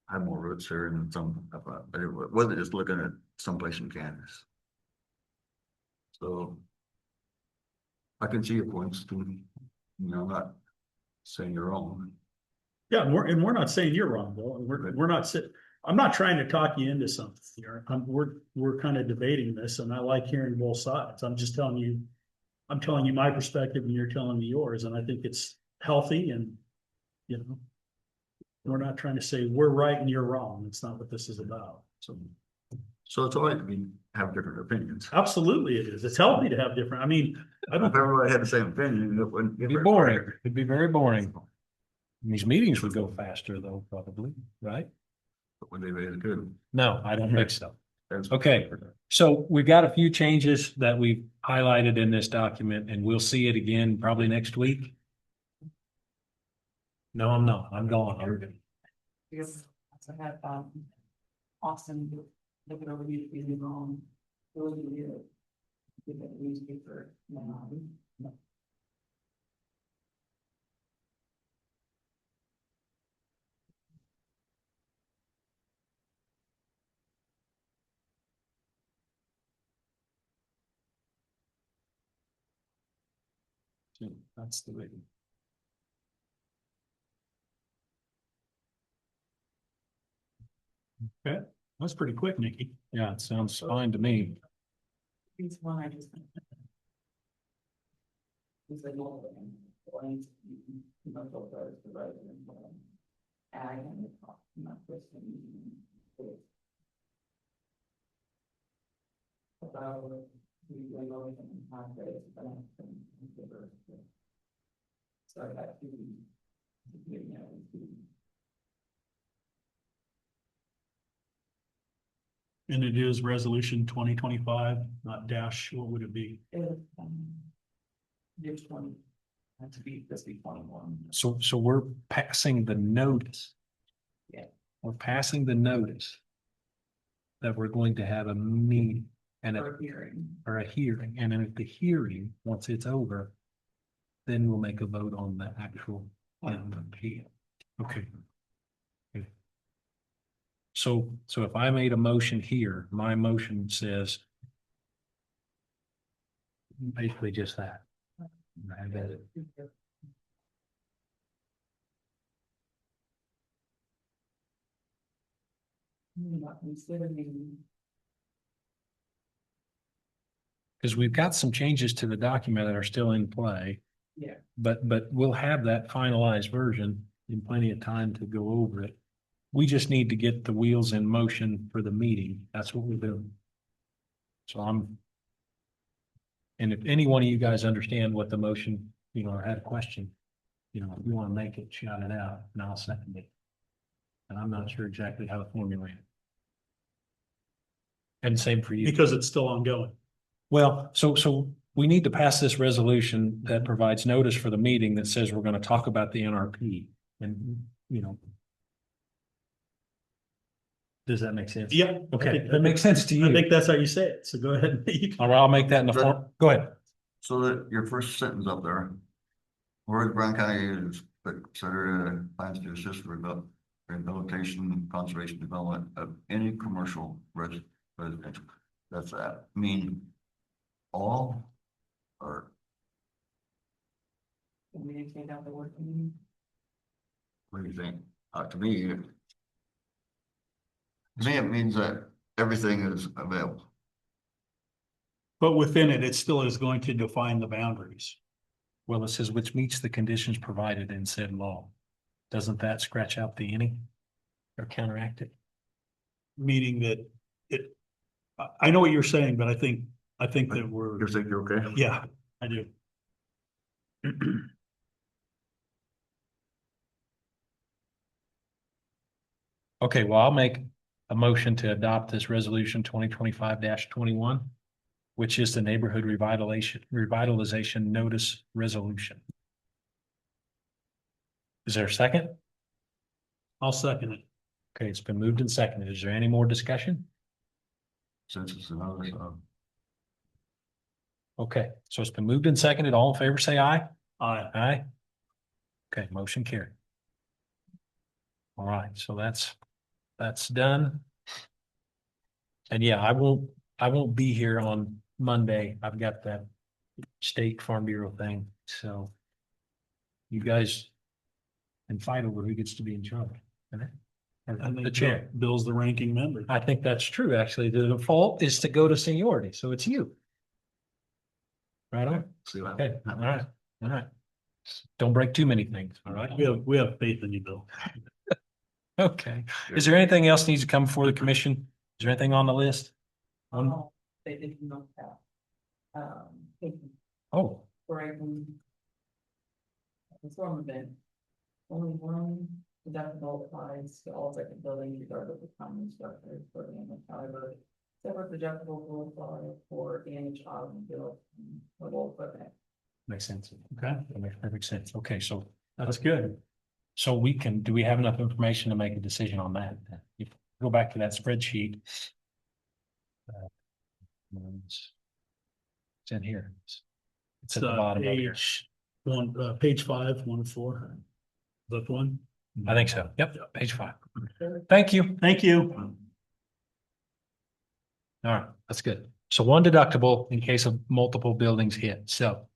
I have more roots here than some, but it wasn't just looking at someplace in Kansas. So. I can see your points too, I'm not saying you're wrong. Yeah, and we're not saying you're wrong, Bill. We're not I'm not trying to talk you into something here. We're kind of debating this and I like hearing both sides. I'm telling you my perspective and you're telling me yours. And I think it's healthy and, we're not trying to say we're right and you're wrong. It's not what this is about. So it's all right to have different opinions. Absolutely it is. It's healthy to have different, I mean, I If don't, everybody had the same opinion, it wouldn't. It'd be boring. It'd be very boring. These meetings would go faster though, probably, right? But when they really good. No, I don't think so. That's- Okay. So we've got a few changes that we've highlighted in this document and we'll see it again probably next week. No, I'm not. I'm gone. Because I had, Austin look it over, you to be wrong. Really, give it a newspaper. That's the way. okay. That's pretty quick, Nikki. Yeah, it sounds fine to me. These one I just. It's like all of them, going to, go first, the resident, ag and the top, not this one. About, we go in high grades, but I'm. So I got to. And it is resolution 2025, not dash, what would it be? There's 20, had to be, this be 21. So we're passing the notice. Yeah. We're passing the notice that we're going to have a meeting and For hearing. or a hearing, and then at the hearing, once it's over, then we'll make a vote on the actual appeal. Okay. Okay. So if I made a motion here, my motion says basically just that. I bet it. Not considering. Because we've got some changes to the document that are still in play. Yeah. But we'll have that finalized version in plenty of time to go over it. We just need to get the wheels in motion for the meeting. That's what we're doing. So and if any one of you guys understand what the motion, or had a question, if you want to make it, shout it out, and I'll second it. And I'm not sure exactly how to formulate it. And same for you. Because it's still ongoing. Well, so we need to pass this resolution that provides notice for the meeting that says we're going to talk about the NRP and, Does that make sense? Yeah. Okay, that makes sense to I you. think that's how you say it. So go ahead. All right, I'll make that in the form. Go ahead. So that your first sentence up there. Whereas Brown County is considered plans to assist rehabilitation, conservation development of any commercial residential. Does that mean all or Can we take out the word community? what do you think? To me, it means that everything is available. But within it, it still is going to define the boundaries. Well, it says which meets the conditions provided in said law. Doesn't that scratch out the any or counteract it? Meaning that I know what you're saying, but I think that You think you're okay? yeah, I do. Okay, well, I'll make a motion to adopt this resolution 2025-21, which is the neighborhood revitalization notice resolution. Is there a second? I'll second it. Okay, it's been moved and seconded. Is there any more discussion? Since it's another, Okay, so it's been moved and seconded. All in favor, say aye. Aye. Aye. Okay, motion carried. All right, so that's done. And yeah, I won't be here on Monday. I've got that State Farm Bureau thing, so you guys can fight over who gets to be in charge. The chair. Bill's the ranking member. I think that's true, actually. The default is to go to seniority, so it's you. Right on. see what Okay, all right, all right. Don't break too many things, all right? We have faith in you, Bill. Okay. Is there anything else needs to come before the commission? Is there anything on the list? They didn't know that. Oh, Brighton. The storm event. Only one deductible applies to all second buildings regardless of common structures for damage, however. Separate deductible will apply for damage automobile or mobile equipment. makes sense. Okay, That makes perfect sense. Okay, so that's good. so do we have enough information to make a decision on that? If you go back to that spreadsheet. It's in here. It's at the bottom of here. Page 5, 1 of 4. Book 1. I think so. Yep, page 5. Thank you. Thank you. All right, that's good. So one deductible in case of multiple buildings hit, so.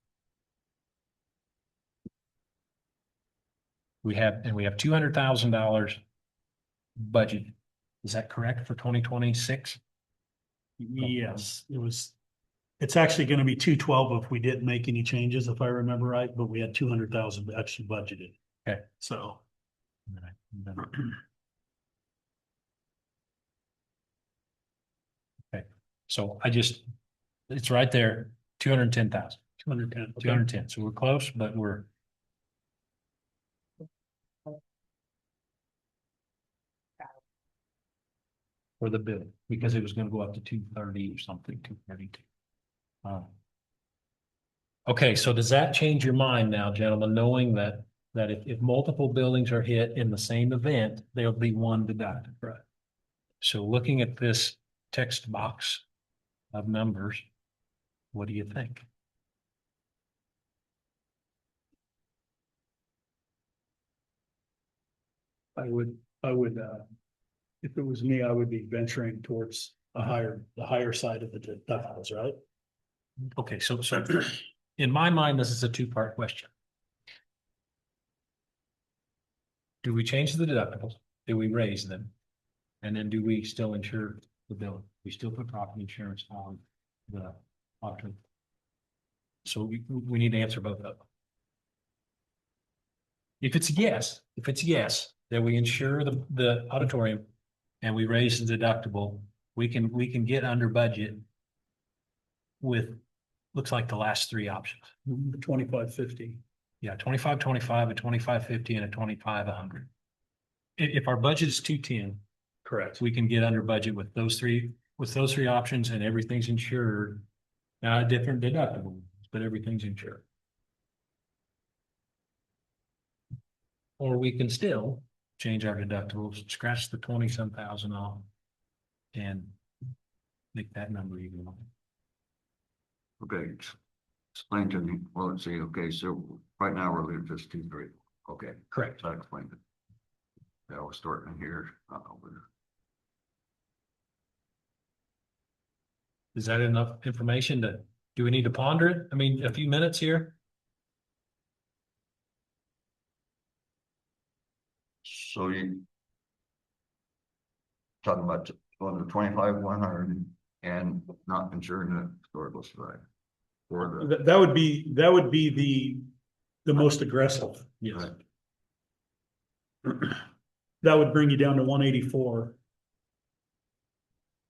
We have $200,000 budget. Is that correct for 2026? Yes, it's actually going to be 212 if we didn't make any changes, if I remember right, but we had 200,000 actually budgeted. Okay. So. All right. Okay, so it's right there, 210,000. 210. 210, so we're close, but we're. For the bill, because it was gonna go up to 230 or something, 232. Okay, so does that change your mind now, gentlemen, knowing that if multiple buildings are hit in the same event, there'll be one deducted, right? So looking at this text box of numbers, what do you think? I would, if it was me, I would be venturing towards the higher side of the deductibles, right? Okay, so in my mind, this is a two-part question. Do we change the deductibles? Do we raise them? And then do we still insure the building? We still put property insurance on the option. So we need to answer both of them. If it's a yes, that we insure the auditorium and we raise the deductible, we can get under budget with, looks like the last three options. The 2550. Yeah, 25-25, a 25-50, and a 25-100. If our budget is 210, Correct. we can get under budget with those three options and everything's insured. Now, a different deductible, but everything's insured. Or we can still change our deductibles, scratch the 20-some thousand off and make that number even. Okay, explain to me, well, let's see, okay, so right now we're leaving just 2-3, okay, Correct. so I explained it. Yeah, we're starting here, Is that enough information do we need to ponder it? I mean, a few minutes here? so you talking about on the 25-100 and not insuring the historical society. Or the, That would be the most aggressive. Yes. That would bring you down to 184.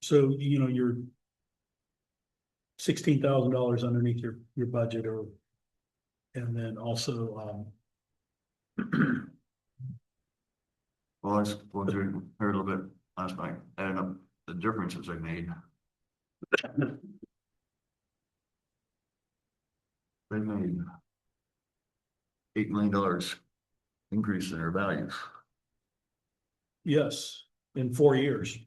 So, you know, you're $16,000 underneath your budget and then also, well, I was going through here a little bit last night, adding up the differences they made. They made $8 million increase in their values. yes, in 4 years.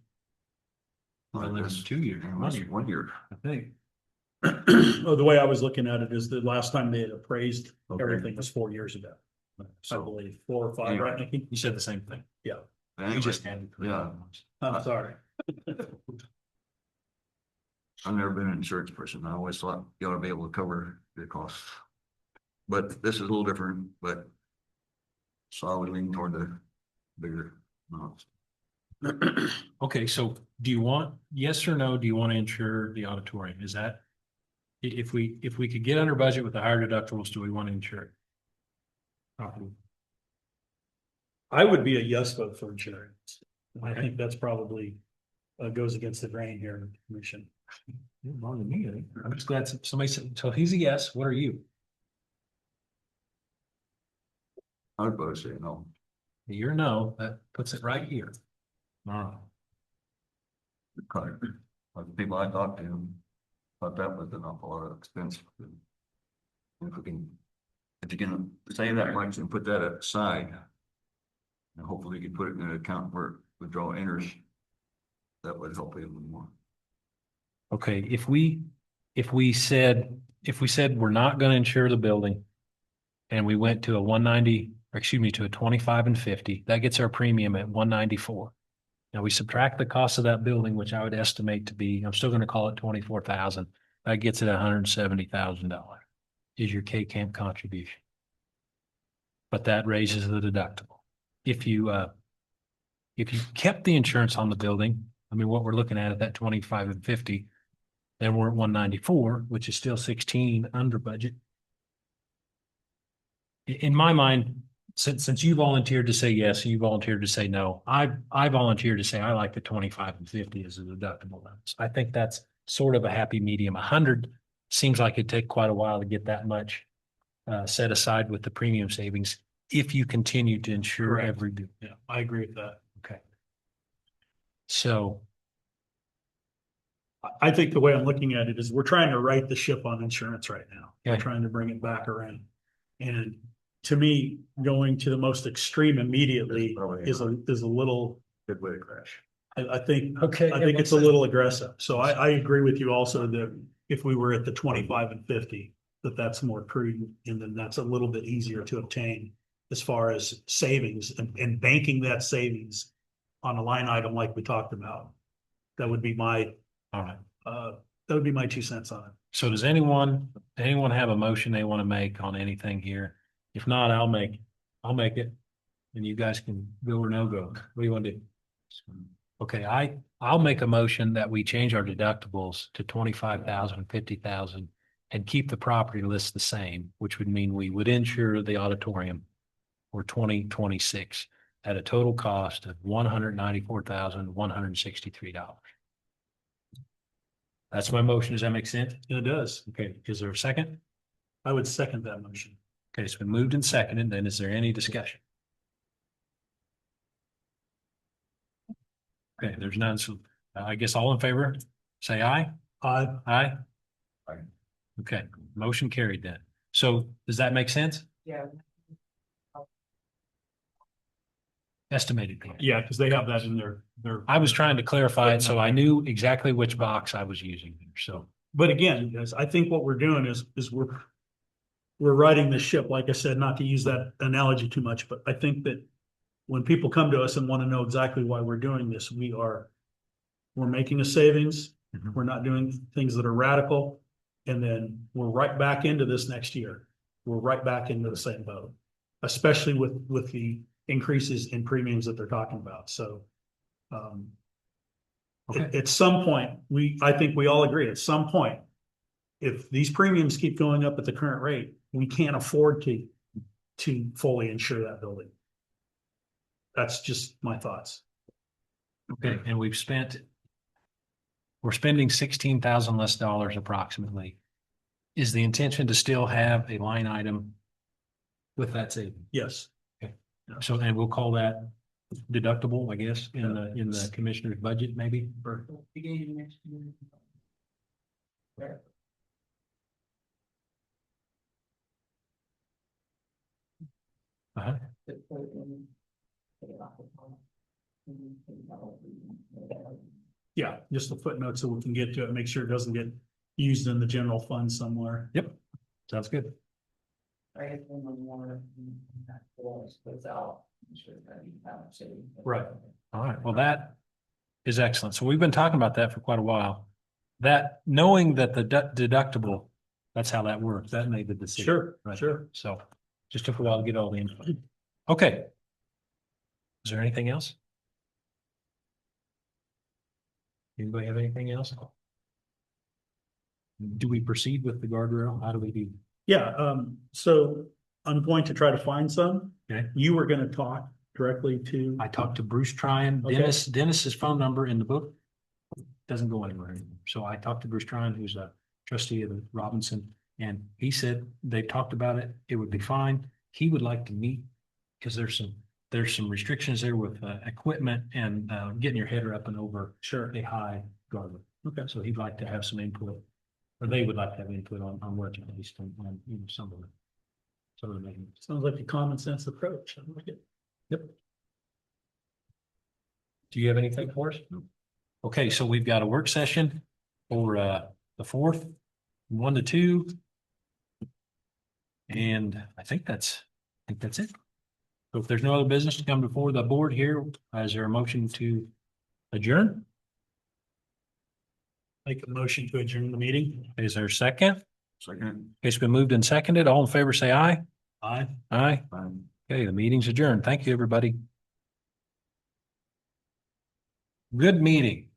Well, there's 2 years, And 1 year, 1 year. I think. Oh, the way I was looking at it is the last time they had appraised Okay. everything was 4 years ago. I So, believe 4 or 5, Anyway. right, Nikki? You said the same thing. Yeah, You anyway, just had. yeah. I'm sorry. I've never been an insurance person. I always thought you ought to be able to cover the costs. But this is a little different, but so I would lean toward the bigger amounts. Okay, so do you want, yes or no, do you want to insure the auditorium? Is that? If we could get under budget with the higher deductibles, do we want to insure it? I would be a yes vote for insurance. I think that's probably goes against the grain here in the commission. You're wrong to me, I think. I'm just glad somebody said, so he's a yes, what are you? I would both say no. You're no, that puts it right here. All right. Like the people I talked to, thought that was an awful lot of expense. If you can save that much and put that aside. And hopefully you can put it in an account where withdrawal enters. That would help even more. Okay, if we said we're not gonna insure the building. And we went to a 190, or excuse me, to a 25 and 50, that gets our premium at 194. Now we subtract the cost of that building, which I would estimate to be, I'm still gonna call it 24,000. That gets it $170,000 is your K-Camp contribution. But that raises the deductible. If you kept the insurance on the building, I mean, what we're looking at that 25 and 50, then we're at 194, which is still 16 under budget. In my mind, since you volunteered to say yes, you volunteered to say no, I volunteered to say I like the 25 and 50 as a deductible. I think that's sort of a happy medium. 100 seems like it'd take quite a while to get that much set aside with the premium savings if you continue to insure Correct. every bill. Yeah, I agree with that. Okay. So, I think the way I'm looking at it is we're trying to right the ship on insurance right now. We're Okay. trying to bring it back around. And to me, going to the most extreme immediately is a little, Good way to crash. I think, okay. I think it's a little aggressive. So I agree with you also that if we were at the 25 and 50, that's more prudent and then that's a little bit easier to obtain as far as savings and banking that savings on a line item like we talked about. That would be my, All right. that would be my 2 cents on it. So does anyone have a motion they want to make on anything here? If not, I'll make it. And you guys can go or no go. What do you want to do? Okay, I'll make a motion that we change our deductibles to 25,000, 50,000, and keep the property list the same, which would mean we would insure the auditorium for 2026 at a total cost of $194,163. That's my motion. Does that make sense? It does. Okay, is there a second? I would second that motion. Okay, it's been moved and seconded. Then is there any discussion? Okay, there's none. So I guess all in favor, say aye. Aye. Aye. Aye. Okay, motion carried then. So does that make sense? Yeah. Estimated. cost. Yeah, because they have that in their. I was trying to clarify it, so I knew exactly which box I was using. So, But again, guys, I think what we're doing is we're riding the ship, like I said, not to use that analogy too much, but I think that when people come to us and want to know exactly why we're doing this, we're making a savings. Mhm. We're not doing things that are radical. And then we're right back into this next year. We're right back into the same boat, especially with the increases in premiums that they're talking about. So at some point, I think we all agree, at some point, if these premiums keep going up at the current rate, we can't afford to fully insure that building. That's just my thoughts. okay, and we're spending 16,000 less dollars approximately. Is the intention to still have a line item with that saving? Yes. So, and we'll call that deductible, I guess, in the commissioner's budget, maybe? Beginning next year. Where? Uh-huh. To put it in, take it off the top. And then take it out. Yeah, just a footnote so we can get to it, make sure it doesn't get used in the general fund somewhere. Yep, sounds good. I guess when the more that goes out, I'm sure that you have to. Right. All right, well, that is excellent. So we've been talking about that for quite a while. That, knowing that the deductible, that's how that works. That made the decision. Sure, Right. sure. So just took a while to get all the info. Okay. Is there anything else? Anybody have anything else? Do we proceed with the guardrail? How do we do? Yeah, so I'm going to try to find some. Okay. You were gonna talk directly to. I talked to Bruce Tryon, Okay. Dennis's phone number in the book doesn't go anywhere anymore. So I talked to Bruce Tryon, who's a trustee of the Robinson, and he said they talked about it. It would be fine. He would like to meet because there's some restrictions there with equipment and getting your header up and over Sure. a high guardrail. Okay. So he'd like to have some input, or they would like to have input on where to place on some of the measurements. Sounds like a common sense approach. I like it. Yep. Do you have anything for us? Okay, so we've got a work session for the 4th, 1 to 2. And I think that's it. So if there's no other business to come before the board here, is there a motion to adjourn? Make a motion to adjourn the meeting. Is there a second? Second. It's been moved and seconded. All in favor, say aye. Aye. Aye. Fine. Okay, the meeting's adjourned. Thank you, everybody. Good meeting.